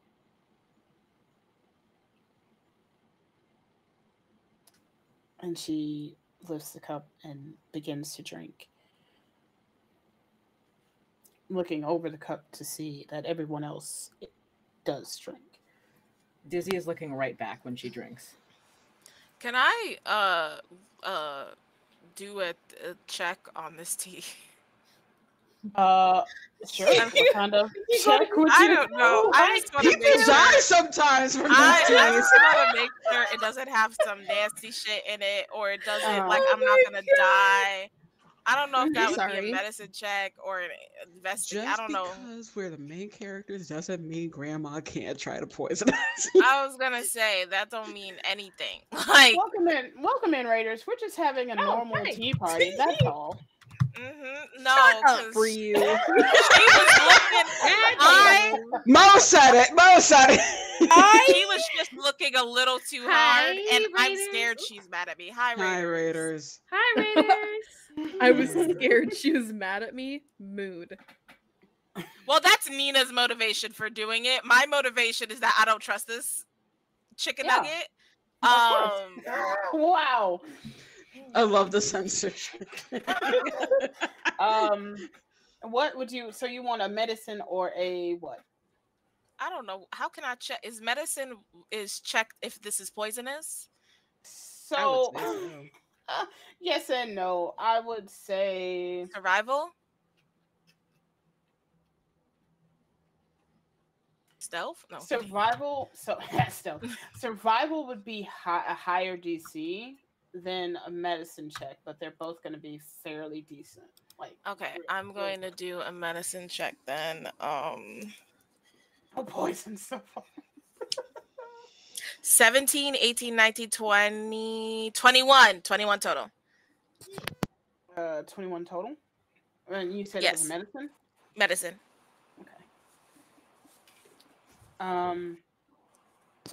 And she lifts the cup and begins to drink, looking over the cup to see that everyone else does drink. Dizzy is looking right back when she drinks. Can I do a check on this tea? Sure. What kind of check would you I don't know. I just want to make People die sure. sometimes from I these just teas. want to make sure it doesn't have some nasty shit in it, or it doesn't like I'm not gonna die. I don't know if that would be Sorry. a medicine check or an investigation. I don't know. Just because we're the main characters doesn't mean Grandma can't try to poison us. I was gonna say that don't mean anything. Like, welcome in, Raiders. We're just having a normal hey. tea party. That's all. no, Up for you. She was looking. Mo said it. She was just looking a little too hard, and I'm Raiders. scared she's mad at me. Hi, Hi, Raiders. Raiders. Hi, Raiders. I was scared she was mad at me. Mood. Well, that's Nina's motivation for doing it. My motivation is that I don't trust this chicken Yeah. nugget. Wow. I love the censorship. What would you? So you want a medicine or a what? I don't know. How can I check? Is medicine checked if this is poisonous? So, I would say so. yes and no. I would say Survival? Stealth? No. survival. So stealth. Survival would be a higher DC than a medicine check, but they're both going to be fairly decent. Like, Okay, I'm going to do a medicine check then. no poison so far. 17, 18, 19, 20, 21. 21 total. 21 total. And you said Yes. it was medicine. Medicine. Okay.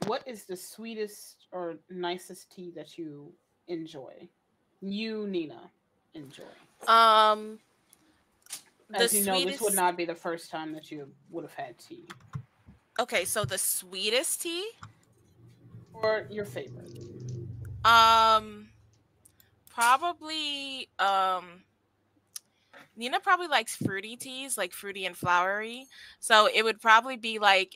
What is the sweetest or nicest tea that you enjoy? You, Nina, enjoy. As you know, this would not be the first time that you would have had tea. Okay, so the sweetest tea? Or your favorite? Probably, Nina probably likes fruity teas, like fruity and flowery. So it would probably be like,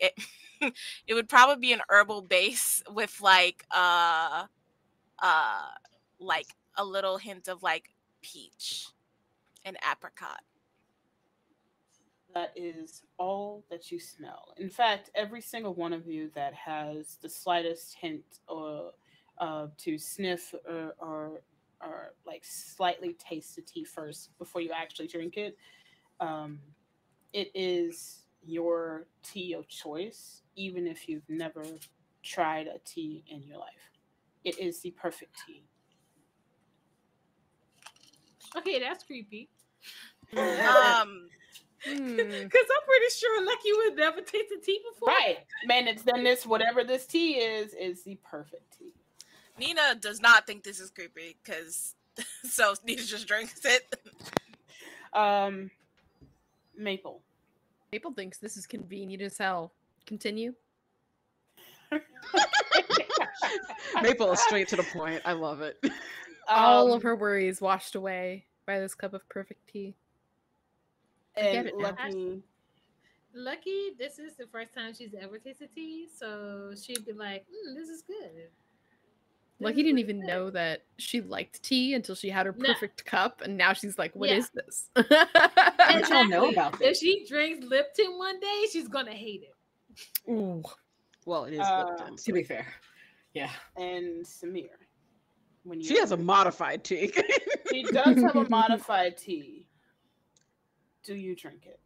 it would probably be an herbal base with like a little hint of like peach and apricot. That is all that you smell. In fact, every single one of you that has the slightest hint or to sniff or like slightly taste the tea first before you actually drink it, it is your tea of choice, even if you've never tried a tea in your life. It is the perfect tea. Okay, that's creepy. Um, Because I'm pretty sure Lucky would never tasted tea before. Right, man. It's then this whatever this tea is the perfect tea. Nina does not think this is creepy because so Nina just drinks it. Maple. Maple thinks this is convenient as hell. Continue. Maple is straight to the point. I love it. All of her worries washed away by this cup of perfect tea. And it now. Lucky, this is the first time she's ever tasted tea, so she'd be like, this is good. Lucky didn't even know that she liked tea until she had her perfect cup, and now she's like, "What is this?" I don't know about this. If she drinks Lipton one day, she's gonna hate it. Ooh. Well, it is Lipton. To be fair, yeah. And Samir, when she has a modified tea. She does have a modified tea. Do you drink it?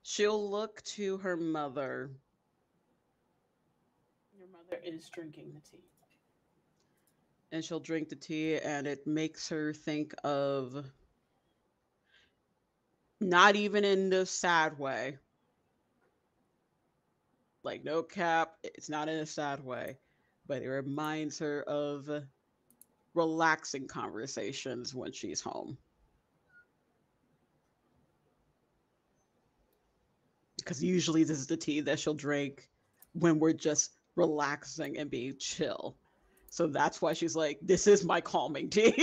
She'll look to her mother. Your mother is drinking the tea. And she'll drink the tea, and it makes her think of, not even in the sad way. Like, no cap, it's not in a sad way. But it reminds her of relaxing conversations when she's home. Because usually this is the tea that she'll drink when we're just relaxing and being chill. So that's why she's like, this is my calming tea.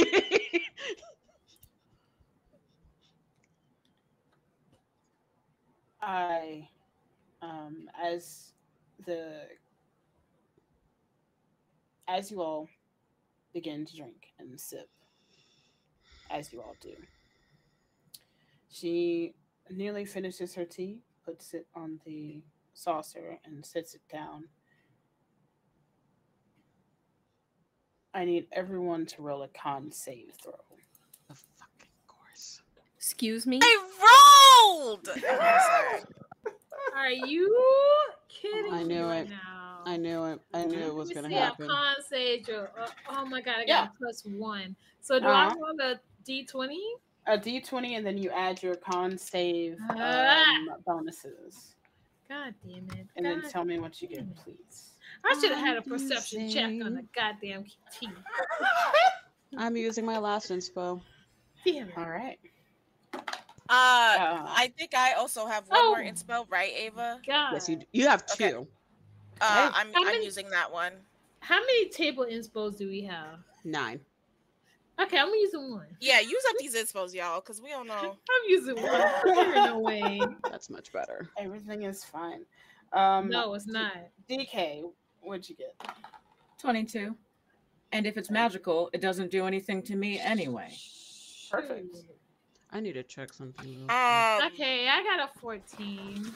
as you all begin to drink and sip, as you all do, she nearly finishes her tea, puts it on the saucer, and sets it down. I need everyone to roll a con save throw. Of fucking course. Excuse me? I rolled! Are you kidding I knew me it. right now? I knew it. I knew it was going to Yeah, happen. con save. Oh my god, I got a +1. So do I roll a d20? A d20, and then you add your con save bonuses. God damn it. And then tell me what you get, please. I should have had a perception check on the goddamn tea. I'm using my last inspo. Damn it. All right. I think I also have one more inspo, right, Ava? God. Yes, you have two. Okay. I'm using that one. How many table inspos do we have? 9. Okay, I'm using one. Yeah, use up these inspos, y'all, because we don't know. I'm using one. There's no way. That's much better. Everything is fine. No, it's not. DK, what'd you get? 22. And if it's magical, it doesn't do anything to me anyway. Perfect. I need to check something. Okay, I got a 14.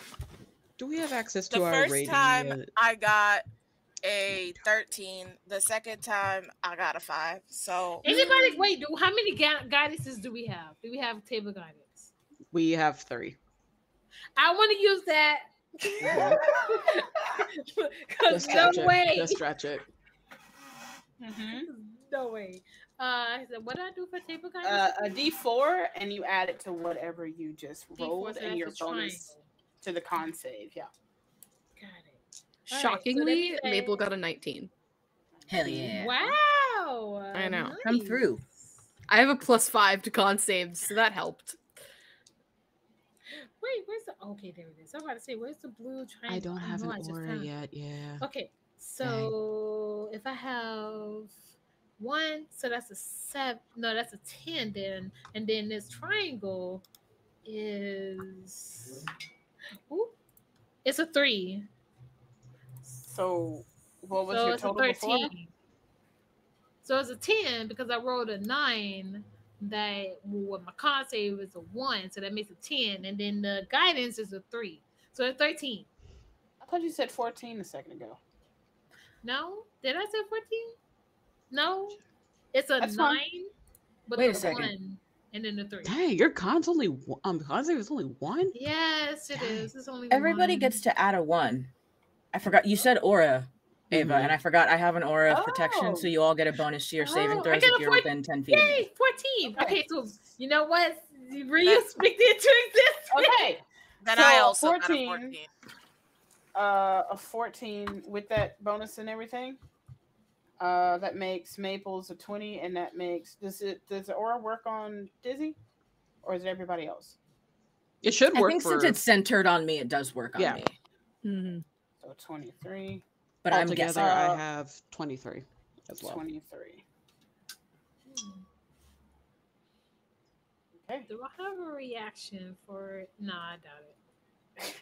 Do we have access to our rating? The first time I got a 13. The second time I got a 5. So anybody wait, how many guidances do we have? Do we have table guidance? We have 3. I want to use that. Because no way. Just stretch it. No way. What do I do for table guidance? A D4, and you add it to whatever you just rolled, so and your that's a bonus triangle. to the con save. Yeah. Got it. Shockingly, All right, so Maple got a 19. Hell yeah. Wow. I know. Nice. Come through. I have a +5 to con saves, so that helped. Wait, where's the? Okay, there it is. I'm about to say, where's the blue triangle? I don't have know, an aura yet. Yeah. Okay, so if I have 1, so that's a 7. No, that's a 10 then, and then this triangle is. Ooh, it's a 3. So, what was So your it's a total before? 13. So it's a 10 because I rolled a 9. That my con save is a 1, so that makes it 10, and then the guidance is a 3, so it's 13. I thought you said 14 a second ago. No, did I say 14? No, it's a That's 9, fine. but Wait a the second. 1 and then the 3. Dang, your con's only con save is only 1. Yes, it is. It's only Everybody 1. gets to add a 1. I forgot. You said aura, Ava, and I forgot I have an aura of protection, so you all get a bonus to your saving throws if you're within 10 feet. Yay, 14. Okay, so you know what? Ryu speak it into existence. Okay. then So, I also 14. got a 14. A 14 with that bonus and everything. That makes Maple's a 20, and that makes does the aura work on Dizzy, or is it everybody else? It should I work think for... since it's centered on me, it does work on me. Mm-hmm. So 23. But I'm Altogether, guessing. I have 23 as well. 23. Okay. Do I have a reaction for it? No, I doubt it.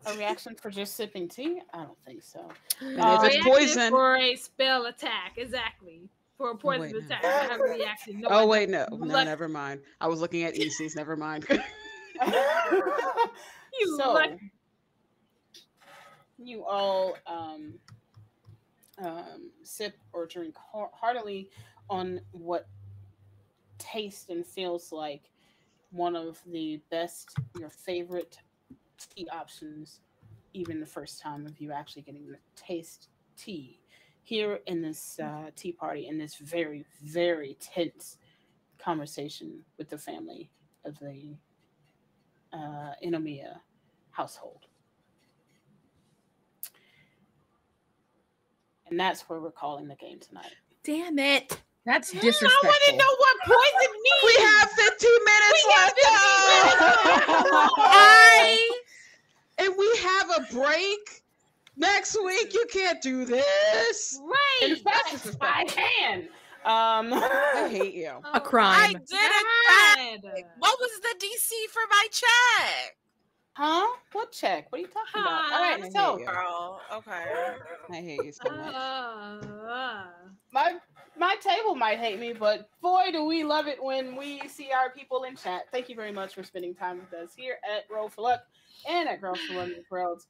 A reaction for just sipping tea? I don't think so. And if it's Reaction poison... for a spell attack, exactly. For a poison wait, no. attack, I have a reaction. No, Oh, I wait, don't. no. No, never mind. I was looking at ECs. Never mind. You So, luck- you all sip or drink heartily on what tastes and feels like one of the best, your favorite tea options, even the first time of you actually getting to taste tea here in this tea party, in this very, very tense conversation with the family of the Inomiya household. And that's where we're calling the game tonight. Damn it. That's I disrespectful. want to know what poison means. We have 15 minutes left. And we have a break next week. You can't do this. Right. In fact, I can. I hate you. A crime. I did it. God. What was the DC for my check? Huh? What check? What are you talking about? All I right, hate so you. Girl, okay. I hate you so much. my table might hate me, but boy, do we love it when we see our people in chat. Thank you very much for spending time with us here at Roll for Luck and at Girls for London Worlds.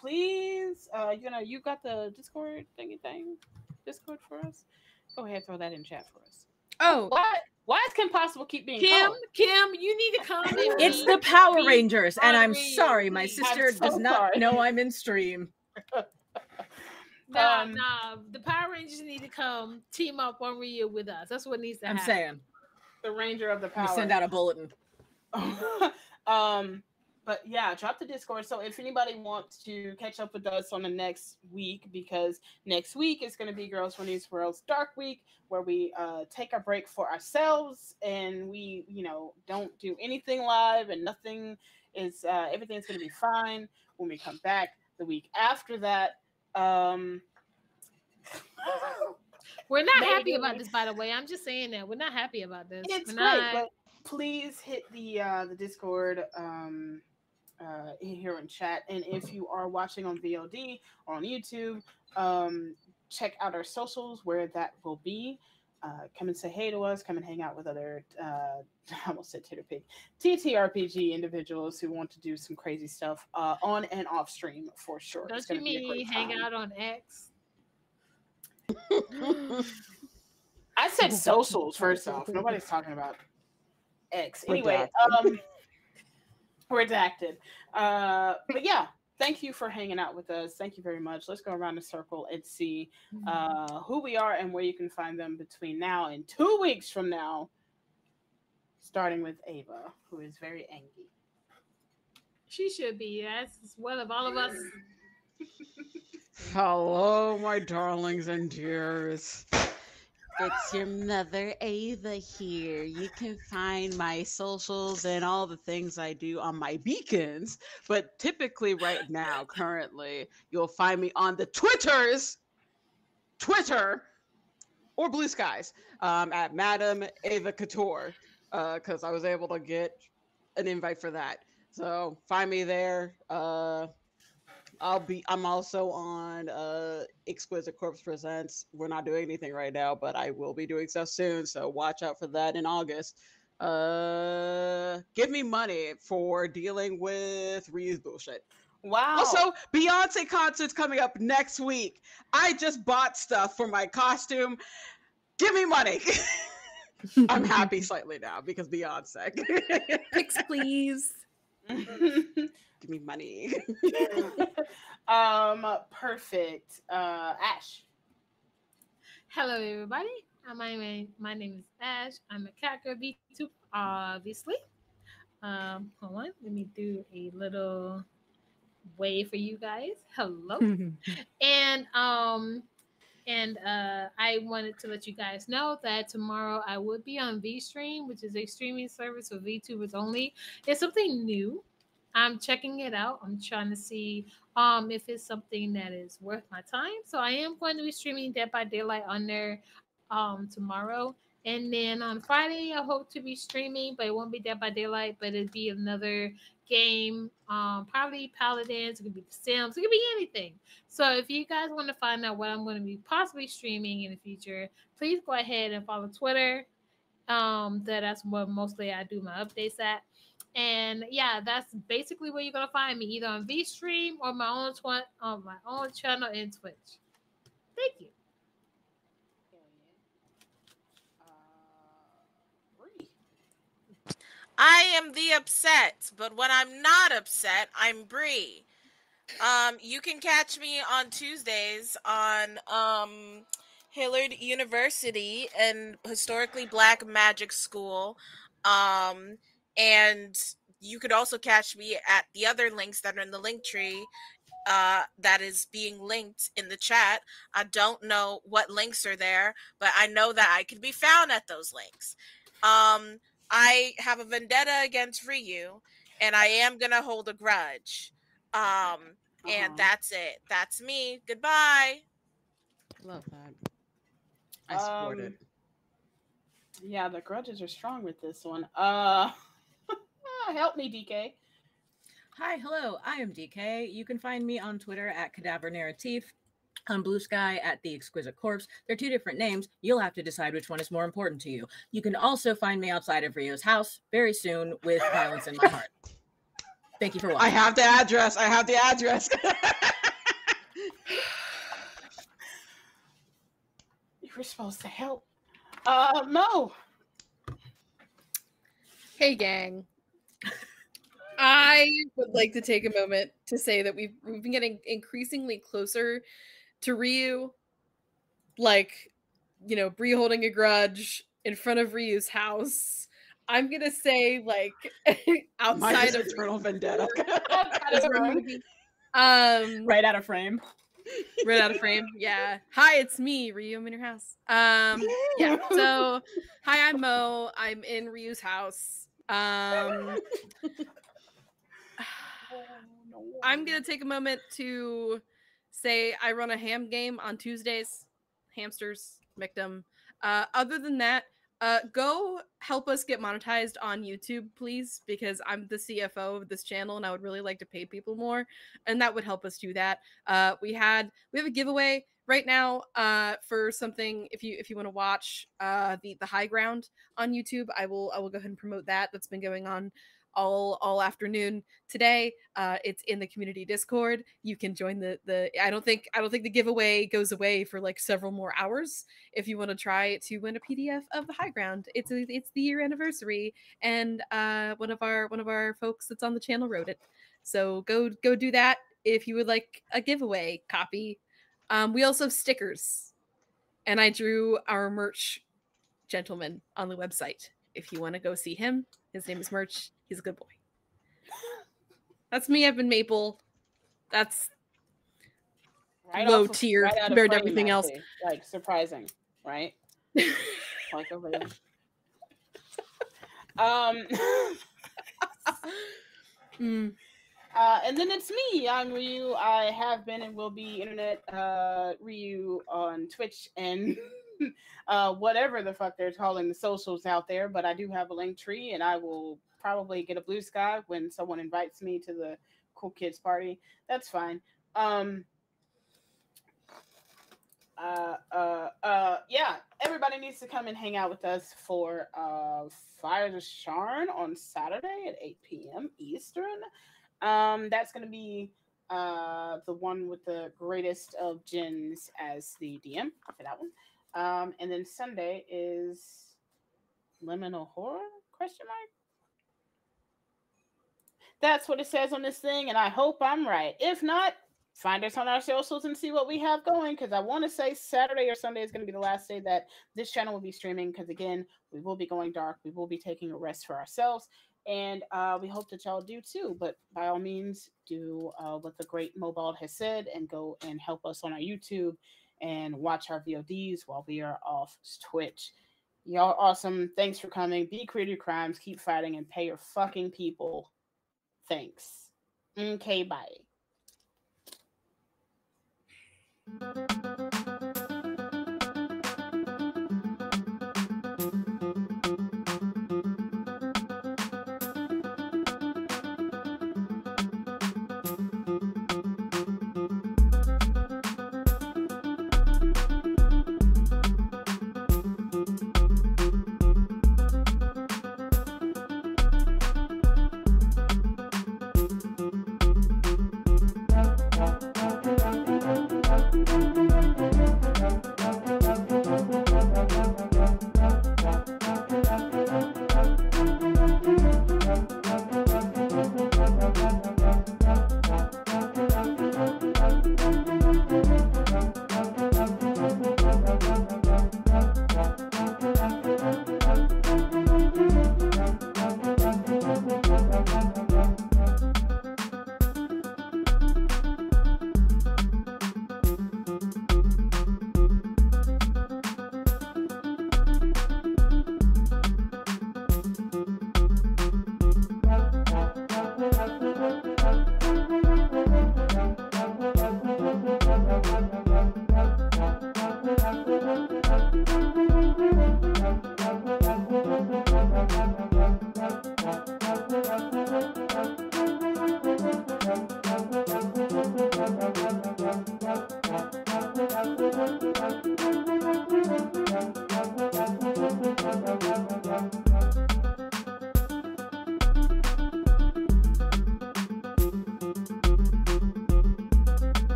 Please, you got the Discord thing, Discord for us. Go ahead, throw that in chat for us. Oh, Why is Kim Possible keep being Kim, called? you need to come. And It's be- the Power be Rangers, and I'm honorary, sorry, my please. sister I'm so does not sorry. know I'm in stream. Nah, the Power Rangers need to come team up on Ryu with us. That's what needs to I'm happen. saying. The Ranger of the We Power. send out a bulletin. But yeah, drop the Discord. So if anybody wants to catch up with us on the next week, because next week is going to be Girls from These Worlds Dark Week, where we take a break for ourselves and we, don't do anything live and nothing is, everything's going to be fine when we come back the week after that. We're not Maybe. happy about this, by the way. I'm just saying that we're not happy about this. It's We're great, not- but please hit the Discord here in chat, and if you are watching on VOD or on YouTube, check out our socials where that will be. Come and say hey to us. Come and hang out with other I almost said TTRPG individuals who want to do some crazy stuff on and off stream for sure. Don't It's you gonna be a mean great hang time. out on X? I said socials first off. Nobody's talking about X. Anyway, redacted. But yeah, thank you for hanging out with us. Thank you very much. Let's go around the circle and see who we are and where you can find them between now and 2 weeks from now. Starting with Ava, who is very angry. She should be. As well of all of us. Hello, my darlings and dears. It's your mother, Ava, here. You can find my socials and all the things I do on my beacons. But typically right now, currently, you'll find me on the Twitter, or Blue Skies, at Madam Ava Couture, because I was able to get an invite for that. So find me there. I'm also on Exquisite Corpse Presents. We're not doing anything right now, but I will be doing stuff soon, so watch out for that in August. Give me money for dealing with Ryu's bullshit. Wow. Also, Beyonce concert's coming up next week. I just bought stuff for my costume. Give me money. I'm happy slightly now because Beyonce. Pics, please. Give me money. Perfect. Ash. Hello, everybody. My name is Ash. I'm a cat girl V2, obviously. Hold on. Let me do a little wave for you guys. Hello. And And I wanted to let you guys know that tomorrow I would be on VStream, which is a streaming service for VTubers only. It's something new. I'm checking it out. I'm trying to see if it's something that is worth my time. So I am going to be streaming Dead by Daylight on there tomorrow. And then on Friday, I hope to be streaming, but it won't be Dead by Daylight, but it'd be another game. Probably Paladins. It could be The Sims. It could be anything. So if you guys want to find out what I'm going to be possibly streaming in the future, please go ahead and follow Twitter. That's what mostly I do my updates at. And yeah, that's basically where you're gonna find me, either on VStream or on my own channel in Twitch. Thank you. I am the upset, but when I'm not upset, I'm Bree. You can catch me on Tuesdays on Hillard University and Historically Black Magic School. And you could also catch me at the other links that are in the link tree. That is being linked in the chat. I don't know what links are there, but I know that I can be found at those links. I have a vendetta against Ryu, and I am gonna hold a grudge. And that's it. That's me. Goodbye. Love that. I support it. Yeah, the grudges are strong with this one. Help me, DK. Hi, hello, I am DK. You can find me on Twitter at Cadaver Narrative, on Blue Sky at The Exquisite Corpse. They're two different names. You'll have to decide which one is more important to you. You can also find me outside of Rio's house very soon with Violence in My Heart. Thank you for watching. I have the address. I have the address. You were supposed to help. Mo. Hey, gang. I would like to take a moment to say that we've been getting increasingly closer to Ryu. Like, you know, Bree holding a grudge in front of Ryu's house. I'm gonna say, like, outside of Eternal Vendetta. Right out of frame. Right out of frame. Yeah. Hi, it's me, Ryu. I'm in your house. Yeah. So, hi, I'm Mo. I'm in Ryu's house. I'm gonna take a moment to say I run a ham game on Tuesdays. Hamsters, Mictum. Other than that, go help us get monetized on YouTube, please, because I'm the CFO of this channel and I would really like to pay people more, and that would help us do that. We have a giveaway right now for something. If you want to watch the High Ground on YouTube, I will go ahead and promote that. That's been going on all afternoon today. It's in the community Discord. You can join the I don't think the giveaway goes away for like several more hours. If you want to try to win a PDF of the High Ground, it's the year anniversary, and one of our folks that's on the channel wrote it. So go do that if you would like a giveaway copy. We also have stickers, and I drew our merch gentleman on the website. If you want to go see him, his name is Merch. He's a good boy. That's me. I've been Maple. That's Right low tier compared to everything else. Like surprising, right? Like over there. And then it's me. I'm Ryu. I have been and will be internet Ryu on Twitch and whatever the fuck they're calling the socials out there. But I do have a link tree, and I will probably get a Blue Sky when someone invites me to the cool kids party. That's fine. Yeah, everybody needs to come and hang out with us for Fire the Sharn on Saturday at 8 p.m. Eastern. That's going to be the one with the greatest of gins as the DM for that one. And then Sunday is Liminal Horror? Question mark? That's what it says on this thing, and I hope I'm right. If not, find us on our socials and see what we have going, because I want to say Saturday or Sunday is going to be the last day that this channel will be streaming, because again, we will be going dark. We will be taking a rest for ourselves, and we hope that y'all do too. But by all means, do what the great Mobald has said and go and help us on our YouTube and watch our VODs while we are off Twitch. Y'all awesome. Thanks for coming. Be creative crimes. Keep fighting and pay your fucking people. Thanks. Okay, bye. Thank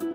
you.